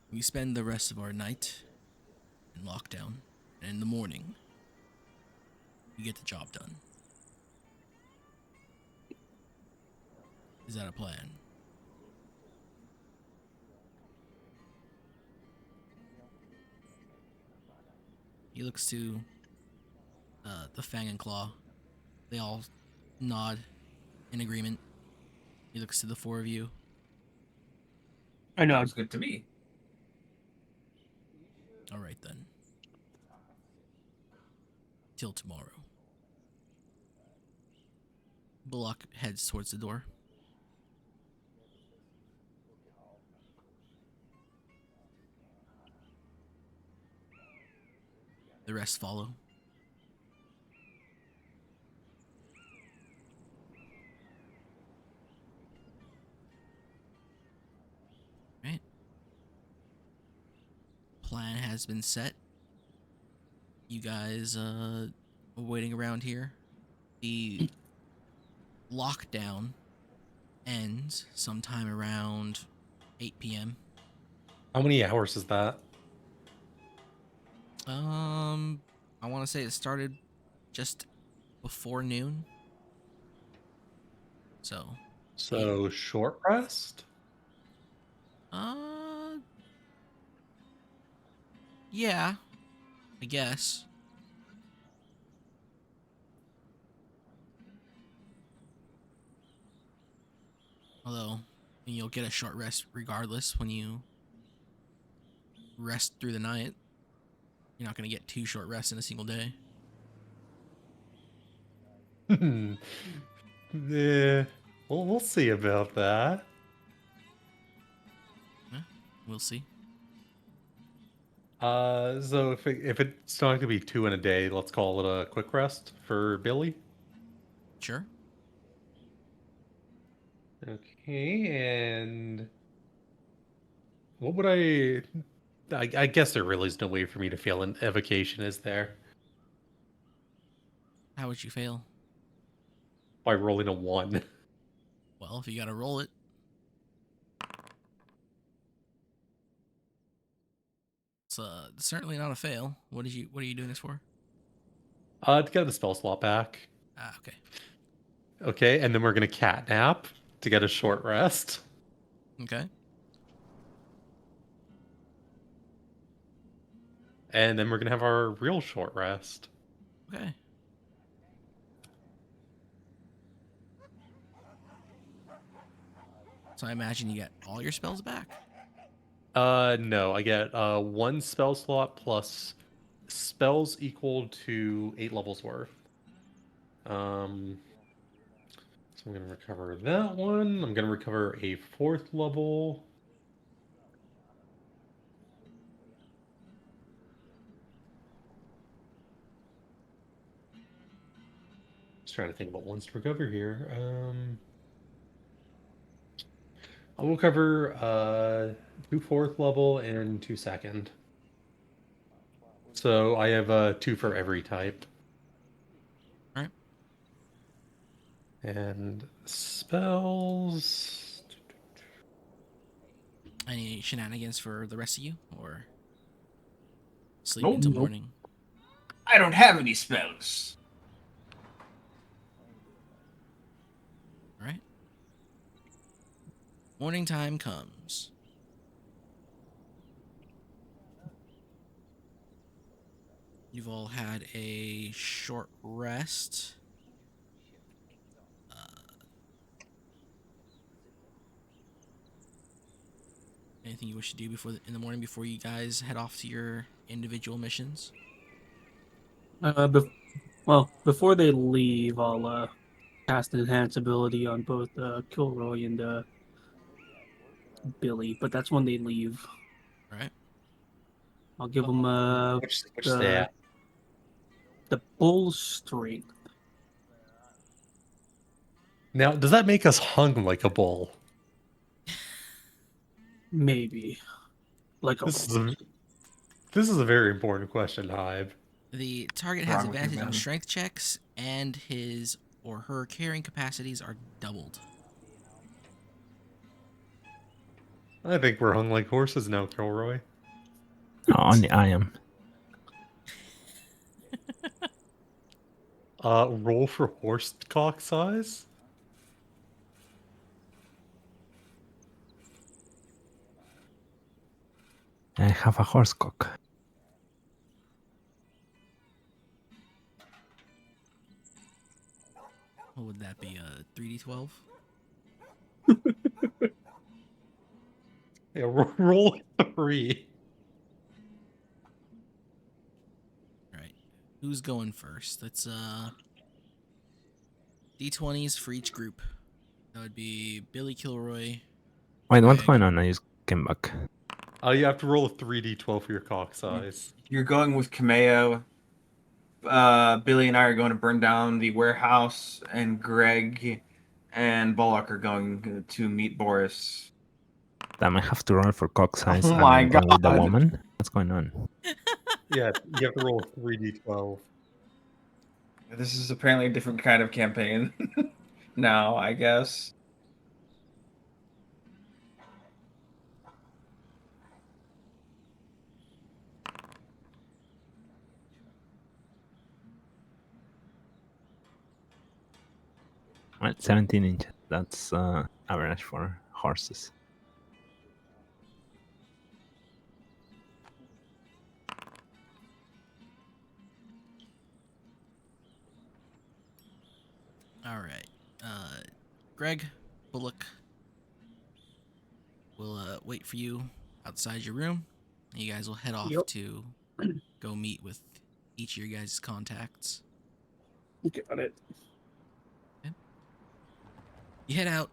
We spend the rest of our night in lockdown, and in the morning, we get the job done. Is that a plan? He looks to the Fang and Claw. They all nod in agreement. He looks to the 4 of you. I know. Sounds good to me. All right then. Till tomorrow. Bullock heads towards the door. The rest follow. Right? Plan has been set. You guys waiting around here. The lockdown ends sometime around 8 p.m. How many hours is that? I want to say it started just before noon. So short rest? Uh, yeah, I guess. Although, you'll get a short rest regardless when you rest through the night. You're not going to get 2 short rests in a single day. Yeah, we'll see about that. Yeah, we'll see. So if it's not gonna be 2 in a day, let's call it a quick rest for Billy. Sure. Okay, and what would I guess there really is no way for me to fail an evocation, is there? How would you fail? By rolling a 1. Well, if you got to roll it. It's certainly not a fail. What are you doing this for? To get the spell slot back. Ah, okay. Okay, and then we're gonna catnap to get a short rest. Okay. And then we're gonna have our real short rest. Okay. So I imagine you get all your spells back. No, I get 1 spell slot plus spells equal to 8 levels worth. So I'm gonna recover that one. I'm gonna recover a 4th level. Just trying to think about ones to recover here. I will cover 2 4th level and 2 2nd. So I have 2 for every type. All right. And spells. Any shenanigans for the rest of you, or sleep Nope. until Nope. morning? I don't have any spells. All right. Morning time comes. You've all had a short rest. Anything you wish to do in the morning before you guys head off to your individual missions? Well, before they leave, I'll cast enhance ability on both Kilroy and Billy, but that's when they leave. All right. I'll give them Which the stat? the bull strength. Now, does that make us hung like a bull? Maybe. Like a This is a very important question, Hive. The target What's has wrong with you, advantage on man? strength checks, and his or her carrying capacities are doubled. I think we're hung like horses now, Kilroy. No, only I am. Roll for horse cock size? I have a horse cock. What would that be? A 3d12? Yeah, roll 3. All right. Who's going first? Let's d20s for each group. That would be Billy Kilroy. Wait, what's Greg. going on? I just came back. You have to roll a 3d12 for your cock size. You're going with Kameo. Billy and I are going to burn down the warehouse, and Greg and Bullock are going to meet Boris. Damn, I have to roll for cock size Oh and my run with the God. woman? What's going on? Yeah, you have to roll a 3d12. This is apparently a different kind of campaign now, I guess. Well, 17 inches. That's average for horses. All right. Greg, Bullock will wait for you outside your room. And you guys will head off Yep. to go meet with each of your guys' contacts. Got it. You head out.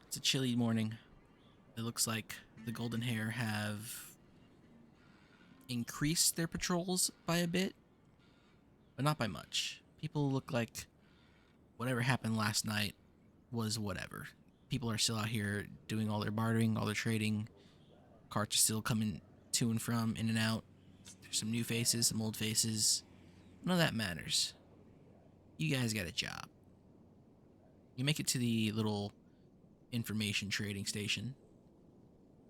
It's a chilly morning. It looks like the Golden Hair have increased their patrols by a bit, but not by much. People look like whatever happened last night was whatever. People are still out here doing all their bartering, all their trading. Carts are still coming to and from, in and out. There's some new faces, some old faces. None of that matters. You guys got a job. You make it to the little information trading station,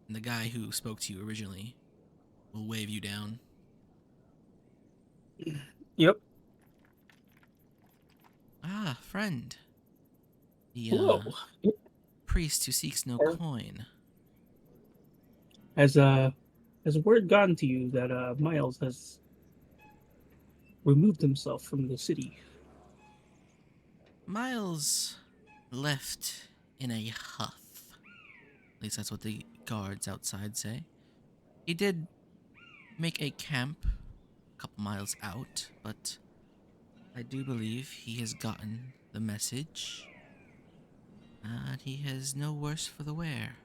and the guy who spoke to you originally will wave you down. Yep. Ah, friend. The Hello. priest who seeks no Or- coin. Has word gotten to you that Miles has removed himself from the city? Miles left in a huff. At least that's what the guards outside say. He did make a camp a couple miles out, but I do believe he has gotten the message, and he has no worse for the wear.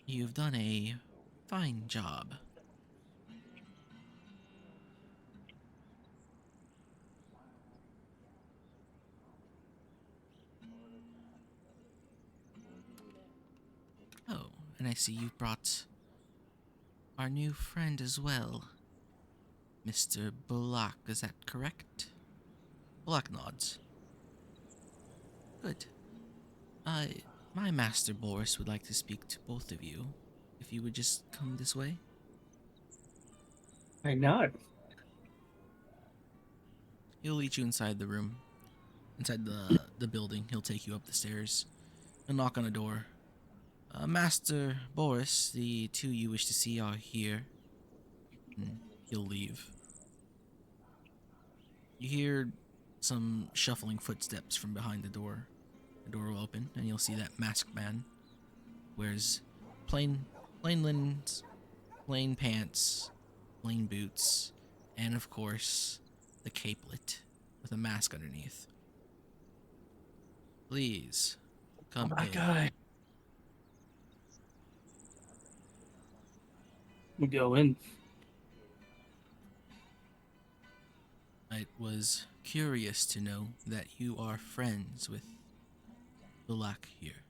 You've done a fine job. Oh, and I see you brought our new friend as well, Mr. Bullock, is that correct? Bullock nods. Good. My Master Boris would like to speak to both of you. If you would just come this way. I nod. He'll lead you inside the room. Inside the building. He'll take you up the stairs. He'll knock on a door. Master Boris, the two you wish to see are here. And he'll leave. You hear some shuffling footsteps from behind the door. The door will open, and you'll see that masked man wears plain linens, plain pants, plain boots, and of course, the capelet with a mask underneath. Please, come in. guy. We go in. I was curious to know that you are friends with Bullock here.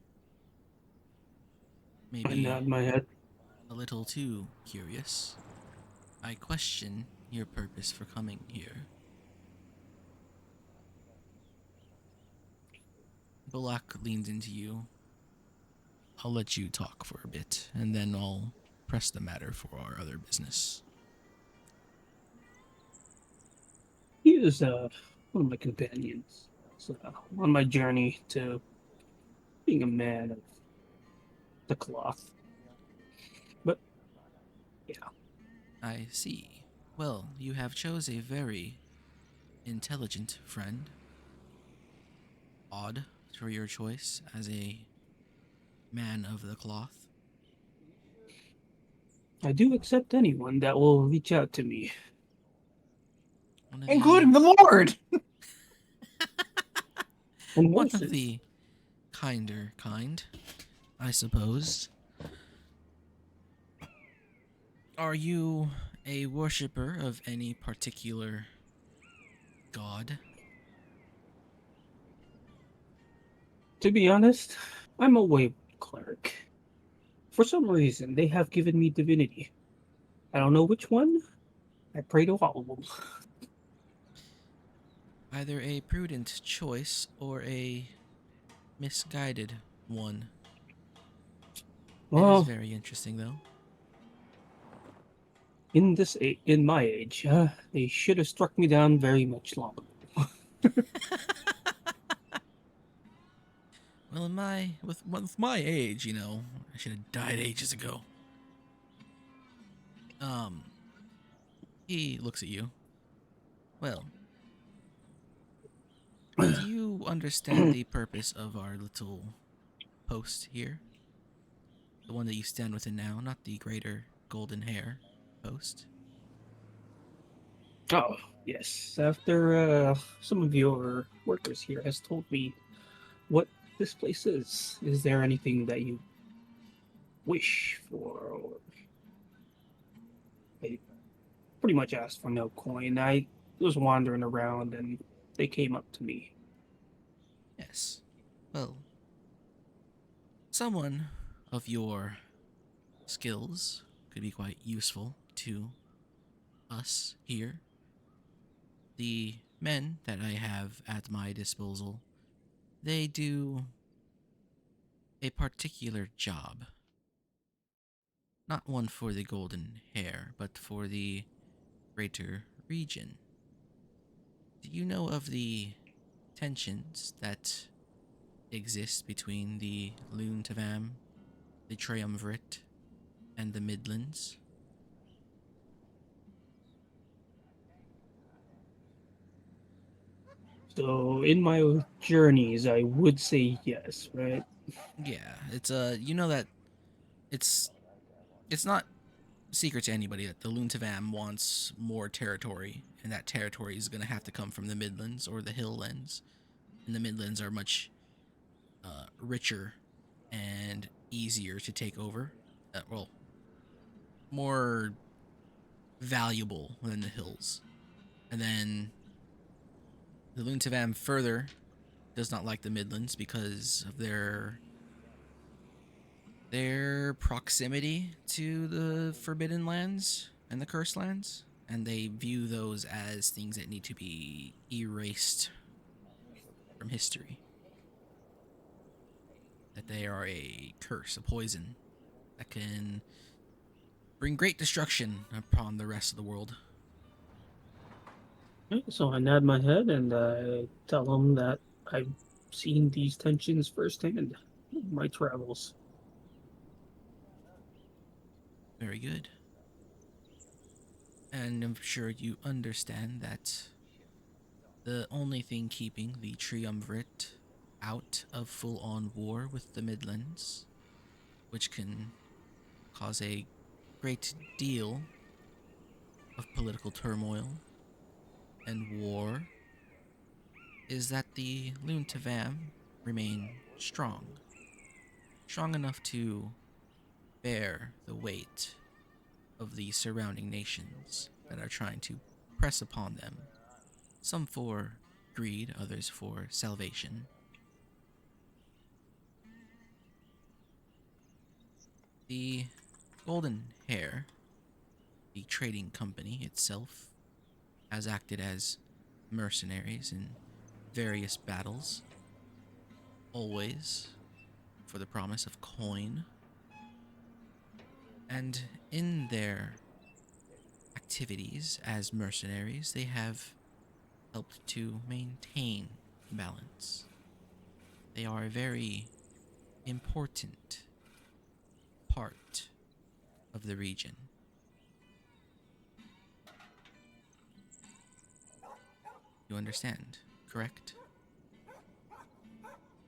I Maybe nod my head. a little too curious. I question your purpose for coming here. Bullock leans into you. I'll let you talk for a bit, and then I'll press the matter for our other business. He is one of my companions. So, on my journey to being a man of the cloth. But, yeah. I see. Well, you have chose a very intelligent friend. Odd for your choice as a man of the cloth. I do accept anyone that will reach out to me. One of Including the Lord! And one of horses. the kinder kind, I suppose. Are you a worshipper of any particular god? To be honest, I'm a wayward cleric. For some reason, they have given me divinity. I don't know which one. I pray to all of them. Either a prudent choice or a misguided one. It Well, is very interesting, though. in my age, they should have struck me down very much longer. Well, with my age, you know, I should have died ages ago. He looks at you. Well, do you understand the purpose of our little post here? The one that you stand within now, not the greater golden hair post. Oh, yes. After some of your workers here has told me what this place is there anything that you wish for? Or I pretty much asked for no coin. I was wandering around and they came up to me. Yes. Well, someone of your skills could be quite useful to us here. The men that I have at my disposal, they do a particular job. Not one for the golden hair, but for the greater region. Do you know of the tensions that exist between the Lune Tavam, the Triumvirate, and the Midlands? So in my journeys, I would say yes, right? Yeah, it's you know that it's it's not secret to anybody that the Luntavam wants more territory, and that territory is going to have to come from the Midlands or the Hilllands, and the Midlands are much richer and easier to take over. Well, more valuable than the hills. And then the Luntavam further does not like the Midlands because of their proximity to the Forbidden Lands and the Cursed Lands, and they view those as things that need to be erased from history. That they are a curse, a poison that can bring great destruction upon the rest of the world. Okay, so I nod my head and I tell them that I've seen these tensions firsthand in my travels. Very good. And I'm sure you understand that the only thing keeping the Triumvirate out of full on war with the Midlands, which can cause a great deal of political turmoil and war, is that the Luntavam remain strong. Strong enough to bear the weight of the surrounding nations that are trying to press upon them, some for greed, others for salvation. The Golden Hair, the trading company itself, has acted as mercenaries in various battles, always for the promise of coin. And in their activities as mercenaries, they have helped to maintain balance. They are a very important part of the region. You understand, correct?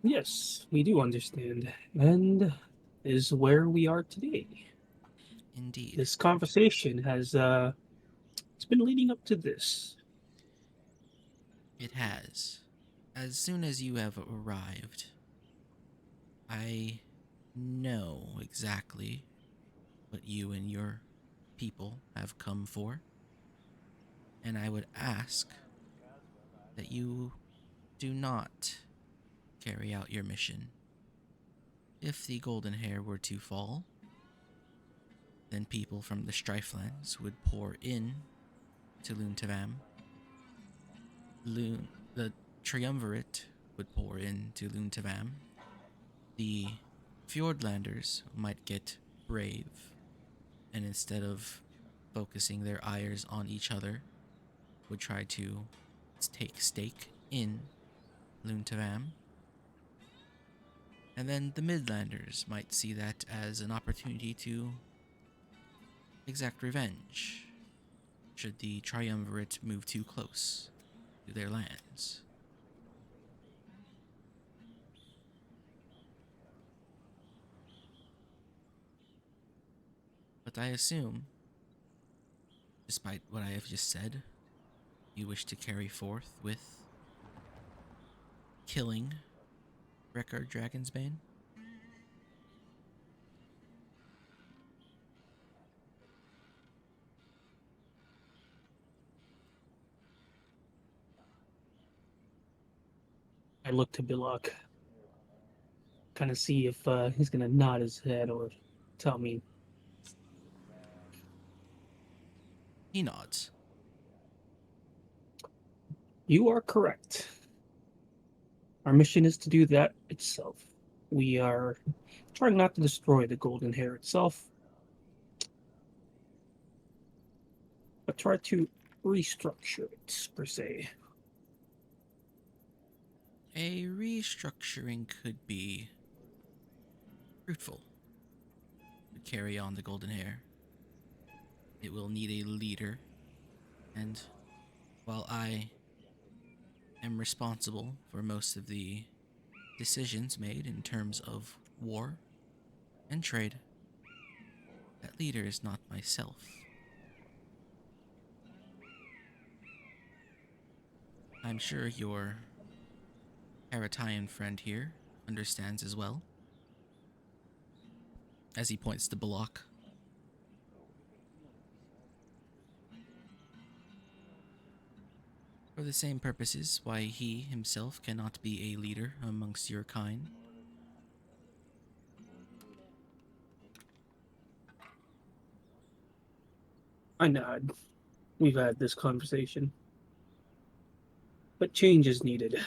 Yes, we do understand. And is where we are today. Indeed. This conversation has it's been leading up to this. It has. As soon as you have arrived, I know exactly what you and your people have come for, and I would ask that you do not carry out your mission. If the Golden Hair were to fall, then people from the Strifelands would pour in to Luntavam. The Triumvirate would pour into Luntavam. The Fjordlanders might get brave, and instead of focusing their ires on each other, would try to take stake in Luntavam. And then the Midlanders might see that as an opportunity to exact revenge should the Triumvirate move too close to their lands. But I assume, despite what I have just said, you wish to carry forth with killing Rekard Dragonsbane? I look to Bilok, kind of see if he's gonna nod his head or tell me. He nods. You are correct. Our mission is to do that itself. We are trying not to destroy the Golden Hair itself, but try to restructure it, per se. A restructuring could be fruitful to carry on the Golden Hair. It will need a leader, and while I am responsible for most of the decisions made in terms of war and trade. That leader is not myself. I'm sure your Haratayan friend here understands as well. As he points to Balak. For the same purposes why he himself cannot be a leader amongst your kind. I nod. We've had this conversation. But change is needed.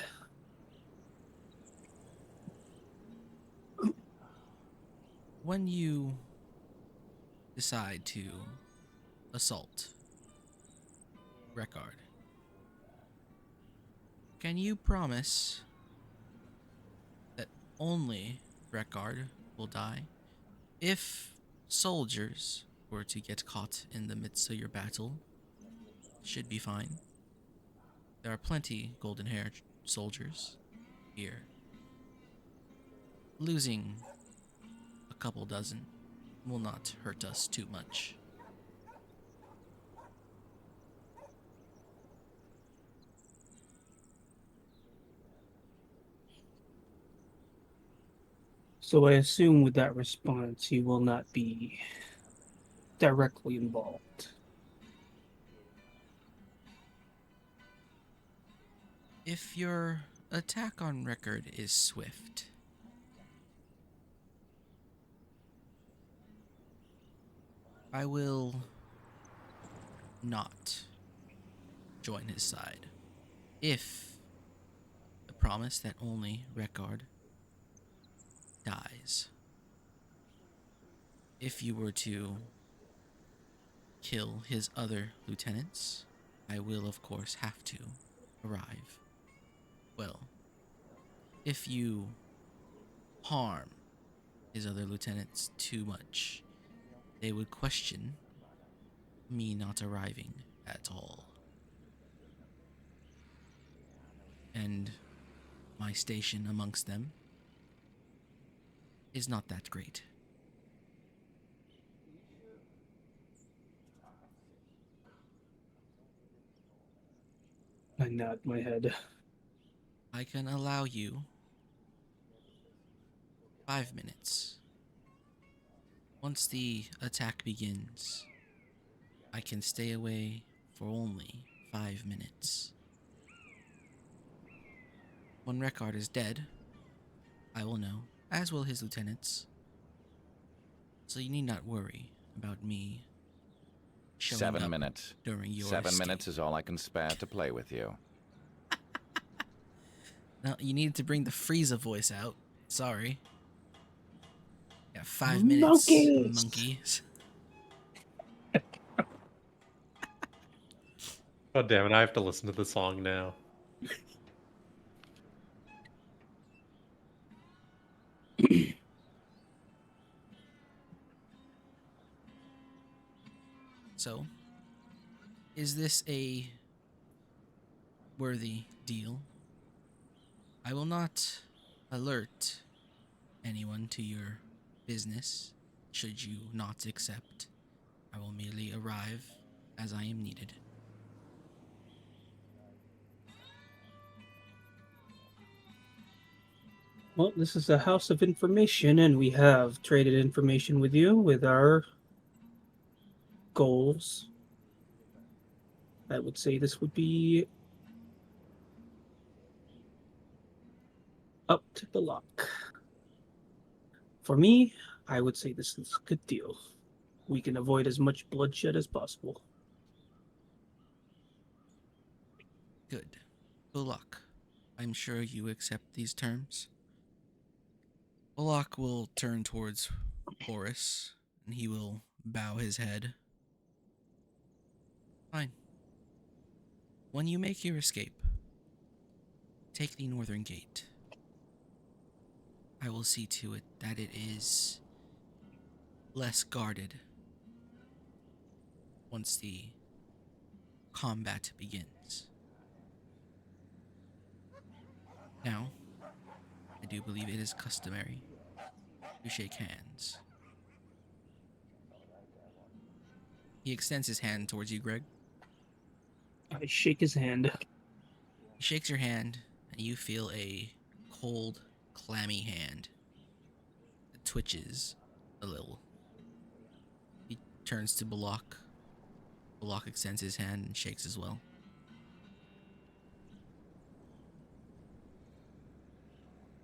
When you decide to assault Rekard, can you promise that only Rekard will die? If soldiers were to get caught in the midst of your battle, should be fine. There are plenty golden-haired soldiers here. Losing a couple dozen will not hurt us too much. So I assume with that response, you will not be directly involved. If your attack on Record is swift, I will not join his side. If the promise that only Rekard dies. If you were to kill his other lieutenants, I will of course have to arrive. Well, if you harm his other lieutenants too much, they would question me not arriving at all. And my station amongst them is not that great. I nod my head. I can allow you 5 minutes. Once the attack begins, I can stay away for only 5 minutes. When Rekard is dead, I will know, as will his lieutenants. So you need not worry about me showing 7 up minutes. during your 7 escape. minutes is all I can spare to play with you. No, you needed to bring the Frieza voice out. Sorry. Yeah, 5 minutes, Monkeys! monkeys. Oh damn it! I have to listen to the song now. So, is this a worthy deal? I will not alert anyone to your business should you not accept. I will merely arrive as I am needed. Well, this is a house of information, and we have traded information with you with our goals. I would say this would be up to the luck. For me, I would say this is a good deal. We can avoid as much bloodshed as possible. Good. Bullock, I'm sure you accept these terms. Bullock will turn towards Boris, and he will bow his head. Fine. When you make your escape, take the northern gate. I will see to it that it is less guarded once the combat begins. Now, I do believe it is customary to shake hands. He extends his hand towards you, Greg. I shake his hand. He shakes your hand, and you feel a cold, clammy hand that twitches a little. He turns to Balak. Balak extends his hand and shakes as well.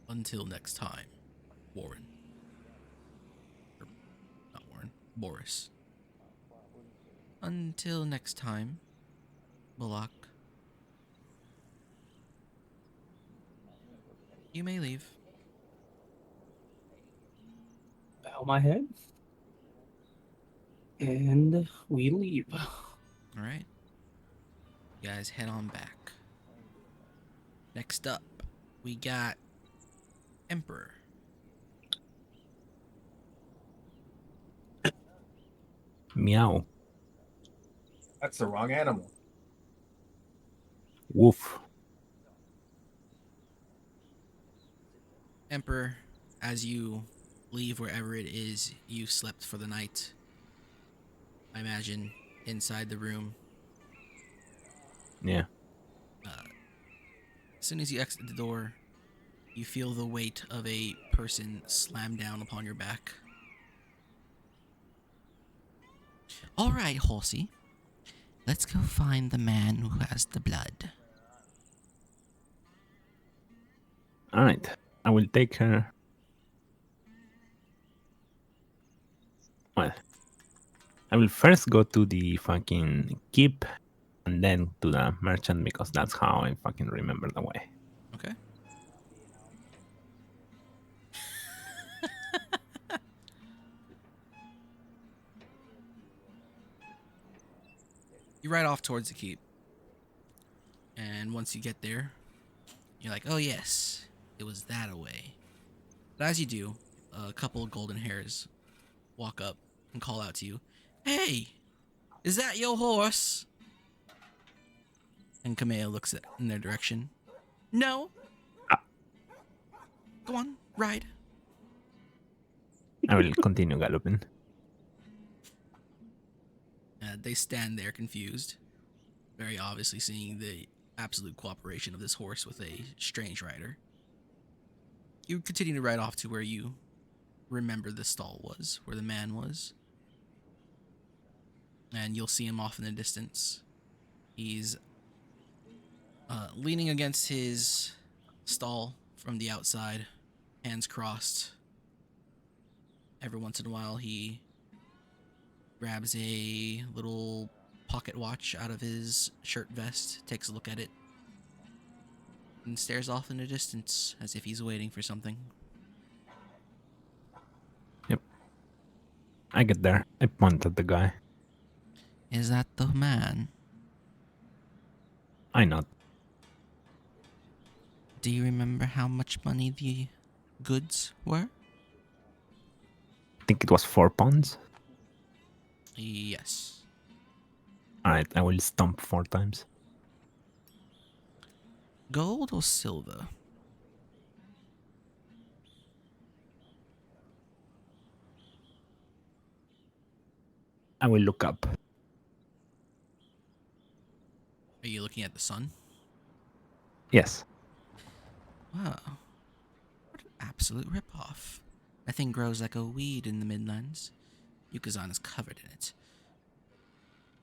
Until next time, Warren. Or, not Warren, Boris. Until next time, Balak. You may leave. Bow my head. And we leave. Alright. You guys head on back. Next up, we got Emperor. Meow. That's the wrong animal. Woof. Emperor, as you leave wherever it is you slept for the night, I imagine inside the room, Yeah. as soon as you exit the door, you feel the weight of a person slam down upon your back. All right, horsey. Let's go find the man who has the blood. Alright. I will take her. Well, I will first go to the fucking keep and then to the merchant because that's how I fucking remember the way. Okay. You ride off towards the keep. And once you get there, you're like, oh yes, it was that away. But as you do, a couple of golden hairs walk up and call out to you, hey, is that your horse? And Kamea looks in their direction. No. Go on, ride. I will continue galloping. They stand there confused, very obviously seeing the absolute cooperation of this horse with a strange rider. You continue to ride off to where you remember the stall was, where the man was. And you'll see him off in the distance. He's leaning against his stall from the outside, hands crossed. Every once in a while, he grabs a little pocket watch out of his shirt vest, takes a look at it, and stares off in the distance as if he's waiting for something. Yep. I get there. I point at the guy. Is that the man? I nod. Do you remember how much money the goods were? I think it was 4 pounds. Yes. Alright, I will stomp 4 times. Gold or silver? I will look up. Are you looking at the sun? Yes. Wow. What an absolute ripoff. That thing grows like a weed in the Midlands. Yukazan is covered in it.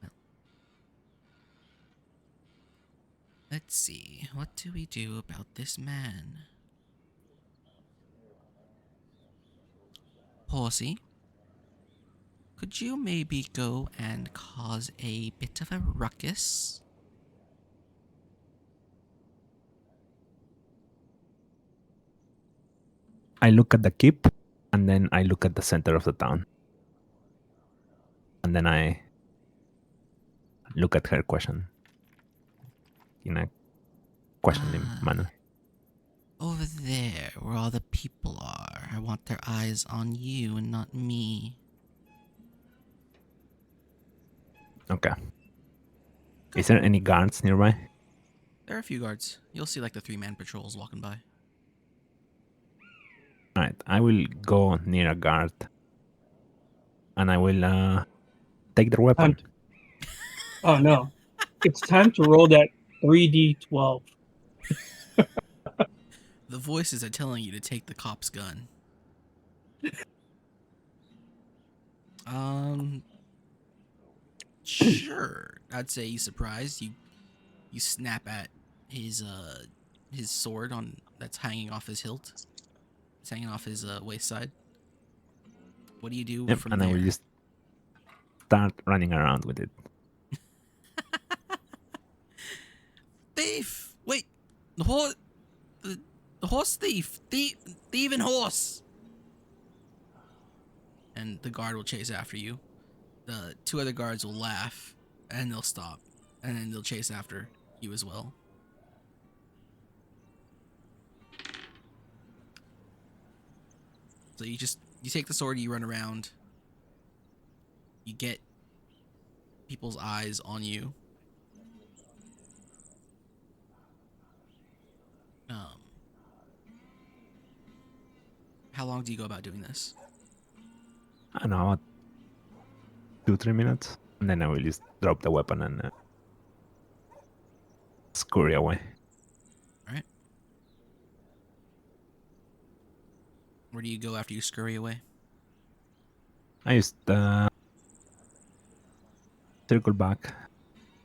Well, let's see. What do we do about this man? Horsey, could you maybe go and cause a bit of a ruckus? I look at the keep and then I look at the center of the town. And then I look at her question in a questioning manner. Over there, where all the people are. I want their eyes on you and not me. Okay. Is there any guards nearby? There are a few guards. You'll see like the 3-man patrols walking by. Alright, I will go near a guard. And I will take their weapon. Oh no. It's time to roll that 3d12. The voices are telling you to take the cop's gun. Sure. I'd say he's surprised. You snap at his sword on that's hanging off his hilt. It's hanging off his waist side. What do you do Yep, from and there? I will just start running around with it. Thief! Wait, the horse, the horse thief, thieving horse. And the guard will chase after you. The two other guards will laugh, and they'll stop, and then they'll chase after you as well. So you take the sword, you run around, you get people's eyes on you. How long do you go about doing this? I don't know, about 2-3 minutes. And then I will just drop the weapon and scurry away. Alright. Where do you go after you scurry away? I just circle back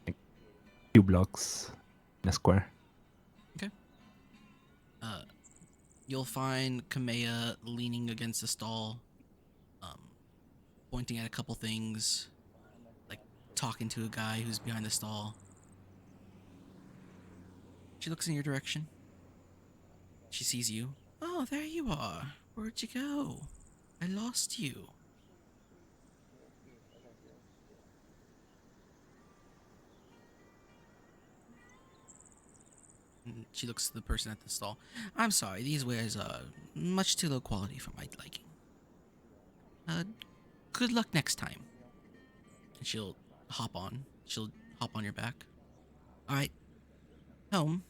like a few blocks in a square. You'll find Kamea leaning against the stall, pointing at a couple things, like talking to a guy who's behind the stall. She looks in your direction. She sees you. Oh, there you are. Where'd you go? I lost you. And she looks at the person at the stall. I'm sorry, these wares are much too low quality for my liking. Good luck next time. And she'll hop on. She'll hop on your back. Alright. Home.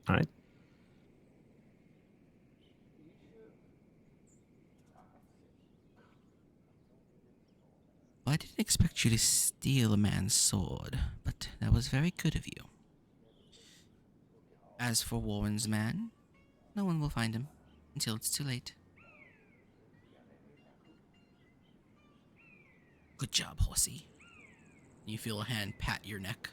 Alright. Well, I didn't expect you to steal a man's sword, but that was very good of you. As for Warren's man, no one will find him until it's too late. Good job, horsey. You feel a hand pat your neck.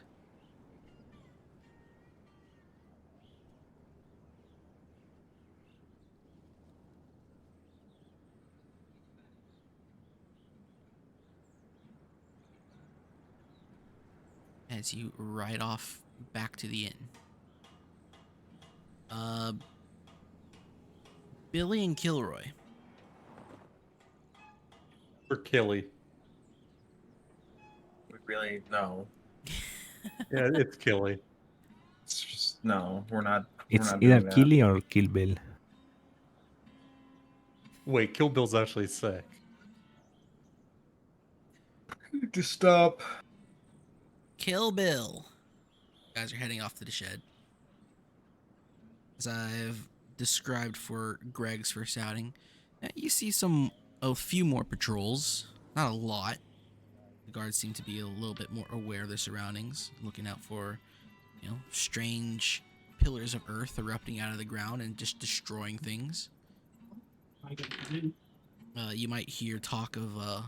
As you ride off back to the inn. Billy and Kilroy. Or Killy. We really no. Yeah, it's Killy. It's just no. We're not. It's we're not either doing that. Killy or Kill Bill. Wait, Kill Bill's actually sick. To stop. Kill Bill. You guys are heading off to the shed. As I've described for Greg's first outing, you see a few more patrols. Not a lot. The guards seem to be a little bit more aware of their surroundings, looking out for, strange pillars of earth erupting out of the ground and just destroying things. You might hear talk of a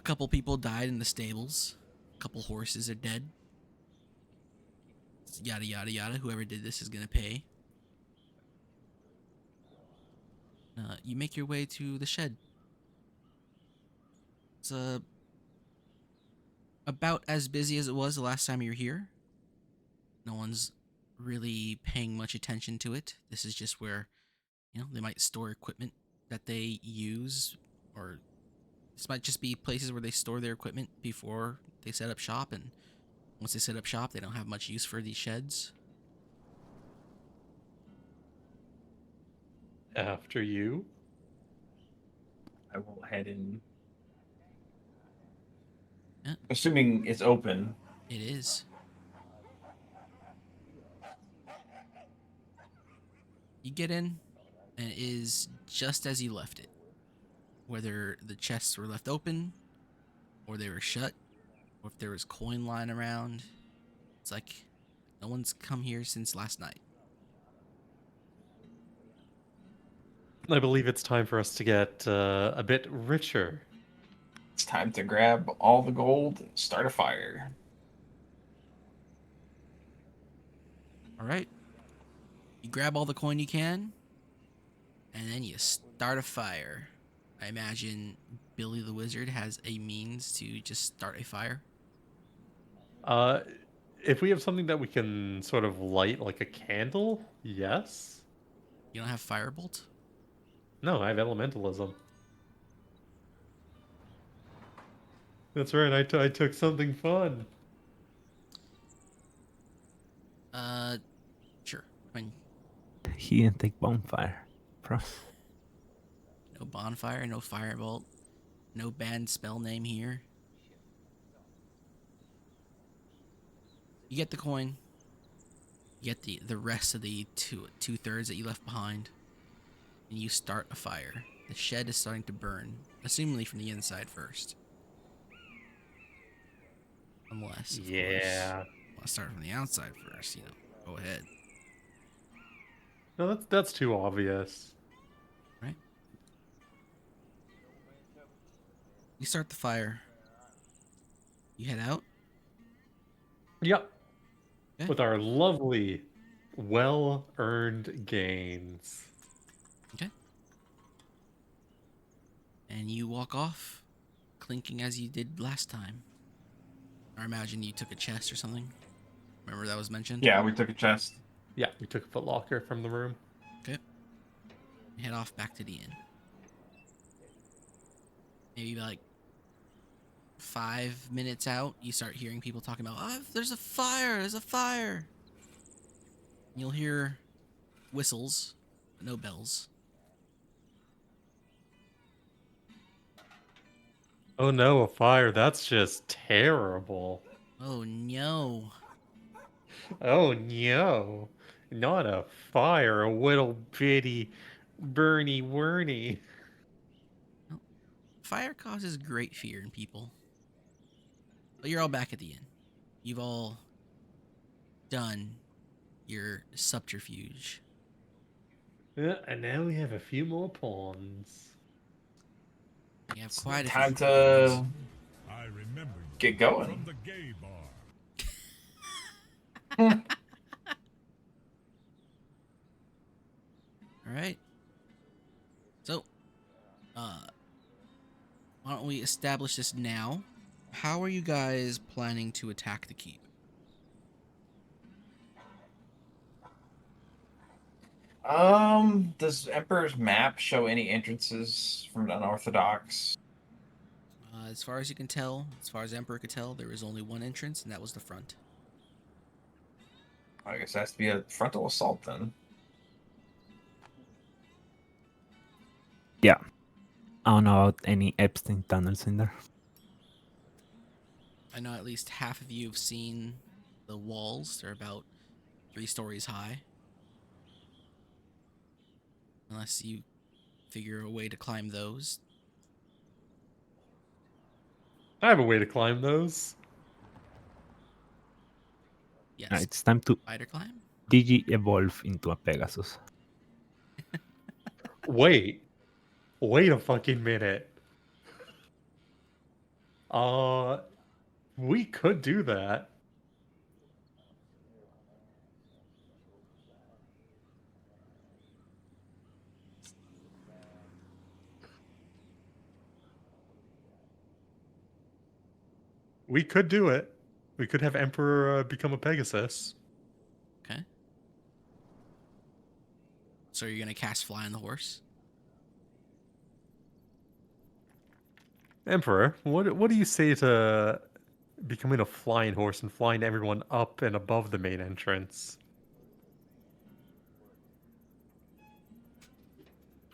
couple people died in the stables. A couple horses are dead. Yada yada yada. Whoever did this is gonna pay. You make your way to the shed. It's about as busy as it was the last time you were here. No one's really paying much attention to it. This is just where, they might store equipment that they use, or this might just be places where they store their equipment before they set up shop, and once they set up shop, they don't have much use for these sheds. After you? I will head in. Yeah. Assuming it's open. It is. You get in, and it is just as you left it. Whether the chests were left open, or they were shut, or if there was coin lying around, it's like no one's come here since last night. I believe it's time for us to get a bit richer. It's time to grab all the gold and start a fire. All right. You grab all the coin you can, and then you start a fire. I imagine Billy the Wizard has a means to just start a fire. If we have something that we can sort of light like a candle, yes. You don't have firebolt? No, I have elementalism. That's right. I took something fun. Sure. Fine. He didn't take bonfire. Bro. No bonfire, no firebolt, no banned spell name here. You get the coin. You get the rest of the two-thirds that you left behind, and you start a fire. The shed is starting to burn, assumingly from the inside first. Unless, of course, you want to start from the outside first, go ahead. No, that's too obvious. Right? You start the fire. You head out. Yep. Okay. With our lovely, well-earned gains. Okay. And you walk off, clinking as you did last time. I imagine you took a chest or something. Remember that was mentioned? Yeah, we took a chest. Yeah, we took a footlocker from the room. Okay. You head off back to the inn. Maybe like 5 minutes out, you start hearing people talking about, oh, there's a fire, there's a fire. You'll hear whistles, but no bells. Oh no, a fire. That's just terrible. Oh no. Oh no. Not a fire, a little bitty burny worny. Fire causes great fear in people. But you're all back at the inn. You've all done your subterfuge. Yeah, and now we have a few more pawns. You have quite a Time few. to I remember you get going. from the gay bar. All right. So, why don't we establish this now? How are you guys planning to attack the keep? Does Emperor's map show any entrances from unorthodox? As far as you can tell, as far as Emperor could tell, there is only one entrance, and that was the front. I guess it has to be a frontal assault then. Yeah. I don't know about any Epstein tunnels in there. I know at least half of you have seen the walls. They're about 3 stories high. Unless you figure a way to climb those. I have a way to climb those. Yes. It's time to Spider climb? digi-evolve into a Pegasus. Wait a fucking minute. We could do that. We could do it. We could have Emperor become a Pegasus. Okay. So you're gonna cast Fly on the Horse? Emperor, what do you say to becoming a flying horse and flying everyone up and above the main entrance?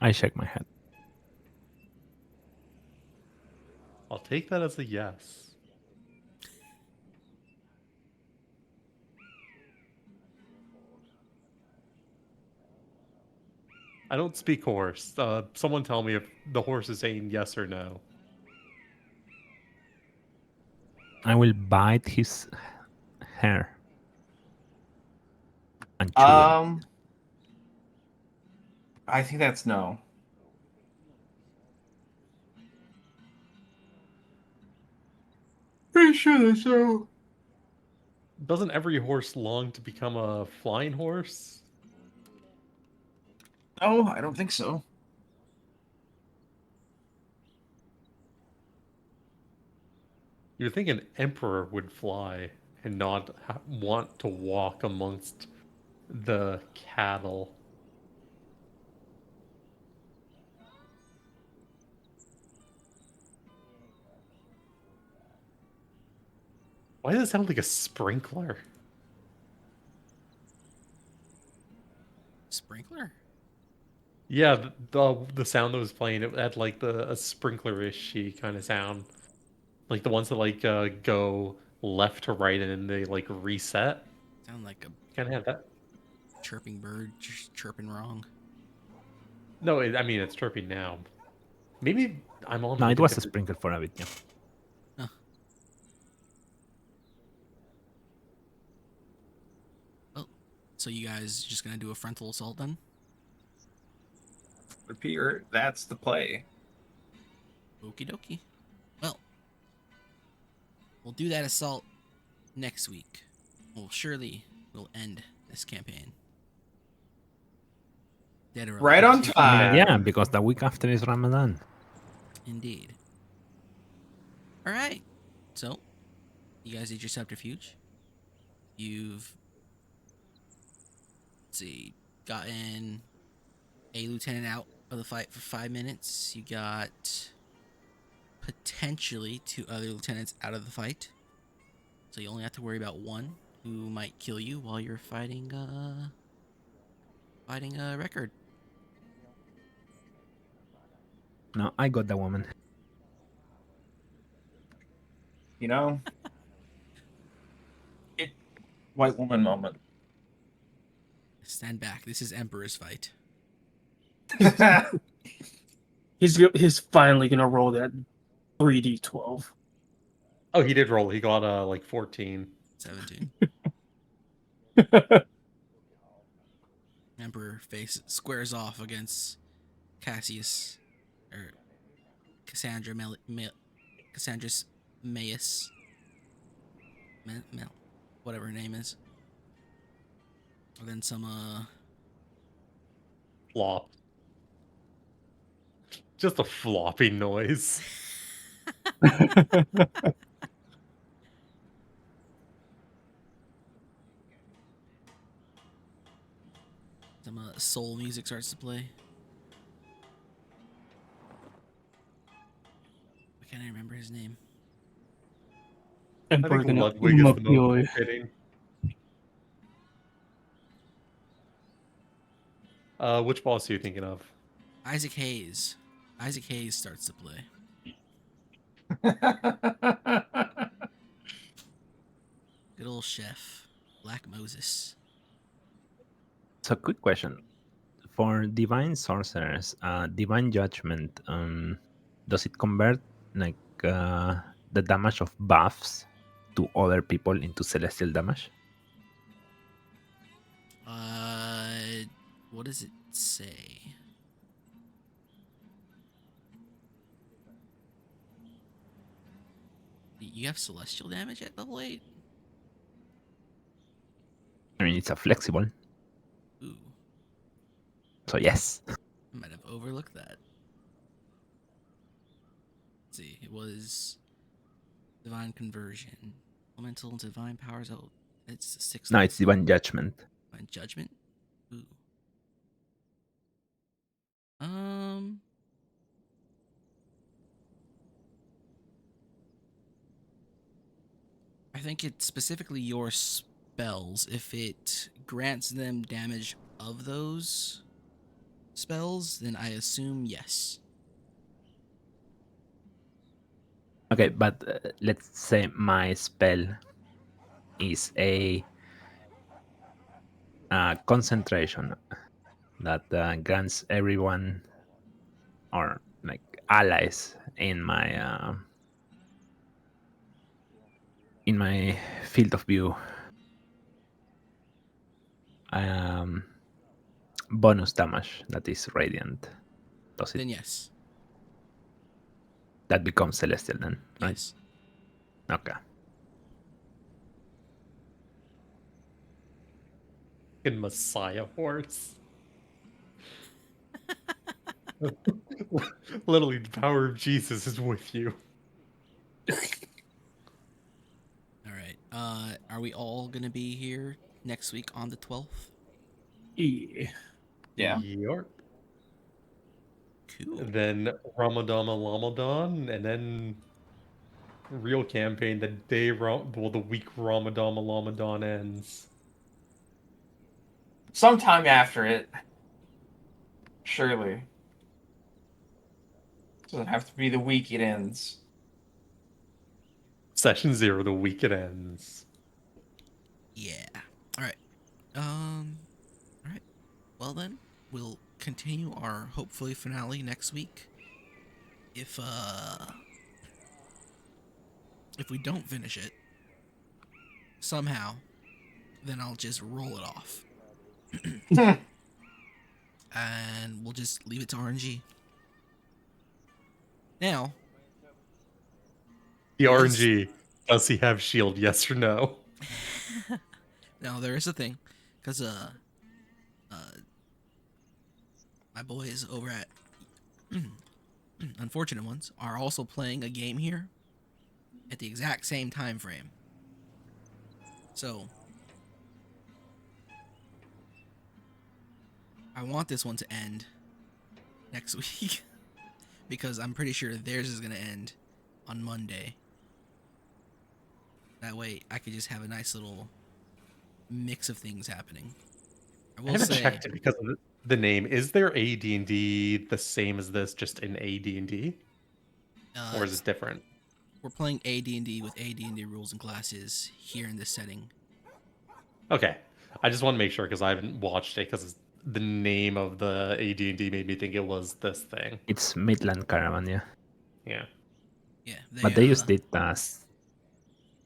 I shake my head. I'll take that as a yes. I don't speak horse. Someone tell me if the horse is saying yes or no. I will bite his hair and chew it. I think that's no. Pretty sure that's no. Doesn't every horse long to become a flying horse? No, I don't think so. You'd think an emperor would fly and not want to walk amongst the cattle. Why does it sound like a sprinkler? Sprinkler? Yeah, the sound that was playing, it had like a sprinkler-ish kind of sound. Like the ones that like go left to right and then they like reset. Sound like a Kind of have that. chirping bird just chirping wrong. No, I mean it's chirping now. Maybe I'm on. No, like it was a different- sprinkle for a bit. Yeah. So you guys just gonna do a frontal assault then? Peter, that's the play. Okie dokie. Well, we'll do that assault next week. Well, surely we'll end this campaign. Dead or alive. Right on time. Yeah, because the week after is Ramadan. Indeed. All right. So, you guys did your subterfuge. You've, let's see, gotten a lieutenant out of the fight for 5 minutes. You got potentially 2 other lieutenants out of the fight. So you only have to worry about one who might kill you while you're fighting a record. No, I got the woman. You know? White woman moment. Stand back. This is Emperor's fight. He's finally gonna roll that 3d12. Oh, he did roll. He got like 14. 17. Emperor face squares off against Cassius or Cassandra's Maius. Whatever her name is. And then some Flop. Just a flopping noise. soul music starts to play. I can't remember his name. I Emperor think gonna Ludwig is the most Mapioy. fitting. Which boss are you thinking of? Isaac Hayes. Isaac Hayes starts to play. Good old chef. Black Moses. So, quick question. For divine sorcerers, divine judgment, does it convert like the damage of buffs to other people into celestial damage? What does it say? You have celestial damage at level 8? I mean, it's a flexible, Ooh, so yes. I might have overlooked that. Let's see, it was divine conversion, elemental and divine powers. Oh, it's 6. No, it's divine judgment. Divine judgment. Ooh. I think it's specifically your spells. If it grants them damage of those spells, then I assume yes. Okay, but let's say my spell is a concentration. that grants everyone or like allies in my field of view um, bonus damage that is radiant. Does it? Then yes. That becomes celestial then, right? Yes. Okay. In Messiah horse. Literally, the power of Jesus is with you. All right. Are we all gonna be here next week on the 12th? Yeah. Yeah. York. Cool. Then Ramadan, and then real campaign the day the week Ramadan ends. Sometime after it. Surely. Doesn't have to be the week it ends. Session 0, the week it ends. Yeah. All right. All right. Well then, we'll continue our hopefully finale next week. If we don't finish it somehow, then I'll just roll it off. And we'll just leave it to RNG. Now, The Yes. RNG, does he have shield, yes or no? now there is a thing, because my boys over at Unfortunate Ones are also playing a game here at the exact same time frame. So I want this one to end next week because I'm pretty sure theirs is going to end on Monday. That way I could just have a nice little mix of things happening. I I will haven't say, checked it because of the name. Is there AD&D the same as this, just in AD&D? Or is it different? we're playing AD&D with AD&D rules and classes here in this setting. Okay. I just want to make sure because I haven't watched it because the name of the AD&D made me think it was this thing. It's Midland Caravan, yeah. Yeah. Yeah, But they used it as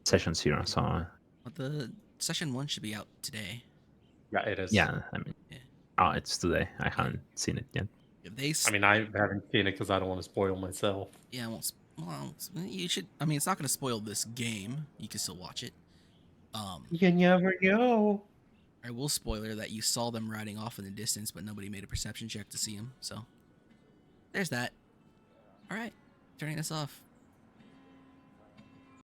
Session 0, so But the session 1 should be out today. Yeah, it is. yeah, I mean, Yeah. oh, it's today. I haven't seen it yet. If they, I mean, I haven't seen it because I don't want to spoil myself. yeah, well, you should. I mean, it's not going to spoil this game. You can still watch it. You never know. I will spoiler that you saw them riding off in the distance, but nobody made a perception check to see them. So there's that. All right, turning this off.